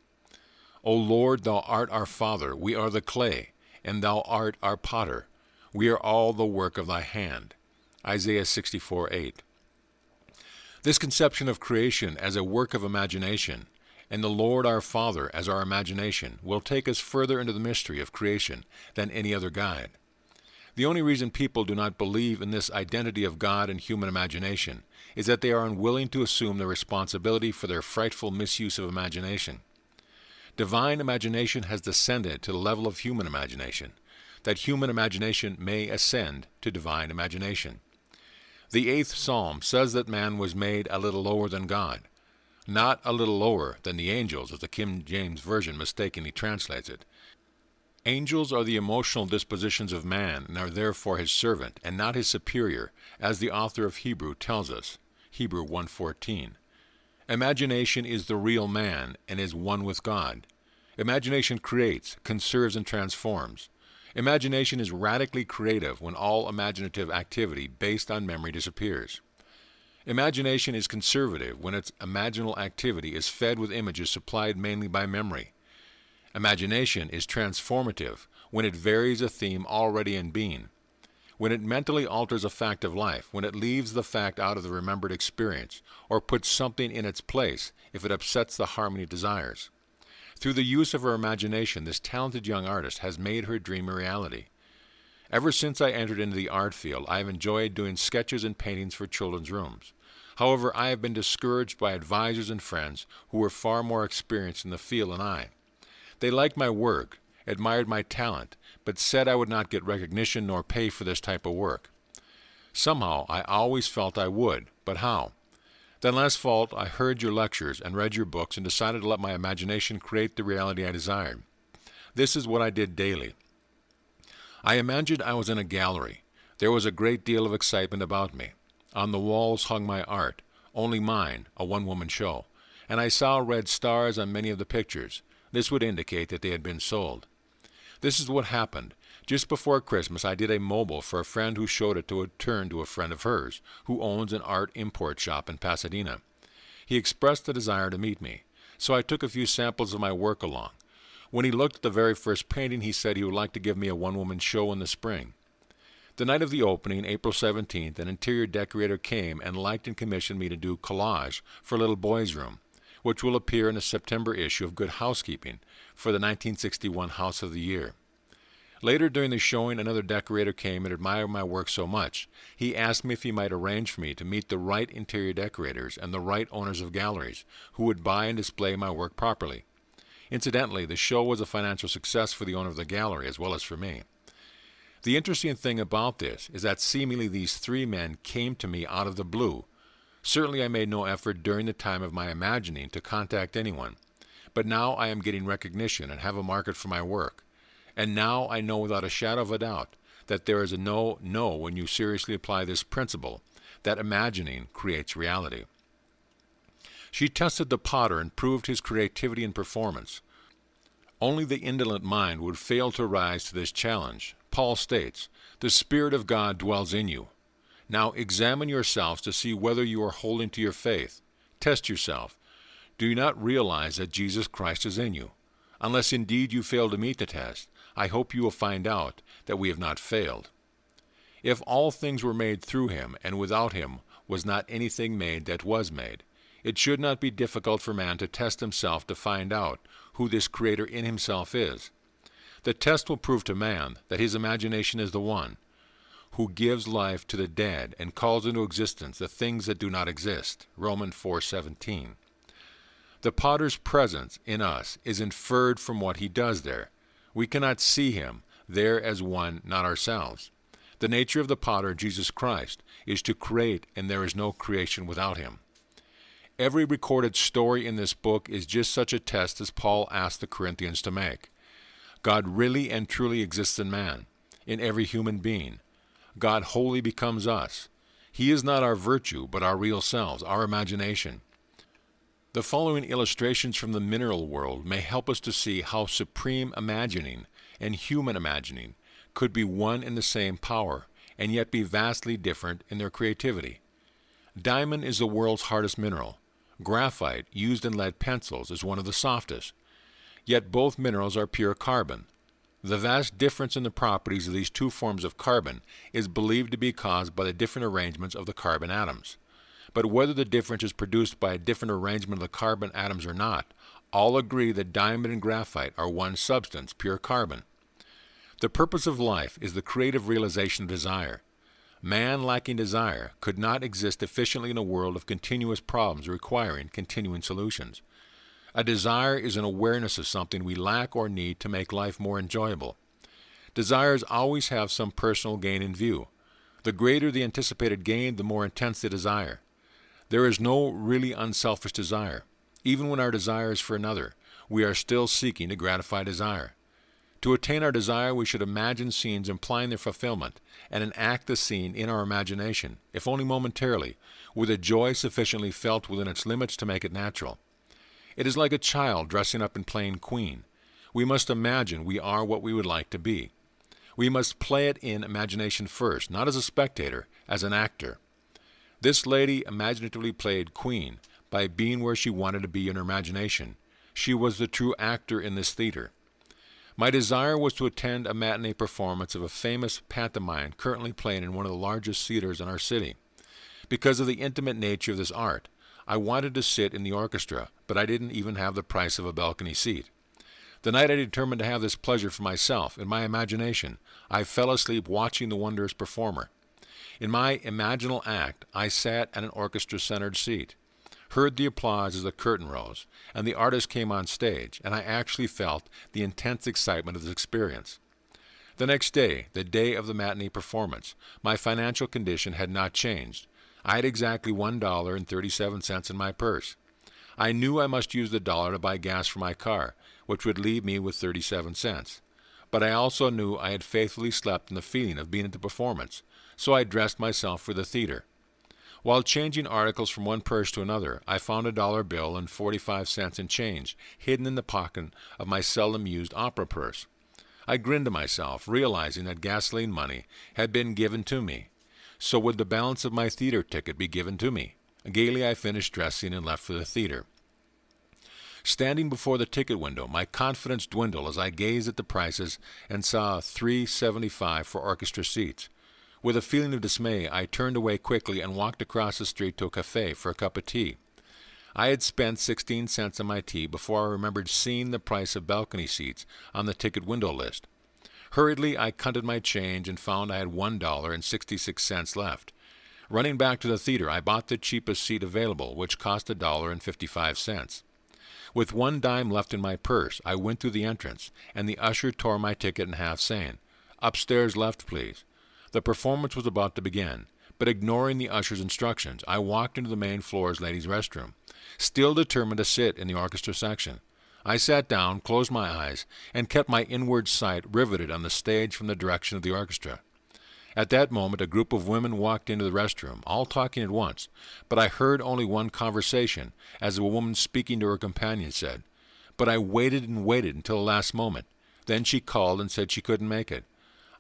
"O Lord, thou art our Father, we are the clay, and thou art our potter. We are all the work of thy hand." Isaiah 64:8. This conception of creation as a work of imagination, and the Lord our Father as our imagination, will take us further into the mystery of creation than any other guide. The only reason people do not believe in this identity of God and human imagination is that they are unwilling to assume the responsibility for their frightful misuse of imagination. Divine imagination has descended to the level of human imagination, that human imagination may ascend to divine imagination. The 8th Psalm says that man was made a little lower than God, not a little lower than the angels, as the King James Version mistakenly translates it. Angels are the emotional dispositions of man and are therefore his servant and not his superior, as the author of Hebrew tells us, Hebrew 1:14. Imagination is the real man and is one with God. Imagination creates, conserves, and transforms. Imagination is radically creative when all imaginative activity based on memory disappears. Imagination is conservative when its imaginal activity is fed with images supplied mainly by memory. Imagination is transformative when it varies a theme already in being, when it mentally alters a fact of life, when it leaves the fact out of the remembered experience, or puts something in its place if it upsets the harmony it desires. Through the use of her imagination, this talented young artist has made her dream a reality. Ever since I entered into the art field, I have enjoyed doing sketches and paintings for children's rooms. However, I have been discouraged by advisors and friends who were far more experienced in the field than I. They liked my work, admired my talent, but said I would not get recognition nor pay for this type of work. Somehow, I always felt I would, but how? Then last fall, I heard your lectures and read your books and decided to let my imagination create the reality I desired. This is what I did daily. I imagined I was in a gallery. There was a great deal of excitement about me. On the walls hung my art, only mine, a one-woman show, and I saw red stars on many of the pictures. This would indicate that they had been sold. This is what happened. Just before Christmas, I did a mobile for a friend who showed it to return to a friend of hers, who owns an art import shop in Pasadena. He expressed a desire to meet me, so I took a few samples of my work along. When he looked at the very first painting, he said he would like to give me a one-woman show in the spring. The night of the opening, April 17th, an interior decorator came and liked and commissioned me to do collage for a little boy's room, which will appear in the September issue of Good Housekeeping for the 1961 House of the Year. Later during the showing, another decorator came and admired my work so much, he asked me if he might arrange for me to meet the right interior decorators and the right owners of galleries who would buy and display my work properly. Incidentally, the show was a financial success for the owner of the gallery as well as for me. The interesting thing about this is that seemingly these 3 men came to me out of the blue. Certainly I made no effort during the time of my imagining to contact anyone, but now I am getting recognition and have a market for my work. And now I know without a shadow of a doubt that there is a no when you seriously apply this principle, that imagining creates reality. She tested the potter and proved his creativity and performance. Only the indolent mind would fail to rise to this challenge. Paul states, "The Spirit of God dwells in you." Now examine yourselves to see whether you are holding to your faith. Test yourself. Do you not realize that Jesus Christ is in you? Unless indeed you fail to meet the test, I hope you will find out that we have not failed. If all things were made through him, and without him was not anything made that was made, it should not be difficult for man to test himself to find out who this Creator in himself is. The test will prove to man that his imagination is the one who gives life to the dead and calls into existence the things that do not exist. Romans 4:17. The potter's presence in us is inferred from what he does there. We cannot see him there as one, not ourselves. The nature of the potter, Jesus Christ, is to create, and there is no creation without him. Every recorded story in this book is just such a test as Paul asked the Corinthians to make. God really and truly exists in man, in every human being. God wholly becomes us. He is not our virtue, but our real selves, our imagination. The following illustrations from the mineral world may help us to see how supreme imagining and human imagining could be one and the same power, and yet be vastly different in their creativity. Diamond is the world's hardest mineral. Graphite, used in lead pencils, is one of the softest. Yet both minerals are pure carbon. The vast difference in the properties of these 2 forms of carbon is believed to be caused by the different arrangements of the carbon atoms. But whether the difference is produced by a different arrangement of the carbon atoms or not, all agree that diamond and graphite are one substance, pure carbon. The purpose of life is the creative realization of desire. Man lacking desire could not exist efficiently in a world of continuous problems requiring continuing solutions. A desire is an awareness of something we lack or need to make life more enjoyable. Desires always have some personal gain in view. The greater the anticipated gain, the more intense the desire. There is no really unselfish desire. Even when our desire is for another, we are still seeking to gratify desire. To attain our desire, we should imagine scenes implying their fulfillment and enact the scene in our imagination, if only momentarily, with a joy sufficiently felt within its limits to make it natural. It is like a child dressing up and playing queen. We must imagine we are what we would like to be. We must play it in imagination first, not as a spectator, as an actor. This lady imaginatively played queen by being where she wanted to be in her imagination. She was the true actor in this theater. My desire was to attend a matinee performance of a famous pantomime currently playing in one of the largest theaters in our city. Because of the intimate nature of this art, I wanted to sit in the orchestra, but I didn't even have the price of a balcony seat. The night I determined to have this pleasure for myself, in my imagination, I fell asleep watching the wondrous performer. In my imaginal act, I sat at an orchestra-centered seat, heard the applause as the curtain rose, and the artist came on stage, and I actually felt the intense excitement of this experience. The next day, the day of the matinee performance, my financial condition had not changed. I had exactly $1.37 in my purse. I knew I must use the dollar to buy gas for my car, which would leave me with 37 cents. But I also knew I had faithfully slept in the feeling of being at the performance, so I dressed myself for the theater. While changing articles from one purse to another, I found a dollar bill and 45 cents in change hidden in the pocket of my seldom used opera purse. I grinned to myself, realizing that gasoline money had been given to me. So would the balance of my theater ticket be given to me? Gaily I finished dressing and left for the theater. Standing before the ticket window, my confidence dwindled as I gazed at the prices and saw $3.75 for orchestra seats. With a feeling of dismay, I turned away quickly and walked across the street to a cafe for a cup of tea. I had spent 16 cents on my tea before I remembered seeing the price of balcony seats on the ticket window list. Hurriedly, I counted my change and found I had $1.66 left. Running back to the theater, I bought the cheapest seat available, which cost $1.55. With 1 dime left in my purse, I went through the entrance, and the usher tore my ticket in half, saying, "Upstairs left, please." The performance was about to begin, but ignoring the usher's instructions, I walked into the main floor's ladies' restroom, still determined to sit in the orchestra section. I sat down, closed my eyes, and kept my inward sight riveted on the stage from the direction of the orchestra. At that moment, a group of women walked into the restroom, all talking at once, but I heard only one conversation, as a woman speaking to her companion said, "But I waited and waited until the last moment. Then she called and said she couldn't make it.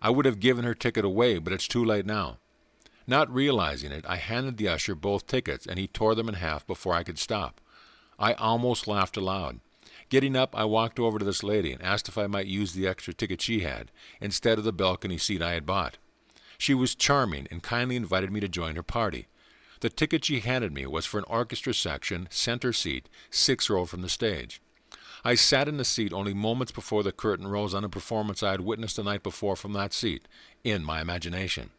I would have given her ticket away, but it's too late now." Not realizing it, I handed the usher both tickets, and he tore them in half before I could stop. I almost laughed aloud. Getting up, I walked over to this lady and asked if I might use the extra ticket she had, instead of the balcony seat I had bought. She was charming and kindly invited me to join her party. The ticket she handed me was for an orchestra section, center seat, 6th row from the stage. I sat in the seat only moments before the curtain rose on a performance I had witnessed the night before from that seat, in my imagination.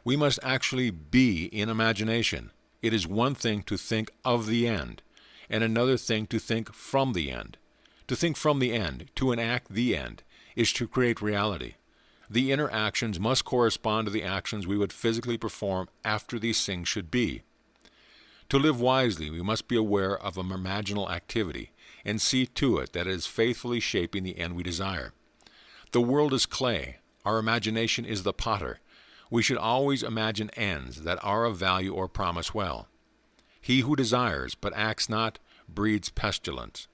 We must actually be in imagination. It is one thing to think of the end, and another thing to think from the end. To think from the end, to enact the end, is to create reality. The inner actions must correspond to the actions we would physically perform after these things should be. To live wisely, we must be aware of a imaginal activity, and see to it that it is faithfully shaping the end we desire. The world is clay. Our imagination is the potter. We should always imagine ends that are of value or promise well. He who desires but acts not breeds pestilence.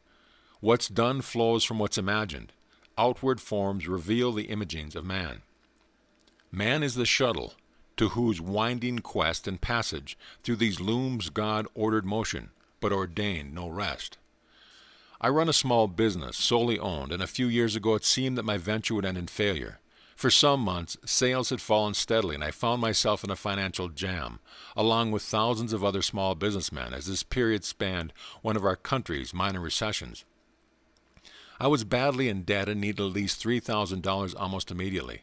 What's done flows from what's imagined. Outward forms reveal the imagings of man. Man is the shuttle to whose winding quest and passage through these looms God ordered motion, but ordained no rest. I run a small business, solely owned, and a few years ago it seemed that my venture would end in failure. For some months, sales had fallen steadily, and I found myself in a financial jam, along with thousands of other small businessmen, as this period spanned one of our country's minor recessions. I was badly in debt and needed at least $3,000 almost immediately.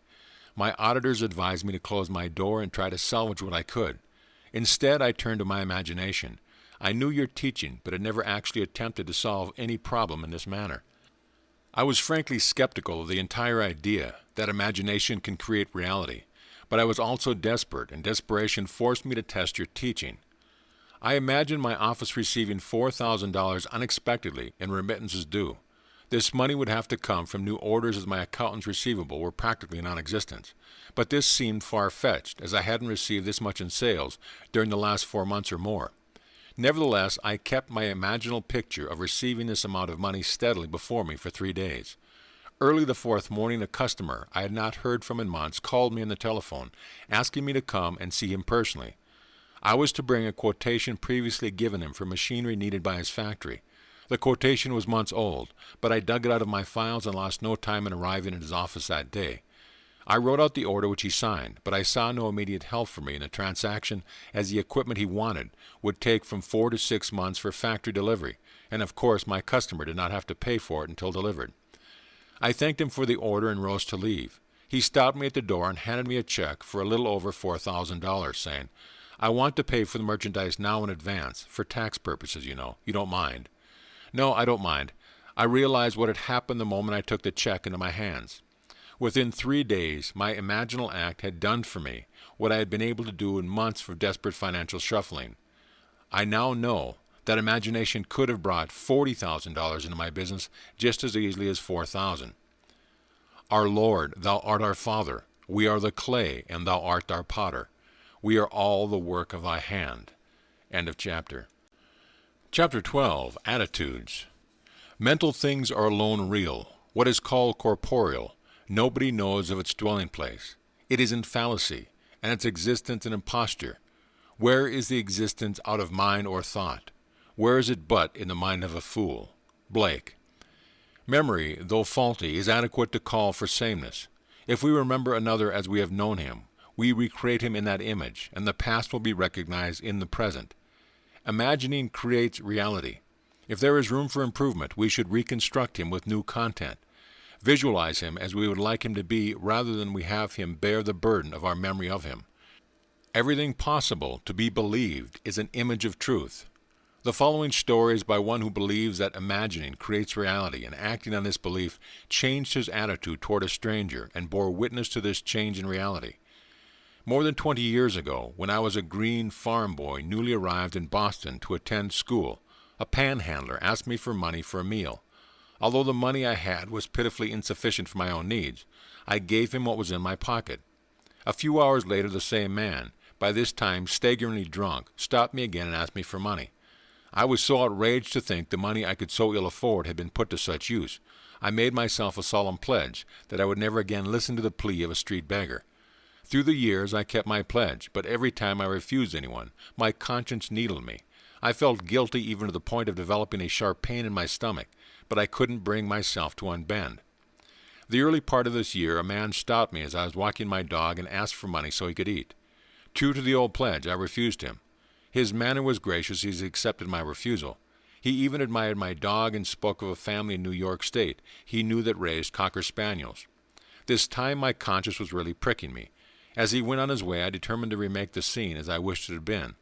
My auditors advised me to close my door and try to salvage what I could. Instead, I turned to my imagination. I knew your teaching, but had never actually attempted to solve any problem in this manner. I was frankly skeptical of the entire idea that imagination can create reality, but I was also desperate, and desperation forced me to test your teaching. I imagined my office receiving $4,000 unexpectedly in remittances due. This money would have to come from new orders as my accountant's receivable were practically non-existent. But this seemed far-fetched, as I hadn't received this much in sales during the last 4 months or more. Nevertheless, I kept my imaginal picture of receiving this amount of money steadily before me for 3 days. Early the fourth morning, a customer I had not heard from in months called me on the telephone, asking me to come and see him personally. I was to bring a quotation previously given him for machinery needed by his factory. The quotation was months old, but I dug it out of my files and lost no time in arriving at his office that day. I wrote out the order which he signed, but I saw no immediate help for me in the transaction, as the equipment he wanted would take from 4 to 6 months for factory delivery, and of course my customer did not have to pay for it until delivered. I thanked him for the order and rose to leave. He stopped me at the door and handed me a check for a little over $4,000, saying, "I want to pay for the merchandise now in advance, for tax purposes, you know. You don't mind?" "No, I don't mind." I realized what had happened the moment I took the check into my hands. Within 3 days, my imaginal act had done for me what I had been able to do in months of desperate financial shuffling. I now know that imagination could have brought $40,000 into my business just as easily as $4,000. Our Lord, thou art our Father. We are the clay, and thou art our potter. We are all the work of thy hand. End of chapter. Chapter 12, Attitudes. Mental things are alone real. What is called corporeal, nobody knows of its dwelling place. It is in fallacy, and its existence an imposture. Where is the existence out of mind or thought? Where is it but in the mind of a fool? Blake. Memory, though faulty, is adequate to call for sameness. If we remember another as we have known him, we recreate him in that image, and the past will be recognized in the present. Imagining creates reality. If there is room for improvement, we should reconstruct him with new content. Visualize him as we would like him to be rather than we have him bear the burden of our memory of him. Everything possible to be believed is an image of truth. The following story is by one who believes that imagining creates reality, and acting on this belief changed his attitude toward a stranger and bore witness to this change in reality. More than 20 years ago, when I was a green farm boy newly arrived in Boston to attend school, a panhandler asked me for money for a meal. Although the money I had was pitifully insufficient for my own needs, I gave him what was in my pocket. A few hours later, the same man, by this time staggeringly drunk, stopped me again and asked me for money. I was so outraged to think the money I could so ill afford had been put to such use. I made myself a solemn pledge that I would never again listen to the plea of a street beggar. Through the years I kept my pledge, but every time I refused anyone, my conscience needled me. I felt guilty even to the point of developing a sharp pain in my stomach, but I couldn't bring myself to unbend. The early part of this year, a man stopped me as I was walking my dog and asked for money so he could eat. True to the old pledge, I refused him. His manner was gracious as he accepted my refusal. He even admired my dog and spoke of a family in New York State he knew that raised Cocker Spaniels. This time my conscience was really pricking me. As he went on his way, I determined to remake the scene as I wished it had been.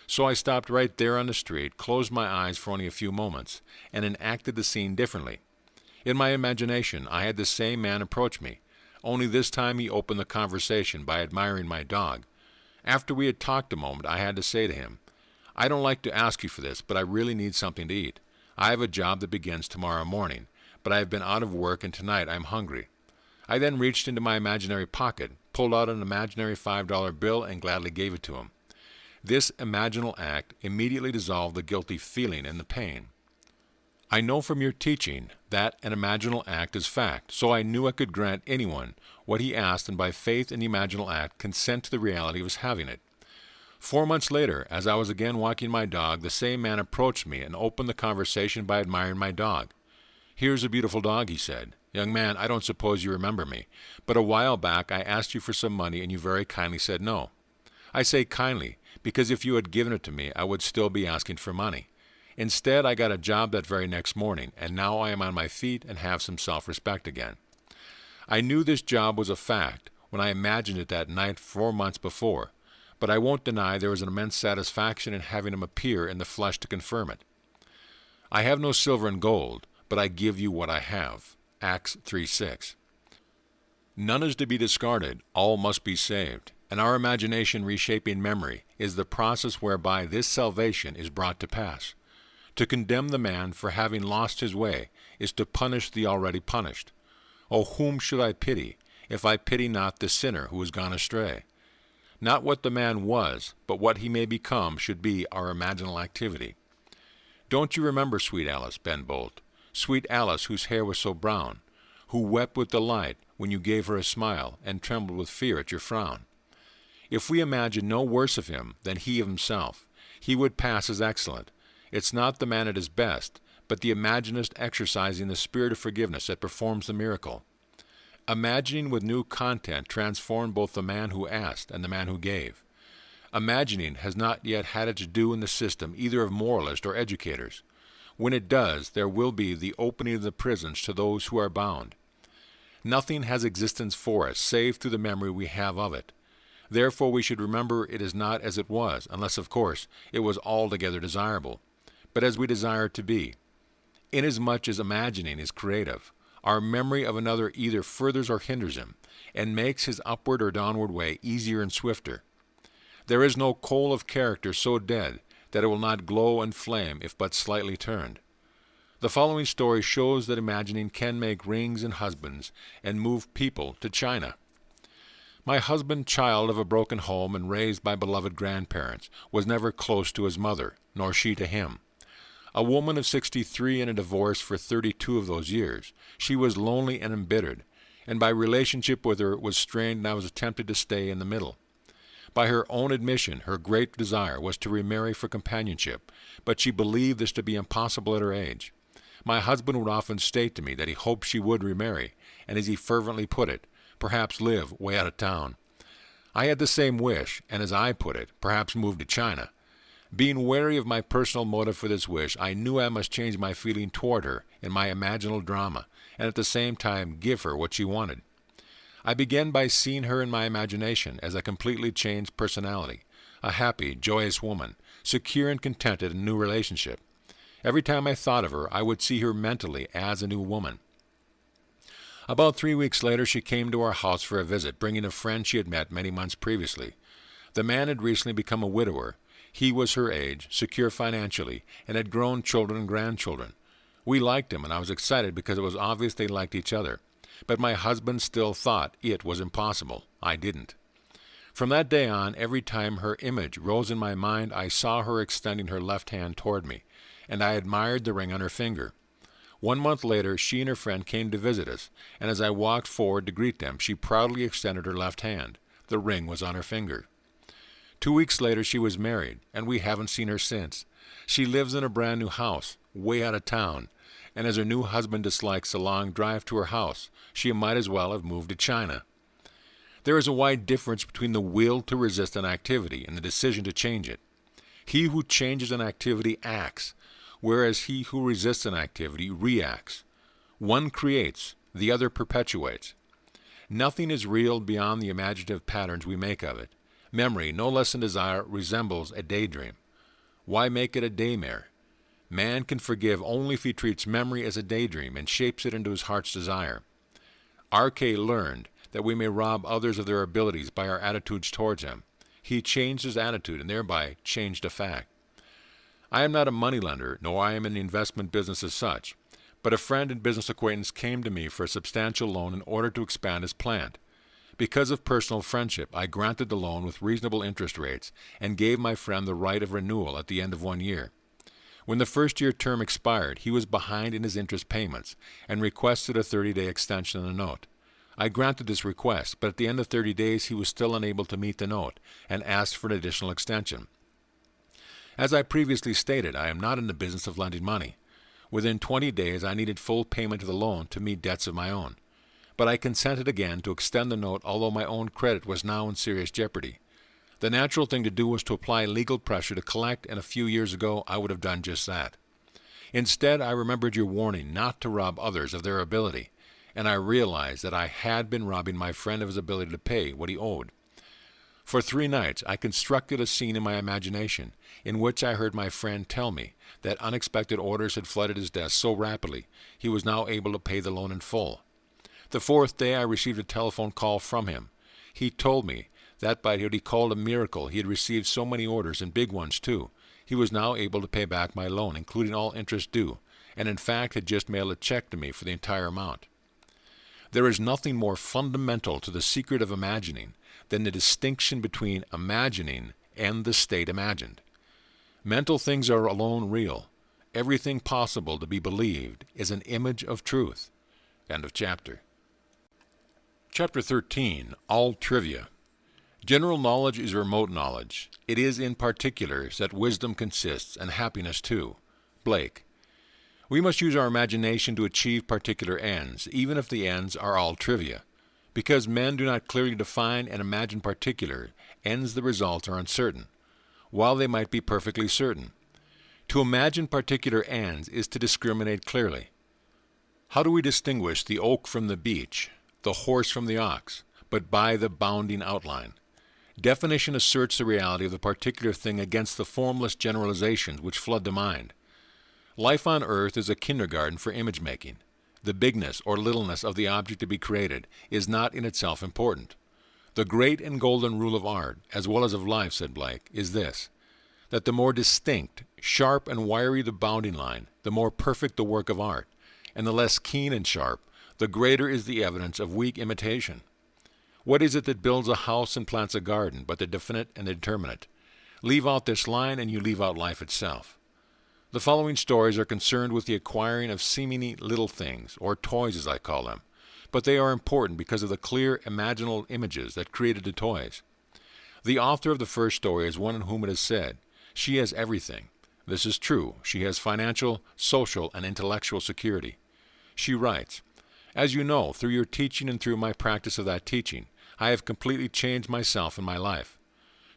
So I stopped right there on the street, closed my eyes for only a few moments, and enacted the scene differently. In my imagination, I had the same man approach me, only this time he opened the conversation by admiring my dog. After we had talked a moment, I had to say to him, "I don't like to ask you for this, but I really need something to eat. I have a job that begins tomorrow morning, but I have been out of work and tonight I'm hungry." I then reached into my imaginary pocket, pulled out an imaginary $5 bill, and gladly gave it to him. This imaginal act immediately dissolved the guilty feeling and the pain. I know from your teaching that an imaginal act is fact, so I knew I could grant anyone what he asked, and by faith in the imaginal act consent to the reality of his having it. 4 months later, as I was again walking my dog, the same man approached me and opened the conversation by admiring my dog. "Here's a beautiful dog," he said. "Young man, I don't suppose you remember me, but a while back I asked you for some money and you very kindly said no. I say kindly, because if you had given it to me, I would still be asking for money. Instead, I got a job that very next morning, and now I am on my feet and have some self-respect again. I knew this job was a fact when I imagined it that night 4 months before, but I won't deny there was an immense satisfaction in having him appear in the flesh to confirm it. I have no silver and gold, but I give you what I have. Acts 3:6. None is to be discarded, all must be saved, and our imagination reshaping memory is the process whereby this salvation is brought to pass. To condemn the man for having lost his way is to punish the already punished. O whom should I pity, if I pity not the sinner who has gone astray? Not what the man was, but what he may become should be our imaginal activity. Don't you remember sweet Alice, Ben Bolt, sweet Alice whose hair was so brown, who wept with delight when you gave her a smile and trembled with fear at your frown? If we imagine no worse of him than he of himself, he would pass as excellent. It's not the man at his best, but the imaginist exercising the spirit of forgiveness that performs the miracle. Imagining with new content transformed both the man who asked and the man who gave. Imagining has not yet had its due in the system either of moralists or educators. When it does, there will be the opening of the prisons to those who are bound. Nothing has existence for us save through the memory we have of it. Therefore we should remember it is not as it was, unless, of course, it was altogether desirable, but as we desire it to be. Inasmuch as imagining is creative, our memory of another either furthers or hinders him, and makes his upward or downward way easier and swifter. There is no coal of character so dead that it will not glow and flame if but slightly turned. The following story shows that imagining can make rings and husbands and move people to China. My husband, child of a broken home and raised by beloved grandparents, was never close to his mother, nor she to him. A woman of 63 in a divorce for 32 of those years, she was lonely and embittered, and by relationship with her was strained, and I was tempted to stay in the middle. By her own admission, her great desire was to remarry for companionship, but she believed this to be impossible at her age. My husband would often state to me that he hoped she would remarry, and as he fervently put it, perhaps live way out of town. I had the same wish, and as I put it, perhaps move to China. Being wary of my personal motive for this wish, I knew I must change my feeling toward her in my imaginal drama, and at the same time give her what she wanted. I began by seeing her in my imagination as a completely changed personality, a happy, joyous woman, secure and contented in a new relationship. Every time I thought of her, I would see her mentally as a new woman. About 3 weeks later, she came to our house for a visit, bringing a friend she had met many months previously. The man had recently become a widower. He was her age, secure financially, and had grown children and grandchildren. We liked him, and I was excited because it was obvious they liked each other. But my husband still thought it was impossible. I didn't. From that day on, every time her image rose in my mind, I saw her extending her left hand toward me, and I admired the ring on her finger. 1 month later, she and her friend came to visit us, and as I walked forward to greet them, she proudly extended her left hand. The ring was on her finger. 2 weeks later, she was married, and we haven't seen her since. She lives in a brand new house, way out of town, and as her new husband dislikes a long drive to her house, she might as well have moved to China. There is a wide difference between the will to resist an activity and the decision to change it. He who changes an activity acts, whereas he who resists an activity reacts. One creates, the other perpetuates. Nothing is real beyond the imaginative patterns we make of it. Memory, no less than desire, resembles a daydream. Why make it a daymare? Man can forgive only if he treats memory as a daydream and shapes it into his heart's desire. R.K. learned that we may rob others of their abilities by our attitudes towards him. He changed his attitude and thereby changed a fact. I am not a moneylender, nor I am in the investment business as such, but a friend and business acquaintance came to me for a substantial loan in order to expand his plant. Because of personal friendship, I granted the loan with reasonable interest rates and gave my friend the right of renewal at the end of 1 year. When the first-year term expired, he was behind in his interest payments and requested a 30-day extension on the note. I granted this request, but at the end of 30 days he was still unable to meet the note and asked for an additional extension. As I previously stated, I am not in the business of lending money. Within 20 days I needed full payment of the loan to meet debts of my own. But I consented again to extend the note, although my own credit was now in serious jeopardy. The natural thing to do was to apply legal pressure to collect, and a few years ago I would have done just that. Instead, I remembered your warning not to rob others of their ability, and I realized that I had been robbing my friend of his ability to pay what he owed. For 3 nights, I constructed a scene in my imagination in which I heard my friend tell me that unexpected orders had flooded his desk so rapidly he was now able to pay the loan in full. The 4th day, I received a telephone call from him. He told me that by what he called a miracle, he had received so many orders, and big ones too, he was now able to pay back my loan, including all interest due, and in fact had just mailed a check to me for the entire amount. There is nothing more fundamental to the secret of imagining than the distinction between imagining and the state imagined. Mental things are alone real. Everything possible to be believed is an image of truth. End of chapter. Chapter 13, All Trivia. General knowledge is remote knowledge. It is in particulars that wisdom consists, and happiness too. Blake. We must use our imagination to achieve particular ends, even if the ends are all trivia. Because men do not clearly define and imagine particular ends, the results are uncertain, while they might be perfectly certain. To imagine particular ends is to discriminate clearly. How do we distinguish the oak from the beech, the horse from the ox, but by the bounding outline? Definition asserts the reality of the particular thing against the formless generalizations which flood the mind. Life on earth is a kindergarten for image-making. The bigness or littleness of the object to be created is not in itself important. The great and golden rule of art, as well as of life, said Blake, is this, that the more distinct, sharp, and wiry the bounding line, the more perfect the work of art, and the less keen and sharp, the greater is the evidence of weak imitation. What is it that builds a house and plants a garden but the definite and the determinate? Leave out this line and you leave out life itself. The following stories are concerned with the acquiring of seemingly little things, or toys as I call them, but they are important because of the clear imaginal images that created the toys. The author of the first story is one in whom it is said, "She has everything." This is true. She has financial, social, and intellectual security. She writes, "As you know, through your teaching and through my practice of that teaching, I have completely changed myself and my life.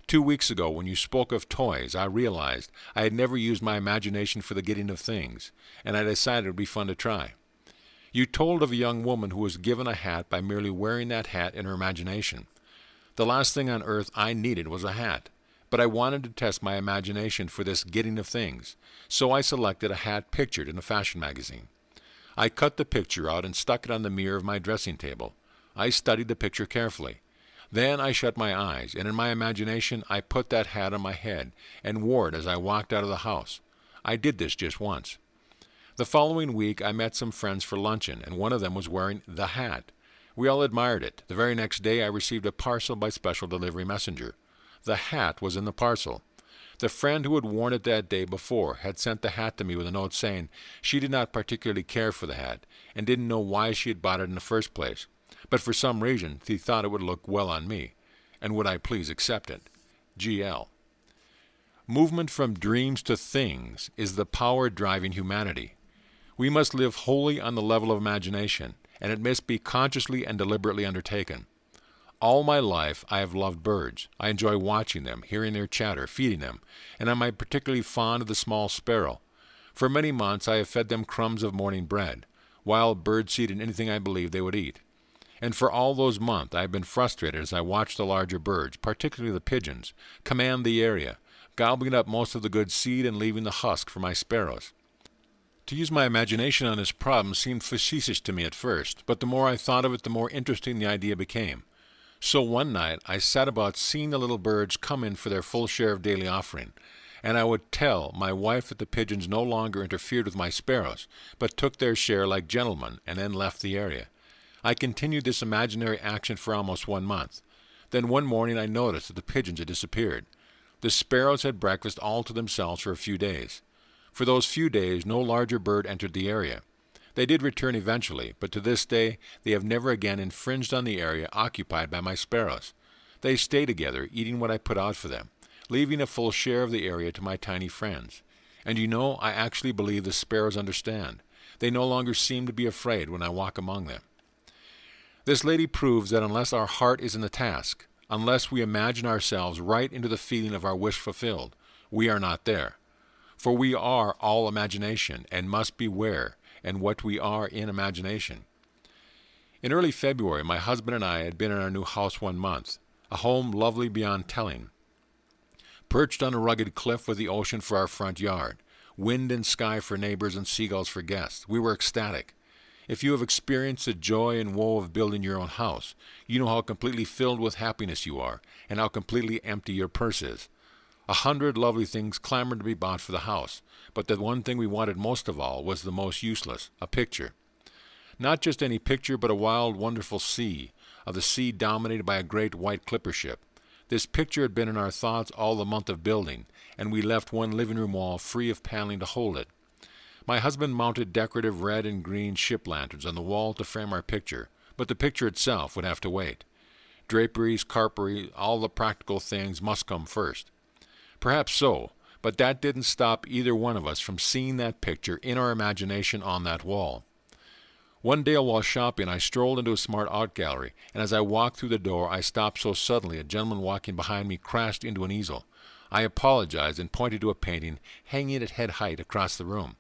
2 weeks ago, when you spoke of toys, I realized I had never used my imagination for the getting of things, and I decided it would be fun to try. You told of a young woman who was given a hat by merely wearing that hat in her imagination. The last thing on earth I needed was a hat, but I wanted to test my imagination for this getting of things, so I selected a hat pictured in a fashion magazine. I cut the picture out and stuck it on the mirror of my dressing table. I studied the picture carefully. Then I shut my eyes, and in my imagination I put that hat on my head and wore it as I walked out of the house. I did this just once. The following week I met some friends for luncheon, and one of them was wearing the hat. We all admired it. The very next day I received a parcel by special delivery messenger. The hat was in the parcel. The friend who had worn it that day before had sent the hat to me with a note saying she did not particularly care for the hat and didn't know why she had bought it in the first place. But for some reason he thought it would look well on me, and would I please accept it. G.L. Movement from dreams to things is the power driving humanity. We must live wholly on the level of imagination, and it must be consciously and deliberately undertaken. All my life I have loved birds. I enjoy watching them, hearing their chatter, feeding them, and I am particularly fond of the small sparrow. For many months I have fed them crumbs of morning bread, wild birdseed, and anything I believed they would eat. And for all those months I have been frustrated as I watched the larger birds, particularly the pigeons, command the area, gobbling up most of the good seed and leaving the husk for my sparrows. To use my imagination on this problem seemed facetious to me at first, but the more I thought of it, the more interesting the idea became. So one night I sat about seeing the little birds come in for their full share of daily offering, and I would tell my wife that the pigeons no longer interfered with my sparrows, but took their share like gentlemen, and then left the area. I continued this imaginary action for almost 1 month. Then one morning I noticed that the pigeons had disappeared. The sparrows had breakfast all to themselves for a few days. For those few days no larger bird entered the area. They did return eventually, but to this day they have never again infringed on the area occupied by my sparrows. They stay together, eating what I put out for them, leaving a full share of the area to my tiny friends. And you know, I actually believe the sparrows understand. They no longer seem to be afraid when I walk among them. This lady proves that unless our heart is in the task, unless we imagine ourselves right into the feeling of our wish fulfilled, we are not there. For we are all imagination, and must beware and what we are in imagination. In early February, my husband and I had been in our new house 1 month, a home lovely beyond telling. Perched on a rugged cliff with the ocean for our front yard, wind and sky for neighbors and seagulls for guests, we were ecstatic. If you have experienced the joy and woe of building your own house, you know how completely filled with happiness you are, and how completely empty your purse is. 100 lovely things clamored to be bought for the house, but the one thing we wanted most of all was the most useless, a picture. Not just any picture, but a wild, wonderful sea, of the sea dominated by a great white clipper ship. This picture had been in our thoughts all the month of building, and we left one living room wall free of paneling to hold it. My husband mounted decorative red and green ship lanterns on the wall to frame our picture, but the picture itself would have to wait. Draperies, carpery, all the practical things must come first. Perhaps so, but that didn't stop either one of us from seeing that picture in our imagination on that wall. One day while shopping, I strolled into a smart art gallery, and as I walked through the door, I stopped so suddenly a gentleman walking behind me crashed into an easel. I apologized and pointed to a painting hanging at head height across the room.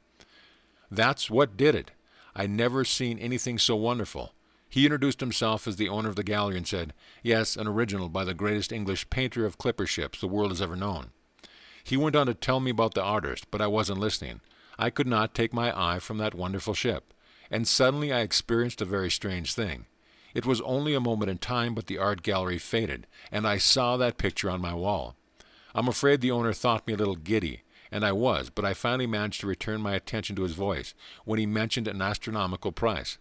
That's what did it. I'd never seen anything so wonderful. He introduced himself as the owner of the gallery and said, "Yes, an original by the greatest English painter of clipper ships the world has ever known." He went on to tell me about the artist, but I wasn't listening. I could not take my eye from that wonderful ship. And suddenly I experienced a very strange thing. It was only a moment in time, but the art gallery faded, and I saw that picture on my wall. I'm afraid the owner thought me a little giddy, and I was, but I finally managed to return my attention to his voice when he mentioned an astronomical price.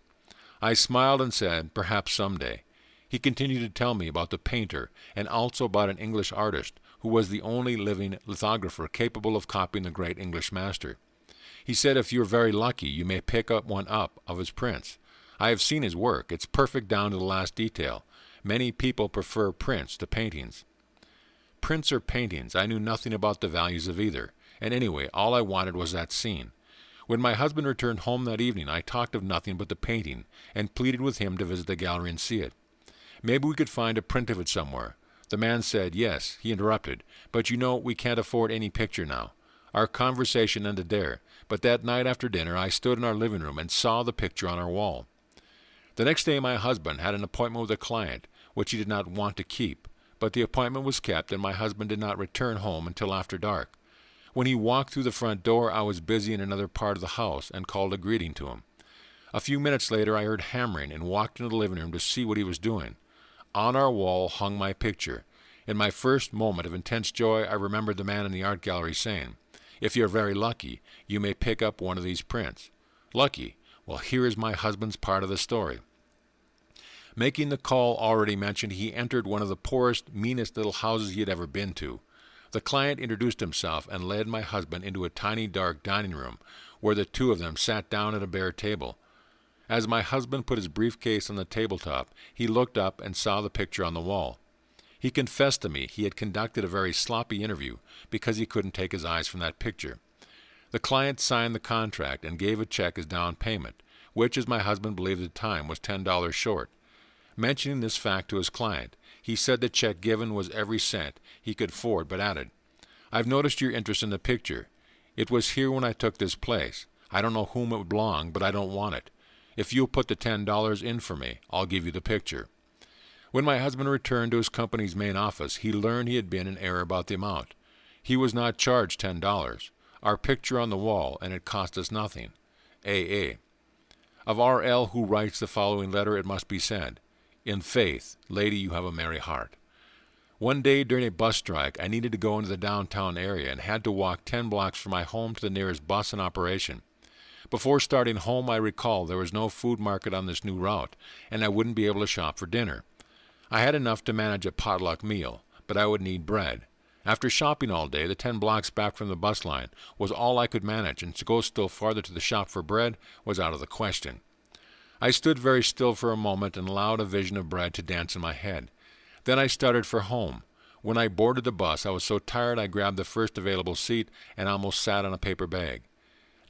I smiled and said, "Perhaps someday." He continued to tell me about the painter, and also about an English artist who was the only living lithographer capable of copying the great English master. He said if you're very lucky, you may pick up one of his prints. I have seen his work. It's perfect down to the last detail. Many people prefer prints to paintings. Prints or paintings, I knew nothing about the values of either, and anyway, all I wanted was that scene. When my husband returned home that evening, I talked of nothing but the painting, and pleaded with him to visit the gallery and see it. Maybe we could find a print of it somewhere. The man said, "Yes," he interrupted, "but you know we can't afford any picture now." Our conversation ended there, but that night after dinner I stood in our living room and saw the picture on our wall. The next day my husband had an appointment with a client, which he did not want to keep, but the appointment was kept and my husband did not return home until after dark. When he walked through the front door, I was busy in another part of the house and called a greeting to him. A few minutes later I heard hammering and walked into the living room to see what he was doing. On our wall hung my picture. In my first moment of intense joy, I remembered the man in the art gallery saying, "If you're very lucky, you may pick up one of these prints." Lucky? Well, here is my husband's part of the story. Making the call already mentioned, he entered one of the poorest, meanest little houses he had ever been to. The client introduced himself and led my husband into a tiny dark dining room, where the two of them sat down at a bare table. As my husband put his briefcase on the tabletop, he looked up and saw the picture on the wall. He confessed to me he had conducted a very sloppy interview because he couldn't take his eyes from that picture. The client signed the contract and gave a check as down payment, which, as my husband believed at the time, was $10 short. Mentioning this fact to his client, he said the check given was every cent he could afford, but added, "I've noticed your interest in the picture. It was here when I took this place. I don't know whom it would belong, but I don't want it. If you'll put the $10 in for me, I'll give you the picture." When my husband returned to his company's main office, he learned he had been in error about the amount. He was not charged $10. Our picture on the wall, and it cost us nothing. A.A. Of R.L., who writes the following letter, it must be said, "In faith, lady, you have a merry heart." One day during a bus strike, I needed to go into the downtown area and had to walk 10 blocks from my home to the nearest bus in operation. Before starting home, I recalled there was no food market on this new route, and I wouldn't be able to shop for dinner. I had enough to manage a potluck meal, but I would need bread. After shopping all day, the 10 blocks back from the bus line was all I could manage, and to go still farther to the shop for bread was out of the question. I stood very still for a moment and allowed a vision of bread to dance in my head. Then I started for home. When I boarded the bus, I was so tired I grabbed the first available seat and almost sat on a paper bag.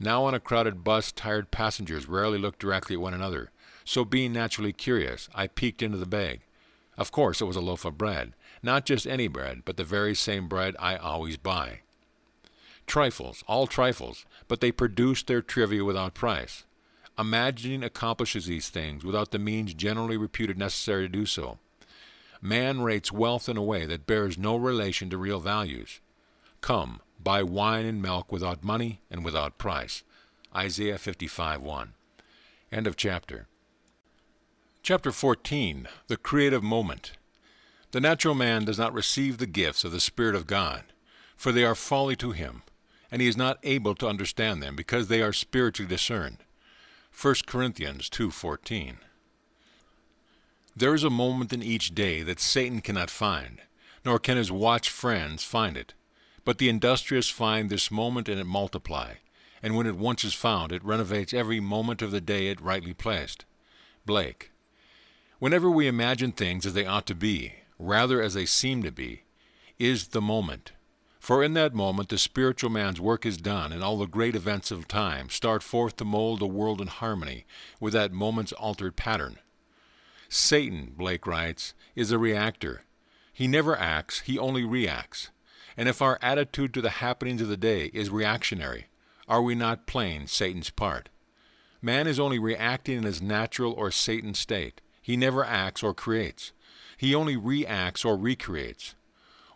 Now on a crowded bus, tired passengers rarely look directly at one another, so being naturally curious, I peeked into the bag. Of course, it was a loaf of bread. Not just any bread, but the very same bread I always buy. Trifles, all trifles, but they produce their trivia without price. Imagining accomplishes these things without the means generally reputed necessary to do so. Man rates wealth in a way that bears no relation to real values. Come, buy wine and milk without money and without price. Isaiah 55:1. End of chapter. Chapter 14. The Creative Moment. The natural man does not receive the gifts of the Spirit of God, for they are folly to him, and he is not able to understand them because they are spiritually discerned. 1 Corinthians 2:14. There is a moment in each day that Satan cannot find, nor can his watch friends find it. But the industrious find this moment and it multiply, and when it once is found, it renovates every moment of the day it rightly placed. Blake. Whenever we imagine things as they ought to be, rather as they seem to be, is the moment. For in that moment the spiritual man's work is done, and all the great events of time start forth to mold the world in harmony with that moment's altered pattern. Satan, Blake writes, is a reactor. He never acts, he only reacts. And if our attitude to the happenings of the day is reactionary, are we not playing Satan's part? Man is only reacting in his natural or Satan state. He never acts or creates. He only reacts or recreates.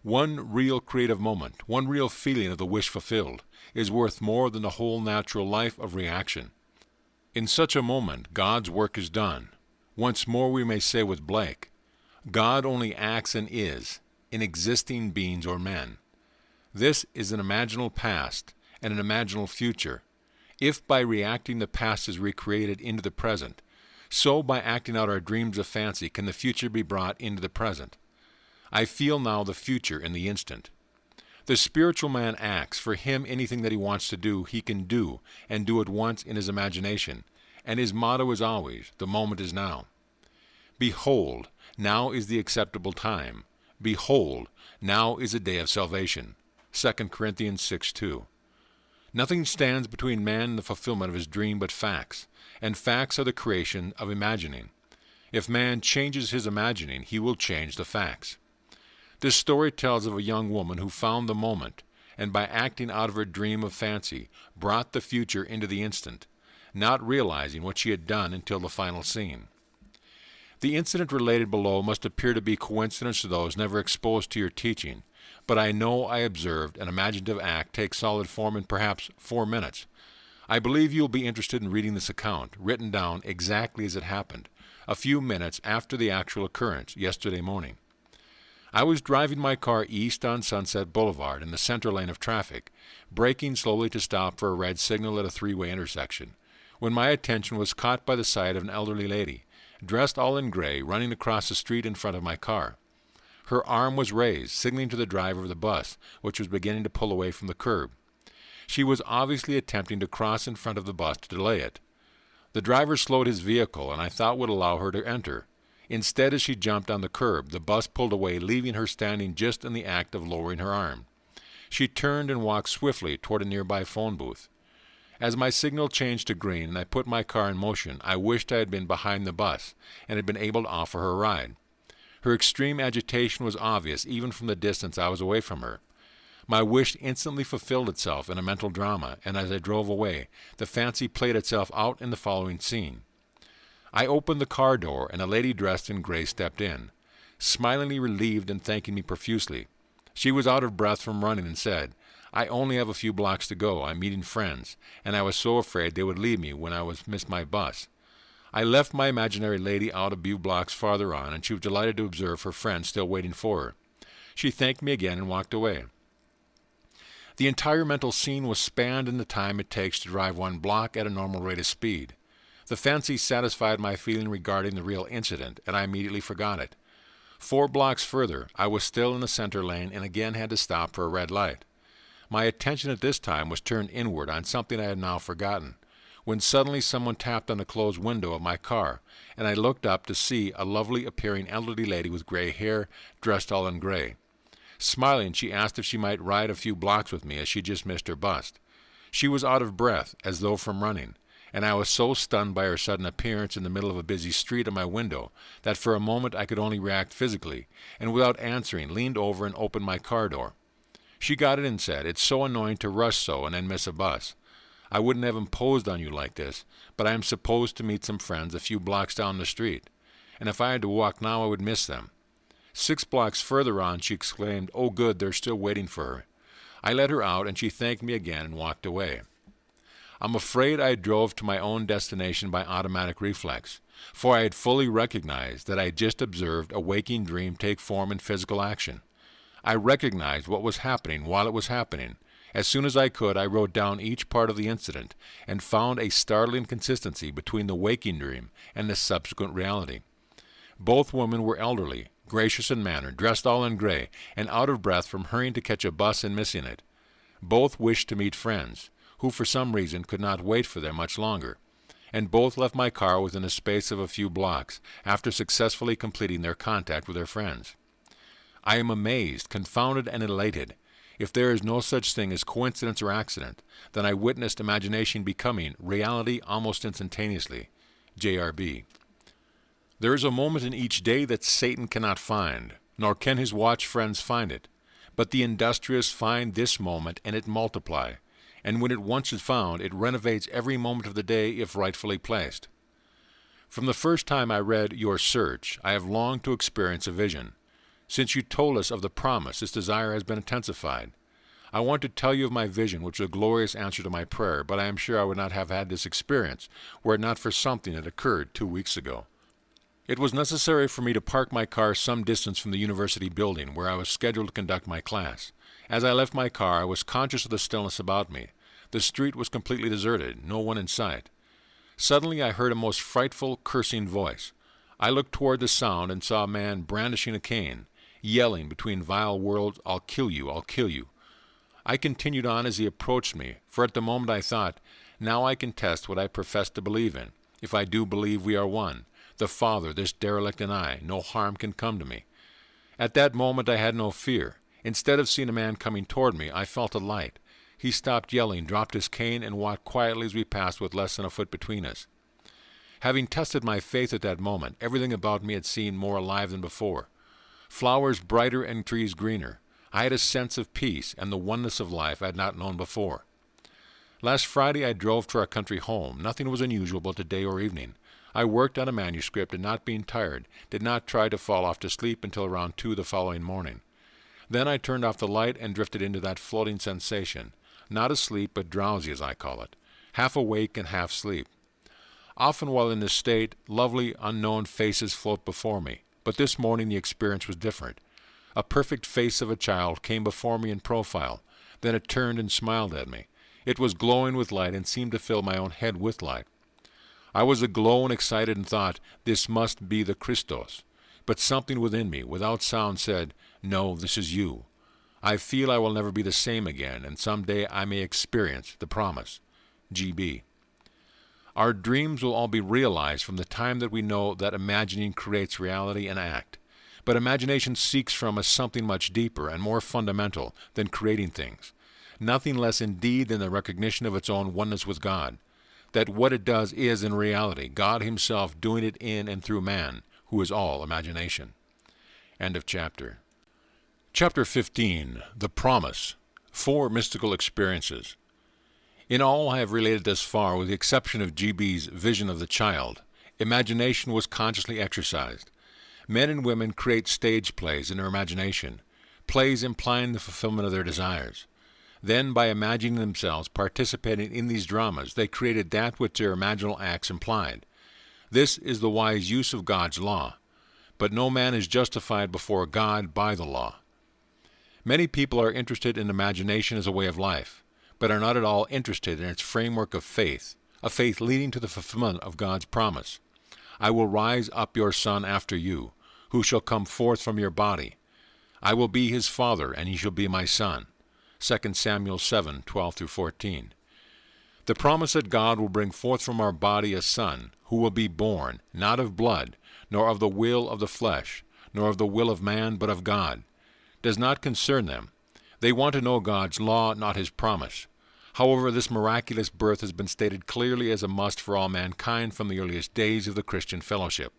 One real creative moment, one real feeling of the wish fulfilled, is worth more than the whole natural life of reaction. In such a moment, God's work is done. Once more we may say with Blake, God only acts and is, in existing beings or men. This is an imaginal past and an imaginal future. If by reacting the past is recreated into the present, so by acting out our dreams of fancy can the future be brought into the present. I feel now the future in the instant. The spiritual man acts. For him anything that he wants to do, he can do, and do at once in his imagination. And his motto is always, the moment is now. Behold, now is the acceptable time. Behold, now is the day of salvation. 2 Corinthians 6:2. Nothing stands between man and the fulfillment of his dream but facts, and facts are the creation of imagining. If man changes his imagining, he will change the facts. This story tells of a young woman who found the moment, and by acting out of her dream of fancy, brought the future into the instant, not realizing what she had done until the final scene. The incident related below must appear to be coincidence to those never exposed to your teaching, but I know I observed an imaginative act take solid form in perhaps 4 minutes. I believe you will be interested in reading this account, written down exactly as it happened, a few minutes after the actual occurrence, yesterday morning. I was driving my car east on Sunset Boulevard in the center lane of traffic, braking slowly to stop for a red signal at a 3-way intersection, when my attention was caught by the sight of an elderly lady, dressed all in gray, running across the street in front of my car. Her arm was raised, signaling to the driver of the bus, which was beginning to pull away from the curb. She was obviously attempting to cross in front of the bus to delay it. The driver slowed his vehicle, and I thought would allow her to enter. Instead, as she jumped on the curb, the bus pulled away, leaving her standing just in the act of lowering her arm. She turned and walked swiftly toward a nearby phone booth. As my signal changed to green and I put my car in motion, I wished I had been behind the bus and had been able to offer her a ride. Her extreme agitation was obvious even from the distance I was away from her. My wish instantly fulfilled itself in a mental drama, and as I drove away, the fancy played itself out in the following scene. I opened the car door, and a lady dressed in gray stepped in, smilingly relieved and thanking me profusely. She was out of breath from running and said, "I only have a few blocks to go. I'm meeting friends, and I was so afraid they would leave me when I missed my bus." I left my imaginary lady out a few blocks farther on, and she was delighted to observe her friend still waiting for her. She thanked me again and walked away. The entire mental scene was spanned in the time it takes to drive 1 block at a normal rate of speed. The fancy satisfied my feeling regarding the real incident, and I immediately forgot it. 4 blocks further, I was still in the center lane and again had to stop for a red light. My attention at this time was turned inward on something I had now forgotten, when suddenly someone tapped on the closed window of my car, and I looked up to see a lovely-appearing elderly lady with gray hair, dressed all in gray. Smiling, she asked if she might ride a few blocks with me, as she just missed her bus. She was out of breath, as though from running, and I was so stunned by her sudden appearance in the middle of a busy street at my window that for a moment I could only react physically, and without answering, leaned over and opened my car door. She got it and said, "It's so annoying to rush so and then miss a bus. I wouldn't have imposed on you like this, but I am supposed to meet some friends a few blocks down the street, and if I had to walk now I would miss them." 6 blocks further on she exclaimed, "Oh good, they're still waiting for her." I let her out and she thanked me again and walked away. I'm afraid I drove to my own destination by automatic reflex, for I had fully recognized that I had just observed a waking dream take form in physical action. I recognized what was happening while it was happening. As soon as I could, I wrote down each part of the incident and found a startling consistency between the waking dream and the subsequent reality. Both women were elderly, gracious in manner, dressed all in gray, and out of breath from hurrying to catch a bus and missing it. Both wished to meet friends, who for some reason could not wait for them much longer, and both left my car within a space of a few blocks after successfully completing their contact with their friends. I am amazed, confounded, and elated. If there is no such thing as coincidence or accident, then I witnessed imagination becoming reality almost instantaneously. J.R.B. There is a moment in each day that Satan cannot find, nor can his watch friends find it. But the industrious find this moment, and it multiply. And when it once is found, it renovates every moment of the day if rightfully placed. From the first time I read Your Search, I have longed to experience a vision. Since you told us of the promise, this desire has been intensified. I want to tell you of my vision, which was a glorious answer to my prayer, but I am sure I would not have had this experience were it not for something that occurred 2 weeks ago. It was necessary for me to park my car some distance from the university building where I was scheduled to conduct my class. As I left my car, I was conscious of the stillness about me. The street was completely deserted, no one in sight. Suddenly I heard a most frightful, cursing voice. I looked toward the sound and saw a man brandishing a cane, yelling between vile words, "I'll kill you, I'll kill you." I continued on as he approached me, for at the moment I thought, now I can test what I profess to believe in. If I do believe we are one, the Father, this derelict, and I, no harm can come to me. At that moment I had no fear. Instead of seeing a man coming toward me, I felt a light. He stopped yelling, dropped his cane, and walked quietly as we passed with less than a foot between us. Having tested my faith at that moment, everything about me had seemed more alive than before. Flowers brighter and trees greener. I had a sense of peace and the oneness of life I had not known before. Last Friday I drove to our country home. Nothing was unusual about the day or evening. I worked on a manuscript and, not being tired, did not try to fall off to sleep until around 2 the following morning. Then I turned off the light and drifted into that floating sensation, not asleep but drowsy as I call it, half awake and half asleep. Often while in this state, lovely unknown faces float before me, but this morning the experience was different. A perfect face of a child came before me in profile, then it turned and smiled at me. It was glowing with light and seemed to fill my own head with light. I was aglow and excited and thought, this must be the Christos. But something within me, without sound, said, no, this is you. I feel I will never be the same again, and some day I may experience the promise. G.B. Our dreams will all be realized from the time that we know that imagining creates reality and act. But imagination seeks from us something much deeper and more fundamental than creating things. Nothing less indeed than the recognition of its own oneness with God. That what it does is, in reality, God himself doing it in and through man, who is all imagination. End of chapter. Chapter 15. The Promise. 4 Mystical Experiences. In all I have related thus far, with the exception of G.B.'s vision of the child, imagination was consciously exercised. Men and women create stage plays in their imagination, plays implying the fulfillment of their desires. Then, by imagining themselves participating in these dramas, they created that which their imaginal acts implied. This is the wise use of God's law. But no man is justified before God by the law. Many people are interested in imagination as a way of life, but are not at all interested in its framework of faith, a faith leading to the fulfillment of God's promise. I will rise up your son after you, who shall come forth from your body. I will be his father, and he shall be my son. 2 Samuel 7:12-14. The promise that God will bring forth from our body a son, who will be born, not of blood, nor of the will of the flesh, nor of the will of man, but of God, does not concern them. They want to know God's law, not his promise. However, this miraculous birth has been stated clearly as a must for all mankind from the earliest days of the Christian fellowship.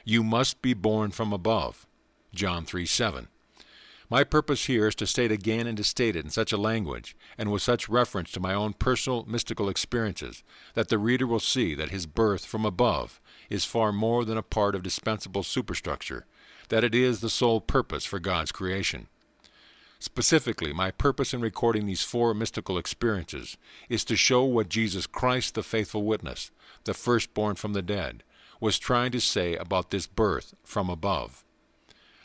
You must be born from above. John 3:7. My purpose here is to state again and to state it in such a language, and with such reference to my own personal mystical experiences, that the reader will see that his birth from above is far more than a part of dispensable superstructure, that it is the sole purpose for God's creation. Specifically, my purpose in recording these 4 mystical experiences is to show what Jesus Christ, the faithful witness, the firstborn from the dead, was trying to say about this birth from above.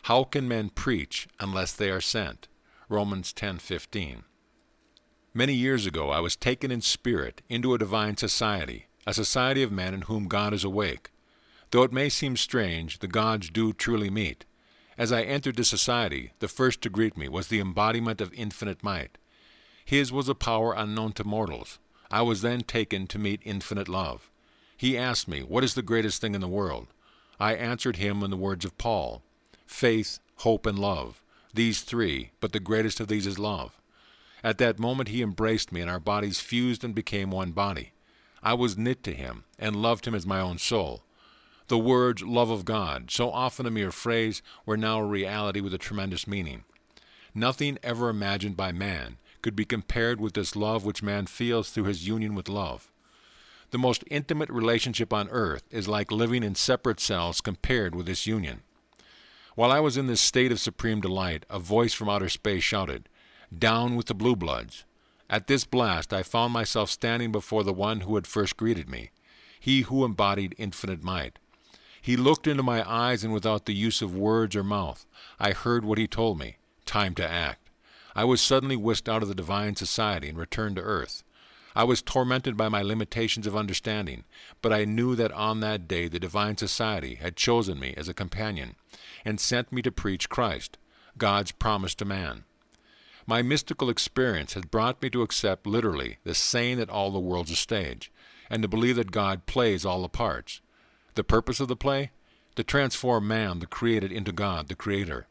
How can men preach unless they are sent? Romans 10:15. Many years ago I was taken in spirit into a divine society, a society of men in whom God is awake. Though it may seem strange, the gods do truly meet. As I entered the society, the first to greet me was the embodiment of infinite might. His was a power unknown to mortals. I was then taken to meet infinite love. He asked me, "What is the greatest thing in the world?" I answered him in the words of Paul, "Faith, hope, and love. These 3, but the greatest of these is love." At that moment he embraced me, and our bodies fused and became one body. I was knit to him, and loved him as my own soul. The words "love of God," so often a mere phrase, were now a reality with a tremendous meaning. Nothing ever imagined by man could be compared with this love which man feels through his union with love. The most intimate relationship on earth is like living in separate cells compared with this union. While I was in this state of supreme delight, a voice from outer space shouted, "Down with the blue bloods!" At this blast I found myself standing before the one who had first greeted me, he who embodied infinite might. He looked into my eyes, and without the use of words or mouth, I heard what he told me, time to act. I was suddenly whisked out of the divine society and returned to earth. I was tormented by my limitations of understanding, but I knew that on that day the divine society had chosen me as a companion, and sent me to preach Christ, God's promise to man. My mystical experience had brought me to accept literally the saying that all the world's a stage, and to believe that God plays all the parts. The purpose of the play? To transform man, the created, into God, the Creator.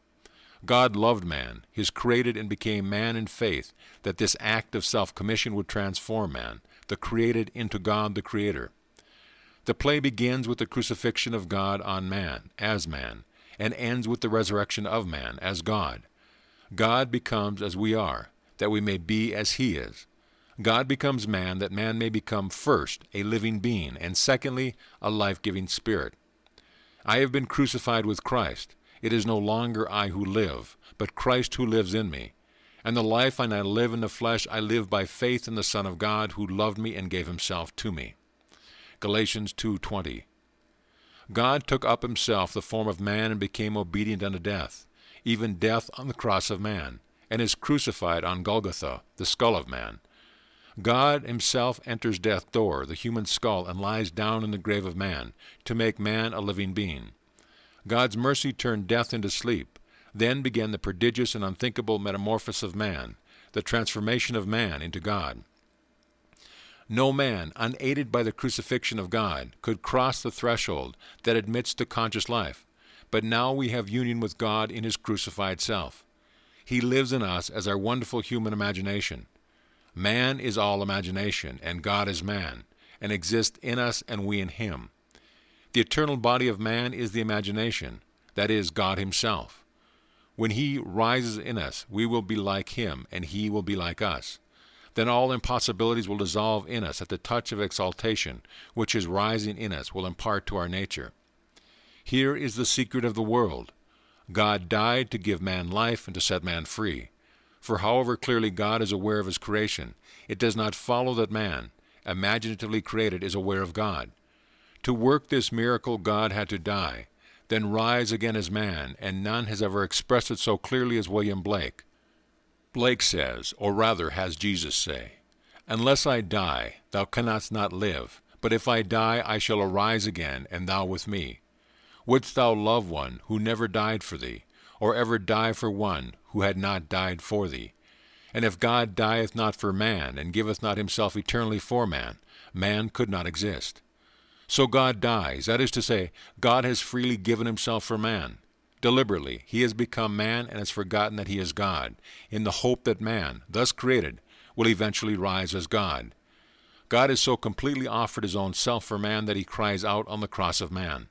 God loved man, His created, and became man in faith, that this act of self-commission would transform man, the created, into God, the Creator. The play begins with the crucifixion of God on man, as man, and ends with the resurrection of man, as God. God becomes as we are, that we may be as He is. God becomes man, that man may become first a living being, and secondly, a life-giving spirit. I have been crucified with Christ. It is no longer I who live, but Christ who lives in me. And the life I now live in the flesh, I live by faith in the Son of God, who loved me and gave Himself to me. Galatians 2:20. God took up Himself the form of man and became obedient unto death, even death on the cross of man, and is crucified on Golgotha, the skull of man. God Himself enters death's door, the human skull, and lies down in the grave of man, to make man a living being. God's mercy turned death into sleep. Then began the prodigious and unthinkable metamorphosis of man, the transformation of man into God. No man, unaided by the crucifixion of God, could cross the threshold that admits to conscious life, but now we have union with God in His crucified self. He lives in us as our wonderful human imagination. Man is all imagination, and God is man, and exists in us and we in Him. The eternal body of man is the imagination, that is, God Himself. When He rises in us, we will be like Him, and He will be like us. Then all impossibilities will dissolve in us at the touch of exaltation, which His rising in us will impart to our nature. Here is the secret of the world. God died to give man life and to set man free. For however clearly God is aware of His creation, it does not follow that man, imaginatively created, is aware of God. To work this miracle, God had to die, then rise again as man, and none has ever expressed it so clearly as William Blake. Blake says, or rather has Jesus say, "Unless I die, thou canst not live, but if I die, I shall arise again, and thou with me. Wouldst thou love one who never died for thee, or ever die for one who had not died for thee? And if God dieth not for man, and giveth not Himself eternally for man, man could not exist. So God dies, that is to say, God has freely given Himself for man. Deliberately, He has become man and has forgotten that He is God, in the hope that man, thus created, will eventually rise as God. God has so completely offered His own self for man that He cries out on the cross of man,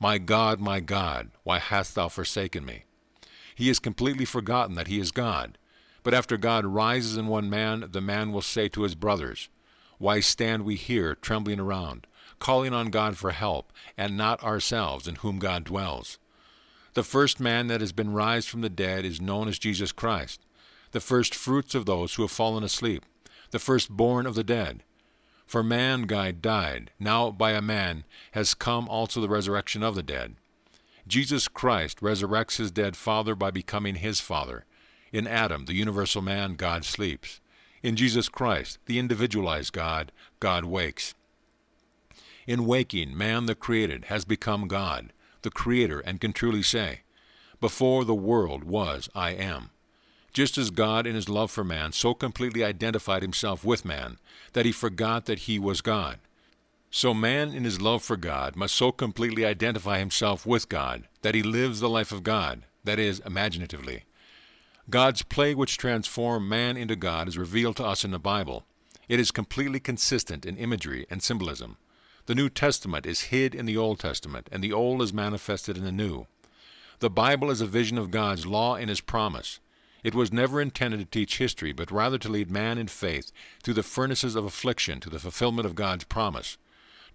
my God, why hast thou forsaken me?" He has completely forgotten that he is God. But after God rises in one man, the man will say to his brothers, "Why stand we here trembling around, calling on God for help, and not ourselves in whom God dwells?" The first man that has been raised from the dead is known as Jesus Christ, the first fruits of those who have fallen asleep, the firstborn of the dead. For man died, now by a man has come also the resurrection of the dead. Jesus Christ resurrects his dead father by becoming his father. In Adam, the universal man, God sleeps. In Jesus Christ, the individualized God, God wakes. In waking, man the created has become God, the creator, and can truly say, "Before the world was, I am." Just as God in his love for man so completely identified himself with man that he forgot that he was God, so man in his love for God must so completely identify himself with God that he lives the life of God, that is, imaginatively. God's play which transformed man into God is revealed to us in the Bible. It is completely consistent in imagery and symbolism. The New Testament is hid in the Old Testament, and the Old is manifested in the New. The Bible is a vision of God's law and his promise. It was never intended to teach history, but rather to lead man in faith through the furnaces of affliction to the fulfillment of God's promise,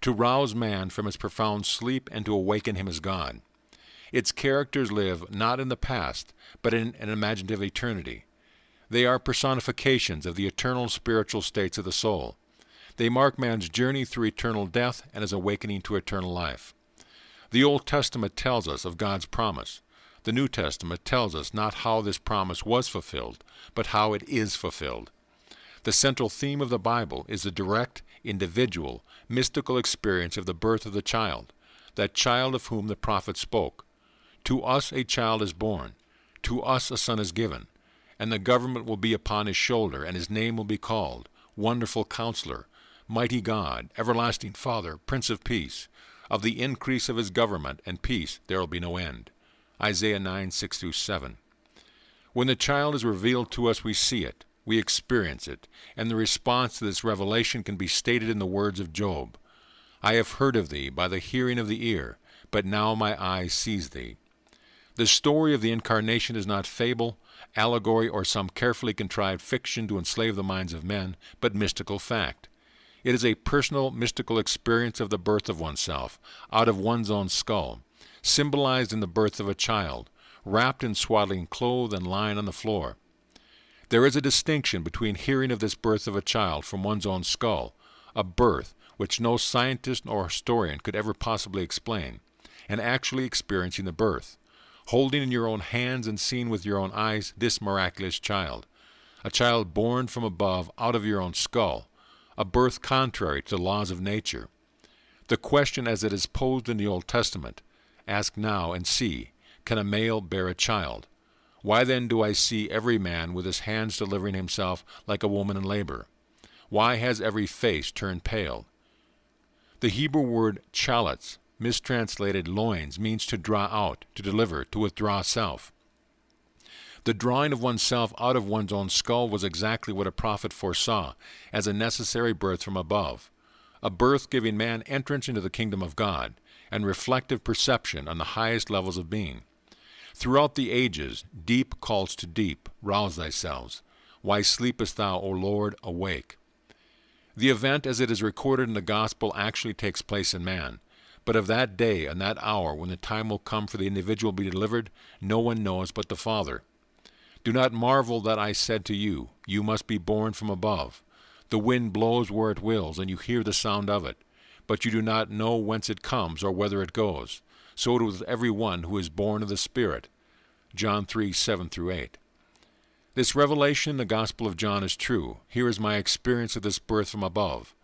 to rouse man from his profound sleep and to awaken him as God. Its characters live not in the past, but in an imaginative eternity. They are personifications of the eternal spiritual states of the soul. They mark man's journey through eternal death and his awakening to eternal life. The Old Testament tells us of God's promise. The New Testament tells us not how this promise was fulfilled, but how it is fulfilled. The central theme of the Bible is the direct, individual, mystical experience of the birth of the child, that child of whom the prophet spoke. "To us a child is born, to us a son is given, and the government will be upon his shoulder, and his name will be called Wonderful Counselor, Mighty God, Everlasting Father, Prince of Peace. Of the increase of his government and peace there will be no end." Isaiah 9:6-7. When the child is revealed to us, we see it, we experience it, and the response to this revelation can be stated in the words of Job. "I have heard of thee by the hearing of the ear, but now my eye sees thee." The story of the Incarnation is not fable, allegory, or some carefully contrived fiction to enslave the minds of men, but mystical fact. It is a personal, mystical experience of the birth of oneself, out of one's own skull, symbolized in the birth of a child, wrapped in swaddling clothes and lying on the floor. There is a distinction between hearing of this birth of a child from one's own skull, a birth which no scientist or historian could ever possibly explain, and actually experiencing the birth, holding in your own hands and seeing with your own eyes this miraculous child, a child born from above out of your own skull, a birth contrary to the laws of nature. The question as it is posed in the Old Testament, "Ask now and see, can a male bear a child? Why then do I see every man with his hands delivering himself like a woman in labor? Why has every face turned pale?" The Hebrew word chalitz, mistranslated loins, means to draw out, to deliver, to withdraw self. The drawing of oneself out of one's own skull was exactly what a prophet foresaw as a necessary birth from above, a birth giving man entrance into the kingdom of God, and reflective perception on the highest levels of being. Throughout the ages, deep calls to deep, rouse thyself. Why sleepest thou, O Lord? Awake. The event as it is recorded in the Gospel actually takes place in man, but of that day and that hour when the time will come for the individual to be delivered, no one knows but the Father. Do not marvel that I said to you, you must be born from above. The wind blows where it wills, and you hear the sound of it, but you do not know whence it comes or whither it goes. So it is with every one who is born of the Spirit. John 3:7-8. This revelation in the Gospel of John is true. Here is my experience of this birth from above.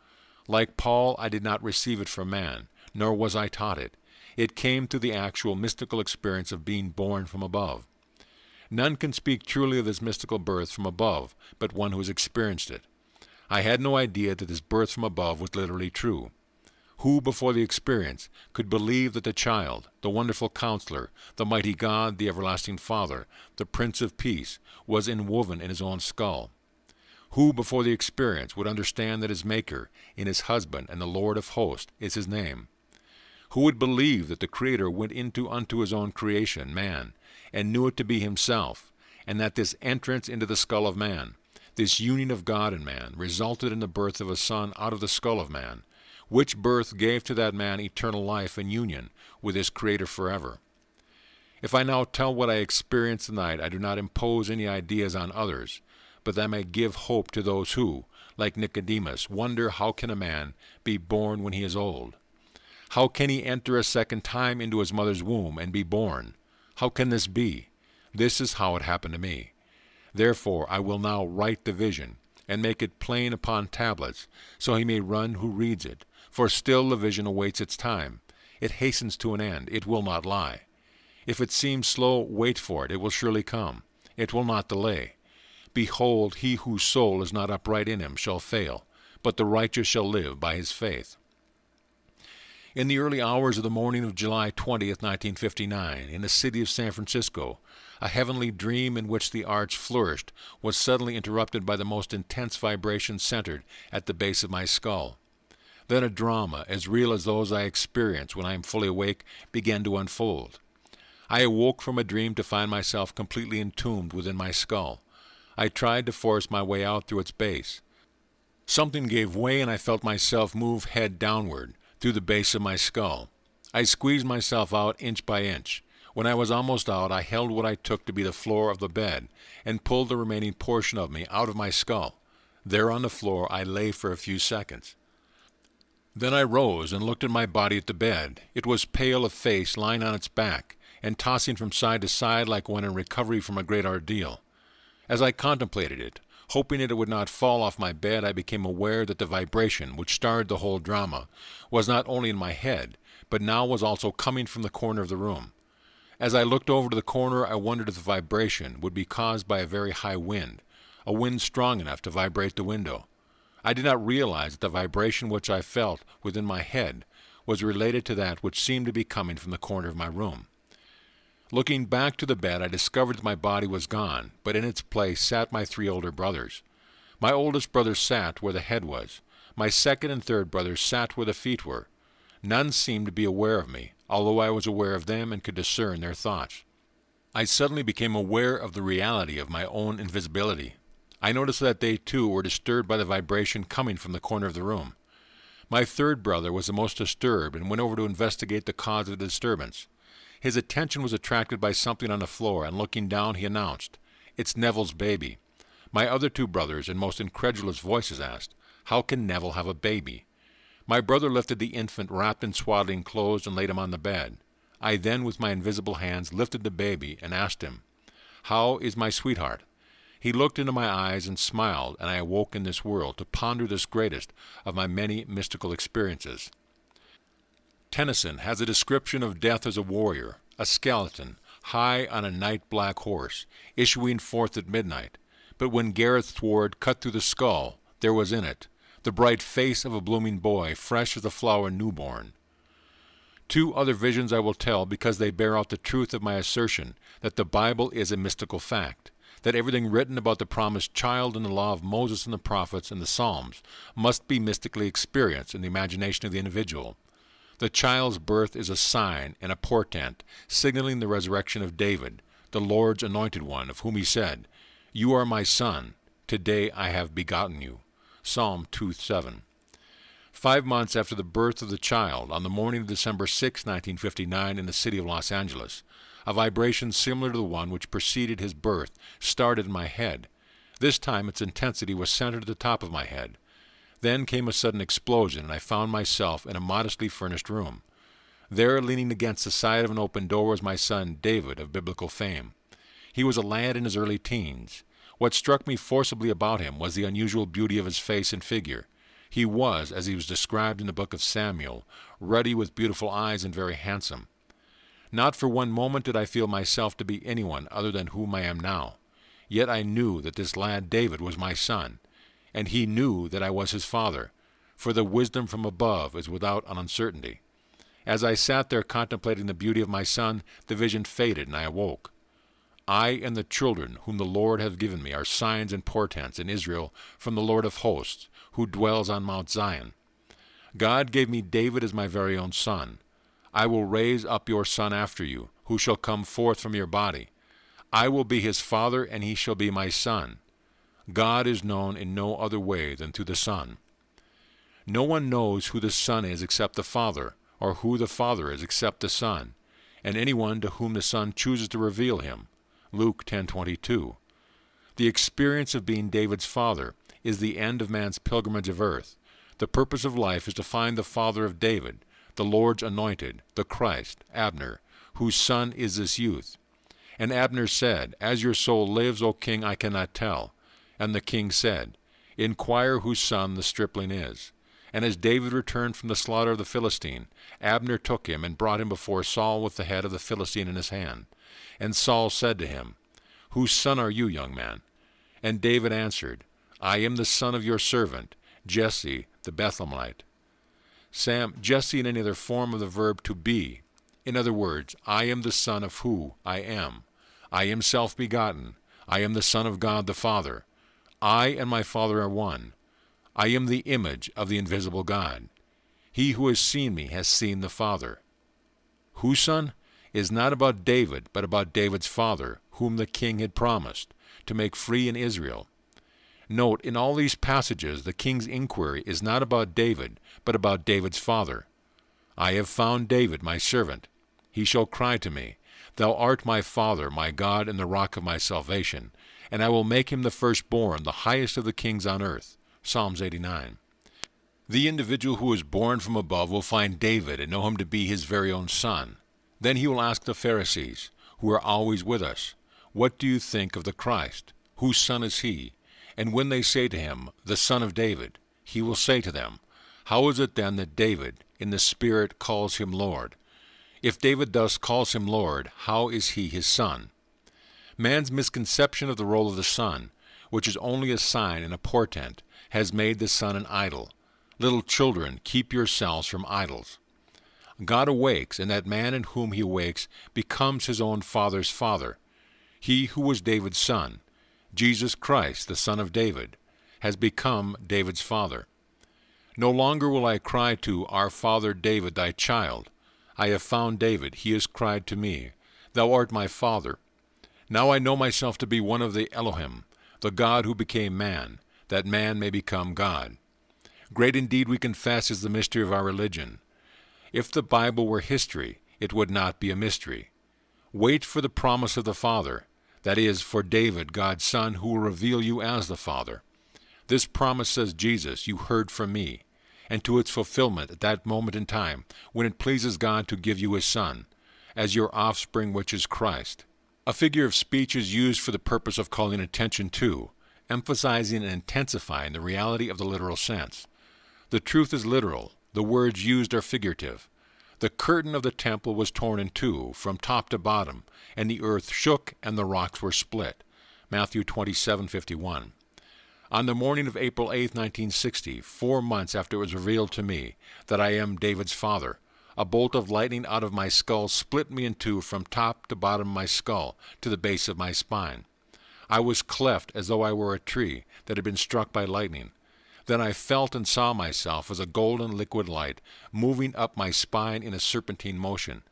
Like Paul, I did not receive it from man, nor was I taught it. It came through the actual mystical experience of being born from above. None can speak truly of this mystical birth from above but one who has experienced it. I had no idea that this birth from above was literally true. Who, before the experience, could believe that the child, the wonderful Counselor, the mighty God, the everlasting Father, the Prince of Peace, was inwoven in his own skull? Who, before the experience, would understand that his Maker, in his husband, and the Lord of hosts, is his name? Who would believe that the Creator went unto his own creation, man, and knew it to be himself, and that this entrance into the skull of man, this union of God and man, resulted in the birth of a son out of the skull of man, which birth gave to that man eternal life and union with his Creator forever? If I now tell what I experienced tonight, I do not impose any ideas on others, but that I may give hope to those who, like Nicodemus, wonder how can a man be born when he is old? How can he enter a second time into his mother's womb and be born? How can this be? This is how it happened to me. Therefore I will now write the vision, and make it plain upon tablets, so he may run who reads it. For still the vision awaits its time. It hastens to an end, it will not lie. If it seems slow, wait for it, it will surely come. It will not delay. Behold, he whose soul is not upright in him shall fail, but the righteous shall live by his faith. In the early hours of the morning of July 20th, 1959, in the city of San Francisco, a heavenly dream in which the arch flourished was suddenly interrupted by the most intense vibration centered at the base of my skull. Then a drama, as real as those I experience when I am fully awake, began to unfold. I awoke from a dream to find myself completely entombed within my skull. I tried to force my way out through its base. Something gave way and I felt myself move head downward through the base of my skull. I squeezed myself out inch by inch. When I was almost out, I held what I took to be the floor of the bed and pulled the remaining portion of me out of my skull. There on the floor I lay for a few seconds. Then I rose and looked at my body at the bed. It was pale of face, lying on its back, and tossing from side to side like one in recovery from a great ordeal. As I contemplated it, hoping that it would not fall off my bed, I became aware that the vibration which started the whole drama was not only in my head, but now was also coming from the corner of the room. As I looked over to the corner, I wondered if the vibration would be caused by a very high wind, a wind strong enough to vibrate the window. I did not realize that the vibration which I felt within my head was related to that which seemed to be coming from the corner of my room. Looking back to the bed, I discovered that my body was gone, but in its place sat my 3 older brothers. My oldest brother sat where the head was. My second and third brothers sat where the feet were. None seemed to be aware of me, although I was aware of them and could discern their thoughts. I suddenly became aware of the reality of my own invisibility. I noticed that they too were disturbed by the vibration coming from the corner of the room. My third brother was the most disturbed and went over to investigate the cause of the disturbance. His attention was attracted by something on the floor, and looking down he announced, "It's Neville's baby." My other 2 brothers, in most incredulous voices, asked, "How can Neville have a baby?" My brother lifted the infant wrapped in swaddling clothes and laid him on the bed. I then, with my invisible hands, lifted the baby and asked him, "How is my sweetheart?" He looked into my eyes and smiled, and I awoke in this world to ponder this greatest of my many mystical experiences. Tennyson has a description of death as a warrior, a skeleton, high on a night-black horse, issuing forth at midnight. But when Gareth's sword cut through the skull, there was in it the bright face of a blooming boy, fresh as a flower newborn. 2 other visions I will tell because they bear out the truth of my assertion that the Bible is a mystical fact, that everything written about the promised child in the law of Moses and the prophets and the Psalms must be mystically experienced in the imagination of the individual. The child's birth is a sign and a portent, signaling the resurrection of David, the Lord's anointed one, of whom he said, "You are my son, today I have begotten you." Psalm 2:7. 5 months after the birth of the child, on the morning of December 6, 1959, in the city of Los Angeles, a vibration similar to the one which preceded his birth started in my head. This time its intensity was centered at the top of my head. Then came a sudden explosion, and I found myself in a modestly furnished room. There, leaning against the side of an open door, was my son David, of biblical fame. He was a lad in his early teens. What struck me forcibly about him was the unusual beauty of his face and figure. He was, as he was described in the book of Samuel, ruddy with beautiful eyes and very handsome. Not for one moment did I feel myself to be anyone other than whom I am now. Yet I knew that this lad David was my son, and he knew that I was his father, for the wisdom from above is without an uncertainty. As I sat there contemplating the beauty of my son, the vision faded, and I awoke. I and the children whom the Lord hath given me are signs and portents in Israel from the Lord of hosts, who dwells on Mount Zion. God gave me David as my very own son. I will raise up your son after you, who shall come forth from your body. I will be his father, and he shall be my son. God is known in no other way than through the Son. No one knows who the Son is except the Father, or who the Father is except the Son, and anyone to whom the Son chooses to reveal him. Luke 10:22. The experience of being David's father is the end of man's pilgrimage of earth. The purpose of life is to find the father of David, the Lord's anointed, the Christ, Abner, whose son is this youth. And Abner said, As your soul lives, O king, I cannot tell. And the king said, Inquire whose son the stripling is. And as David returned from the slaughter of the Philistine, Abner took him and brought him before Saul with the head of the Philistine in his hand. And Saul said to him, Whose son are you, young man? And David answered, I am the son of your servant, Jesse the Bethlehemite. Jesse in any other form of the verb to be. In other words, I am the son of who I am. I am self-begotten. I am the Son of God the Father. I and my Father are one. I am the image of the invisible God. He who has seen me has seen the Father. Whose son is not about David, but about David's father, whom the king had promised, to make free in Israel. Note, in all these passages, the king's inquiry is not about David, but about David's father. I have found David, my servant. He shall cry to me, Thou art my father, my God, and the rock of my salvation, and I will make him the firstborn, the highest of the kings on earth. Psalms 89. The individual who is born from above will find David and know him to be his very own son. Then he will ask the Pharisees, who are always with us, What do you think of the Christ? Whose son is he? And when they say to him, The Son of David, he will say to them, How is it then that David, in the Spirit, calls him Lord? If David thus calls him Lord, how is he his son? Man's misconception of the role of the Son, which is only a sign and a portent, has made the Son an idol. Little children, keep yourselves from idols. God awakes, and that man in whom he awakes becomes his own father's father. He who was David's son, Jesus Christ, the Son of David, has become David's father. No longer will I cry to our father David, thy child. I have found David, he has cried to me, Thou art my father. Now I know myself to be one of the Elohim, the God who became man, that man may become God. Great indeed, we confess, is the mystery of our religion. If the Bible were history, it would not be a mystery. Wait for the promise of the Father, that is, for David, God's Son, who will reveal you as the Father. This promise, says Jesus, you heard from me, and to its fulfillment at that moment in time, when it pleases God to give you his Son, as your offspring, which is Christ. A figure of speech is used for the purpose of calling attention to, emphasizing and intensifying the reality of the literal sense. The truth is literal, the words used are figurative. The curtain of the temple was torn in two, from top to bottom, and the earth shook and the rocks were split. Matthew 27:51. On the morning of April 8, 1960, 4 months after it was revealed to me that I am David's father, a bolt of lightning out of my skull split me in two from top to bottom of my skull to the base of my spine. I was cleft as though I were a tree that had been struck by lightning. Then I felt and saw myself as a golden liquid light moving up my spine in a serpentine motion.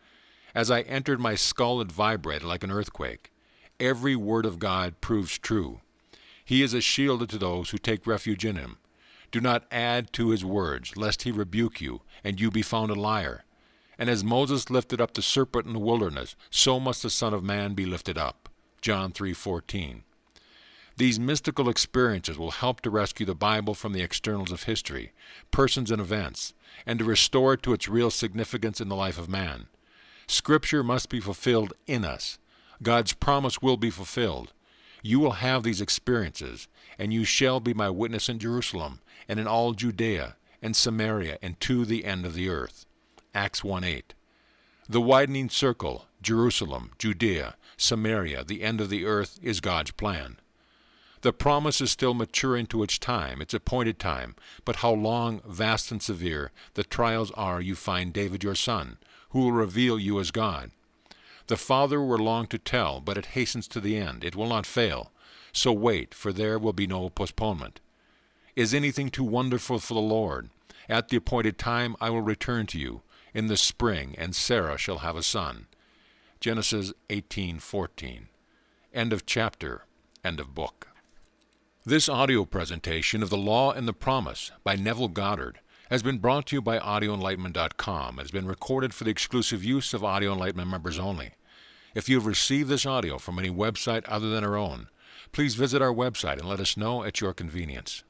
As I entered my skull, it vibrated like an earthquake. Every word of God proves true. He is a shield to those who take refuge in him. Do not add to his words, lest he rebuke you, and you be found a liar. And as Moses lifted up the serpent in the wilderness, so must the Son of Man be lifted up. John 3:14. These mystical experiences will help to rescue the Bible from the externals of history, persons and events, and to restore it to its real significance in the life of man. Scripture must be fulfilled in us. God's promise will be fulfilled. You will have these experiences, and you shall be my witness in Jerusalem, and in all Judea, and Samaria, and to the end of the earth. Acts 1:8. The widening circle, Jerusalem, Judea, Samaria, the end of the earth, is God's plan. The promise is still maturing to its time, its appointed time, but how long, vast and severe, the trials are you find David your son, who will reveal you as God. The Father were long to tell, but it hastens to the end. It will not fail. So wait, for there will be no postponement. Is anything too wonderful for the Lord? At the appointed time I will return to you, in the spring, and Sarah shall have a son. Genesis 18:14. End of chapter. End of book. This audio presentation of The Law and the Promise by Neville Goddard has been brought to you by AudioEnlightenment.com and has been recorded for the exclusive use of Audio Enlightenment members only. If you have received this audio from any website other than our own, please visit our website and let us know at your convenience.